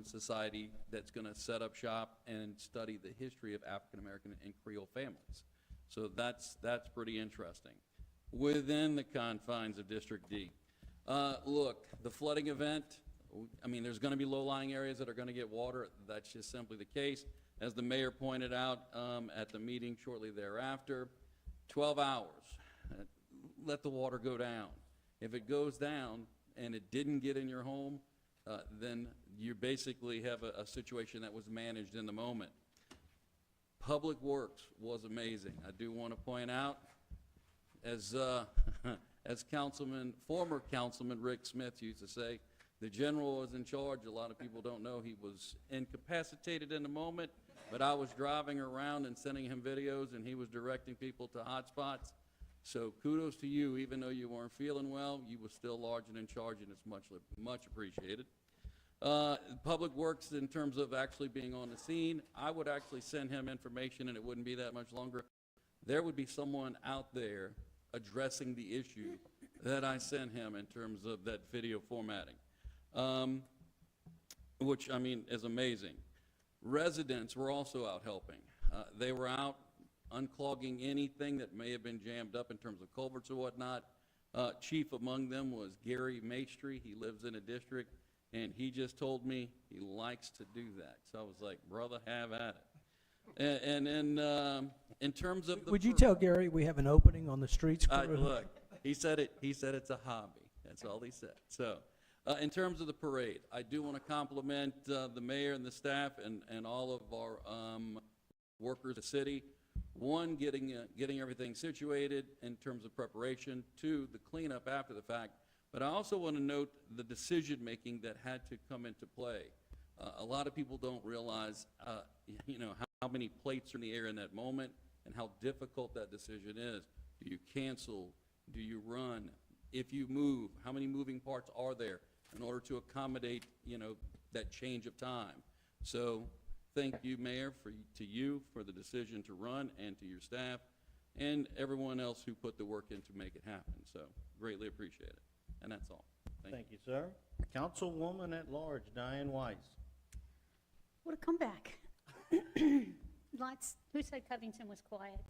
society that's going to set up shop and study the history of African American and Creole families. So that's pretty interesting. Within the confines of District D, look, the flooding event, I mean, there's going to be low-lying areas that are going to get water. That's just simply the case. As the mayor pointed out at the meeting shortly thereafter, 12 hours. Let the water go down. If it goes down and it didn't get in your home, then you basically have a situation that was managed in the moment. Public Works was amazing. I do want to point out, as former Councilman Rick Smith used to say, The general was in charge. A lot of people don't know he was incapacitated in the moment, but I was driving around and sending him videos, and he was directing people to hotspots. So kudos to you. Even though you weren't feeling well, you were still large and in charge, and it's much appreciated. Public Works, in terms of actually being on the scene, I would actually send him information, and it wouldn't be that much longer. There would be someone out there addressing the issue that I sent him in terms of that video formatting, which, I mean, is amazing. Residents were also out helping. They were out unclogging anything that may have been jammed up in terms of culverts or whatnot. Chief among them was Gary Maestri. He lives in a district, and he just told me he likes to do that. So I was like, brother, have at it. And then in terms of the... Would you tell Gary we have an opening on the streets crew? Look, he said it's a hobby. That's all he said. So in terms of the parade, I do want to compliment the mayor and the staff and all of our workers in the city. One, getting everything situated in terms of preparation. Two, the cleanup after the fact. But I also want to note the decision-making that had to come into play. A lot of people don't realize, how many plates are in the air in that moment and how difficult that decision is. Do you cancel? Do you run? If you move, how many moving parts are there in order to accommodate, that change of time? So thank you, Mayor, to you for the decision to run, and to your staff and everyone else who put the work in to make it happen. So greatly appreciate it. And that's all. Thank you, sir. Councilwoman at Large, Diane Weiss. What a comeback. Who said Covington was quiet?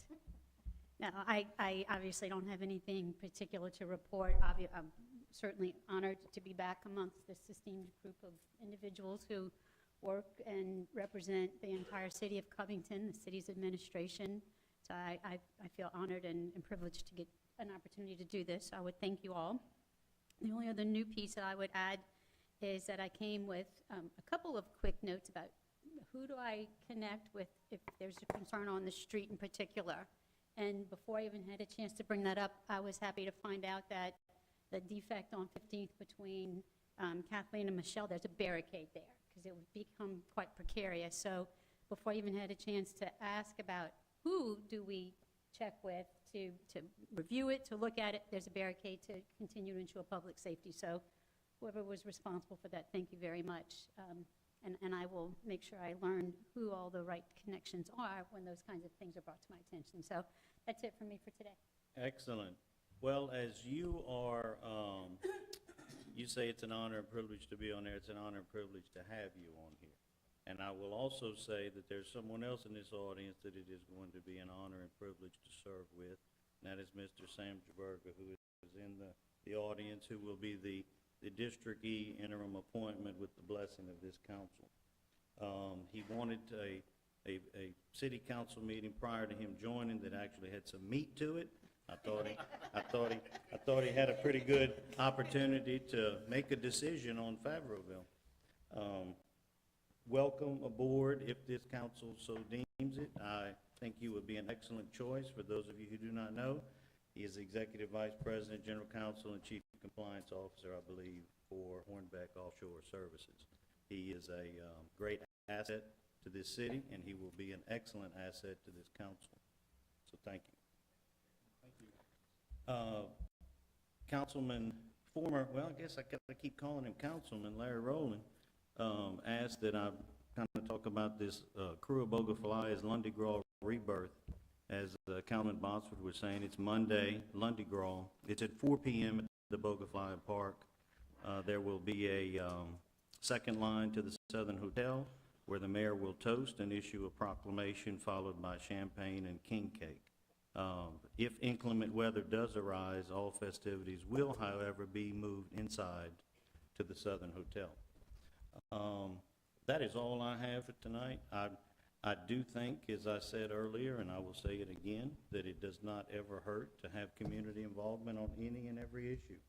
No, I obviously don't have anything particular to report. I'm certainly honored to be back amongst this esteemed group of individuals who work and represent the entire city of Covington, the city's administration. So I feel honored and privileged to get an opportunity to do this. I would thank you all. The only other new piece that I would add is that I came with a couple of quick notes about who do I connect with if there's a concern on the street in particular. And before I even had a chance to bring that up, I was happy to find out that the defect on 15th between Kathleen and Michelle, there's a barricade there because it would become quite precarious. So before I even had a chance to ask about who do we check with to review it, to look at it, there's a barricade to continue to ensure public safety. So whoever was responsible for that, thank you very much. And I will make sure I learn who all the right connections are when those kinds of things are brought to my attention. So that's it for me for today. Excellent. Well, as you are, you say it's an honor and privilege to be on there. It's an honor and privilege to have you on here. And I will also say that there's someone else in this audience that it is going to be an honor and privilege to serve with, and that is Mr. Sam Jaberga, who is in the audience, who will be the District E interim appointment with the blessing of this council. He wanted a city council meeting prior to him joining that actually had some meat to it. I thought he had a pretty good opportunity to make a decision on Favreauville. Welcome aboard if this council so deems it. I think you would be an excellent choice. For those of you who do not know, he is Executive Vice President, General Counsel, and Chief Compliance Officer, I believe, for Hornbeck Offshore Services. He is a great asset to this city, and he will be an excellent asset to this council. So thank you. Councilman, I guess I gotta keep calling him Councilman, Larry Rowland, asked that I kind of talk about this Crew of Bogafly Lundy Gras rebirth. As Councilman Bonsford was saying, it's Monday, Lundy Gras. It's at 4 p.m. at the Bogafly Park. There will be a second line to the Southern Hotel where the mayor will toast and issue a proclamation followed by champagne and king cake. If inclement weather does arise, all festivities will, however, be moved inside to the Southern Hotel. That is all I have for tonight. I do think, as I said earlier, and I will say it again, that it does not ever hurt to have community involvement on any and every issue.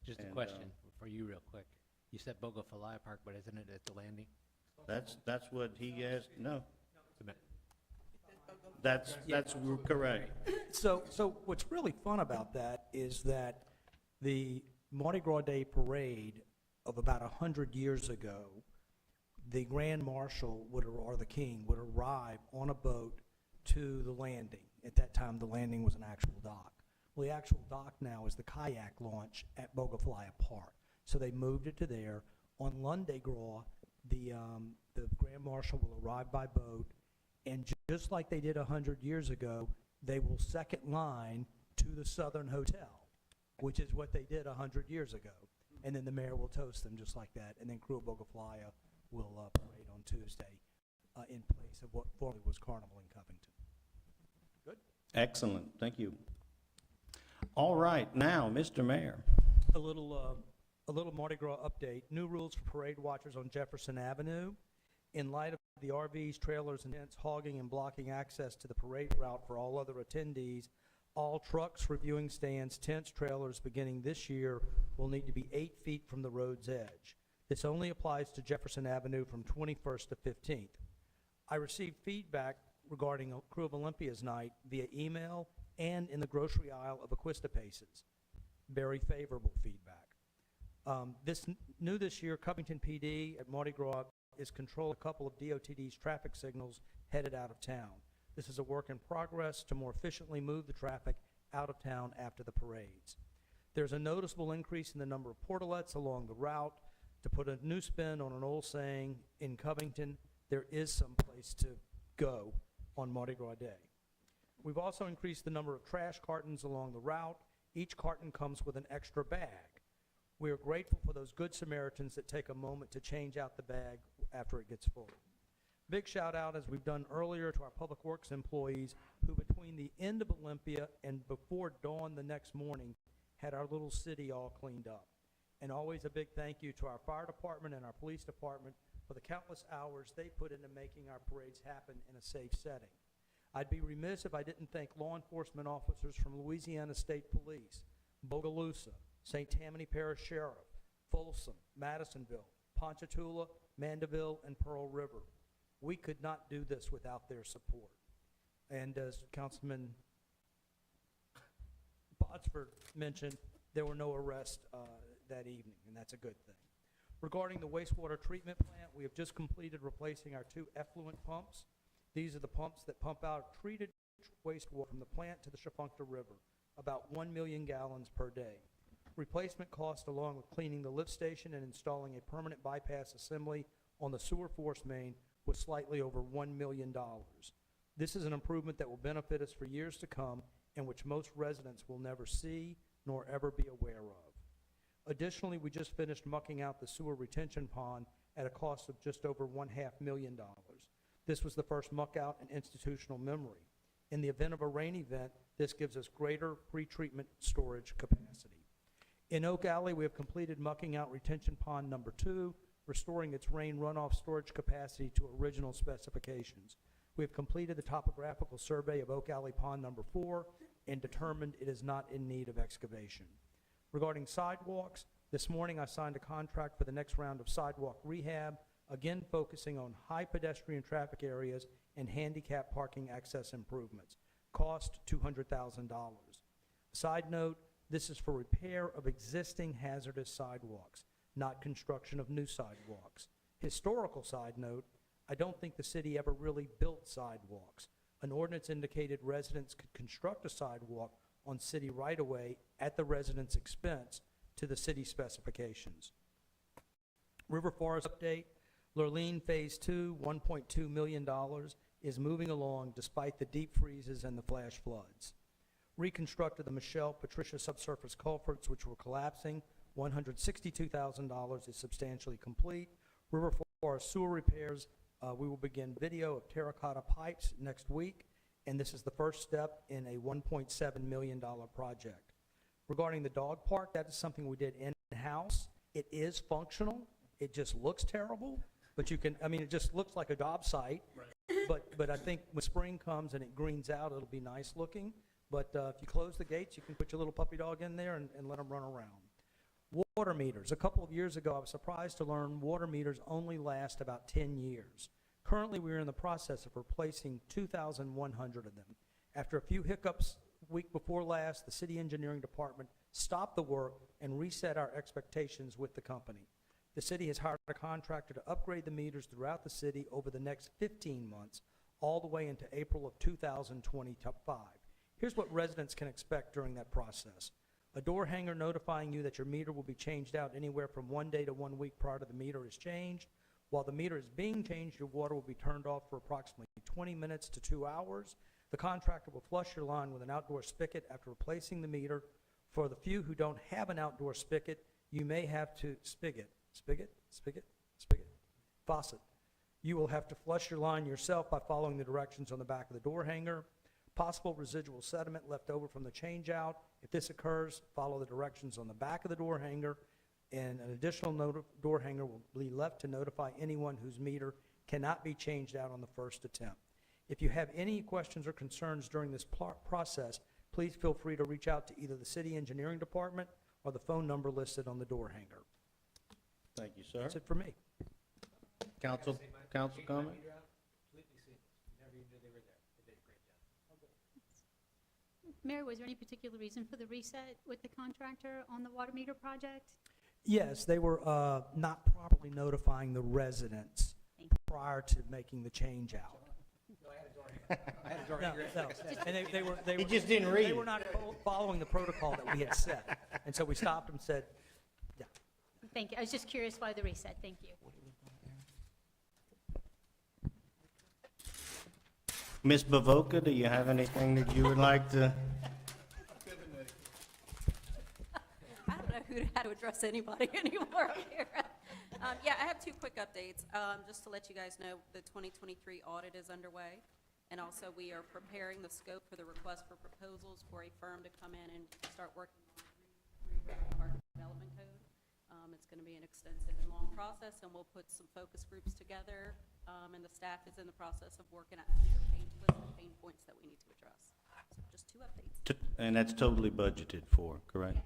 Just a question for you real quick. You said Bogafly Park, but isn't it at the landing? That's what he asked. No. That's correct. So what's really fun about that is that the Mardi Gras Day Parade of about 100 years ago, the Grand Marshal or the King would arrive on a boat to the landing. At that time, the landing was an actual dock. Well, the actual dock now is the kayak launch at Bogaflaya Park. So they moved it to there. On Lunday Gras, the Grand Marshal will arrive by boat, and just like they did 100 years ago, they will second line to the Southern Hotel, which is what they did 100 years ago. And then the mayor will toast them just like that, and then Crew of Bogaflaya will parade on Tuesday in place of what formerly was Carnival in Covington. Good? Excellent, thank you. All right, now, Mr. Mayor. A little Mardi Gras update. New rules for parade watchers on Jefferson Avenue. In light of the RVs, trailers, and tents hogging and blocking access to the parade route for all other attendees, all trucks, reviewing stands, tents, trailers beginning this year will need to be 8 feet from the road's edge. This only applies to Jefferson Avenue from 21st to 15th. I received feedback regarding Crew of Olympia's night via email and in the grocery aisle of Aquistapaces. Very favorable feedback. New this year, Covington PD at Mardi Gras is controlling a couple of DOTD's traffic signals headed out of town. This is a work in progress to more efficiently move the traffic out of town after the parades. There's a noticeable increase in the number of portalets along the route. To put a new spin on an old saying, in Covington, there is some place to go on Mardi Gras Day. We've also increased the number of trash cartons along the route. Each carton comes with an extra bag. We are grateful for those good Samaritans that take a moment to change out the bag after it gets full. Big shout out, as we've done earlier, to our Public Works employees who between the end of Olympia and before dawn the next morning had our little city all cleaned up. And always a big thank you to our fire department and our police department for the countless hours they put into making our parades happen in a safe setting. I'd be remiss if I didn't thank law enforcement officers from Louisiana State Police, Bogalusa, St. Tammany Parish Sheriff, Folsom, Madisonville, Ponchatoula, Mandeville, and Pearl River. We could not do this without their support. And as Councilman Botsford mentioned, there were no arrests that evening, and that's a good thing. Regarding the wastewater treatment plant, we have just completed replacing our 2 effluent pumps. These are the pumps that pump out treated wastewater from the plant to the Shafuncta River, about 1 million gallons per day. Replacement cost, along with cleaning the lift station and installing a permanent bypass assembly on the sewer force main, was slightly over $1 million. This is an improvement that will benefit us for years to come and which most residents will never see nor ever be aware of. Additionally, we just finished mucking out the sewer retention pond at a cost of just over $500,000. This was the first muck out in institutional memory. In the event of a rain event, this gives us greater pre-treatment storage capacity. In Oak Alley, we have completed mucking out retention pond number 2, restoring its rain runoff storage capacity to original specifications. We have completed the topographical survey of Oak Alley Pond number 4 and determined it is not in need of excavation. Regarding sidewalks, this morning I signed a contract for the next round of sidewalk rehab, again focusing on high pedestrian traffic areas and handicap parking access improvements. Cost $200,000. Side note, this is for repair of existing hazardous sidewalks, not construction of new sidewalks. Historical side note, I don't think the city ever really built sidewalks. An ordinance indicated residents could construct a sidewalk on city right-of-way at the resident's expense to the city specifications. River Forest update, Lurleen Phase 2, $1.2 million, is moving along despite the deep freezes and the flash floods. Reconstructed the Michelle Patricia subsurface culverts, which were collapsing, $162,000 is substantially complete. River Forest sewer repairs, we will begin video of terracotta pipes next week, and this is the first step in a $1.7 million project. Regarding the dog park, that is something we did in-house. It is functional. It just looks terrible, but you can, I mean, it just looks like a job site. Right. But I think when spring comes and it greens out, it'll be nice looking. But if you close the gates, you can put your little puppy dog in there and let them run around. Water meters. A couple of years ago, I was surprised to learn water meters only last about 10 years. Currently, we are in the process of replacing 2,100 of them. After a few hiccups week before last, the city engineering department stopped the work and reset our expectations with the company. The city has hired a contractor to upgrade the meters throughout the city over the next 15 months, all the way into April of 2025. Here's what residents can expect during that process. A door hanger notifying you that your meter will be changed out anywhere from 1 day to 1 week prior to the meter is changed. While the meter is being changed, your water will be turned off for approximately 20 minutes to 2 hours. The contractor will flush your line with an outdoor spigot after replacing the meter. For the few who don't have an outdoor spigot, you may have to faucet. You will have to flush your line yourself by following the directions on the back of the door hanger. Possible residual sediment left over from the change out. If this occurs, follow the directions on the back of the door hanger, and an additional door hanger will be left to notify anyone whose meter cannot be changed out on the first attempt. If you have any questions or concerns during this process, please feel free to reach out to either the city engineering department or the phone number listed on the door hanger. Thank you, sir. That's it for me. Council comment? Mayor, was there any particular reason for the reset with the contractor on the water meter project? Yes, they were not properly notifying the residents prior to making the change out. No. And He just didn't read They it. were not following the protocol that we had set. And so we stopped them and said, yeah. Thank you. I was just curious why the reset. Thank you. Ms. Bavoka, do you have anything that you would like to? I don't know how to address anybody anymore up here. Yeah, I have two quick updates. Just to let you guys know, the 2023 audit is underway. And also, we are preparing the scope for the request for proposals for a firm to come in and start working on our development code. It's going to be an extensive and long process, and we'll put some focus groups together. And the staff is in the process of working out pain points that we need to address. So just two updates. And that's totally budgeted for, correct?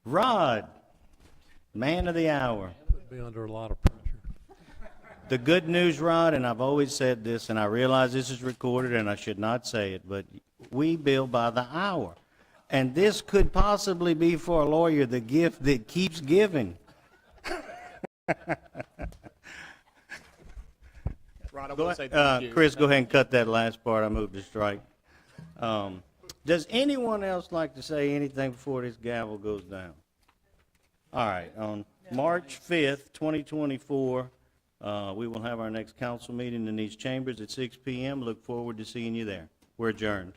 Rod, man of the hour. Put me under a lot of pressure. The good news, Rod, and I've always said this, and I realize this is recorded and I should not say it, but we bill by the hour. And this could possibly be for a lawyer the gift that keeps giving. Rod, I will say thank you. Chris, go ahead and cut that last part. I moved to strike. Does anyone else like to say anything before this gavel goes down? All right, on March 5th, 2024, we will have our next council meeting in these chambers at 6 p.m. Look forward to seeing you there. We're adjourned.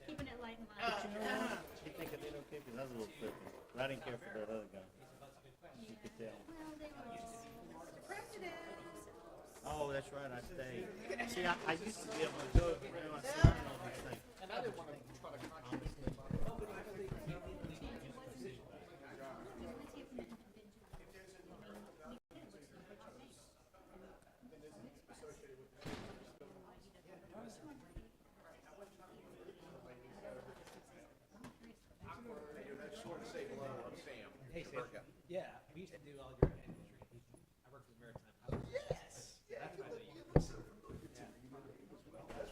Keeping it light and light. You think I did okay? Because I was a little trippy. But I didn't care for that other guy. You could tell. Oh, that's right, I stayed. See, I used to be able to go around and sign all these things. And I didn't want to try to Hey, Sam. Yeah, we used to do all your industry. I worked for Maritime House. Yes. That's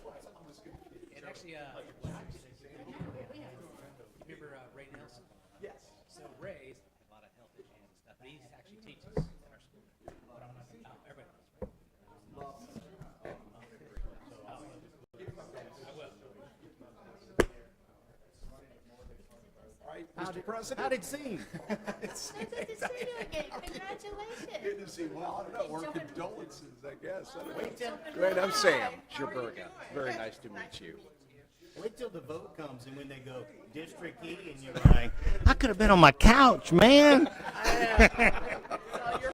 why I know you. And actually, remember Ray Nelson? Yes. So Ray's had a lot of health issues and stuff, but he actually teaches in our school. Everybody knows, right? I will. Mr. President. How'd it seem? Nice to see you again. Congratulations. Good to see you. Well, I don't know, our condolences, I guess. Great, I'm Sam Scherberga. Very nice to meet you. Wait till the vote comes and when they go District E and you're like, I could have been on my couch, man.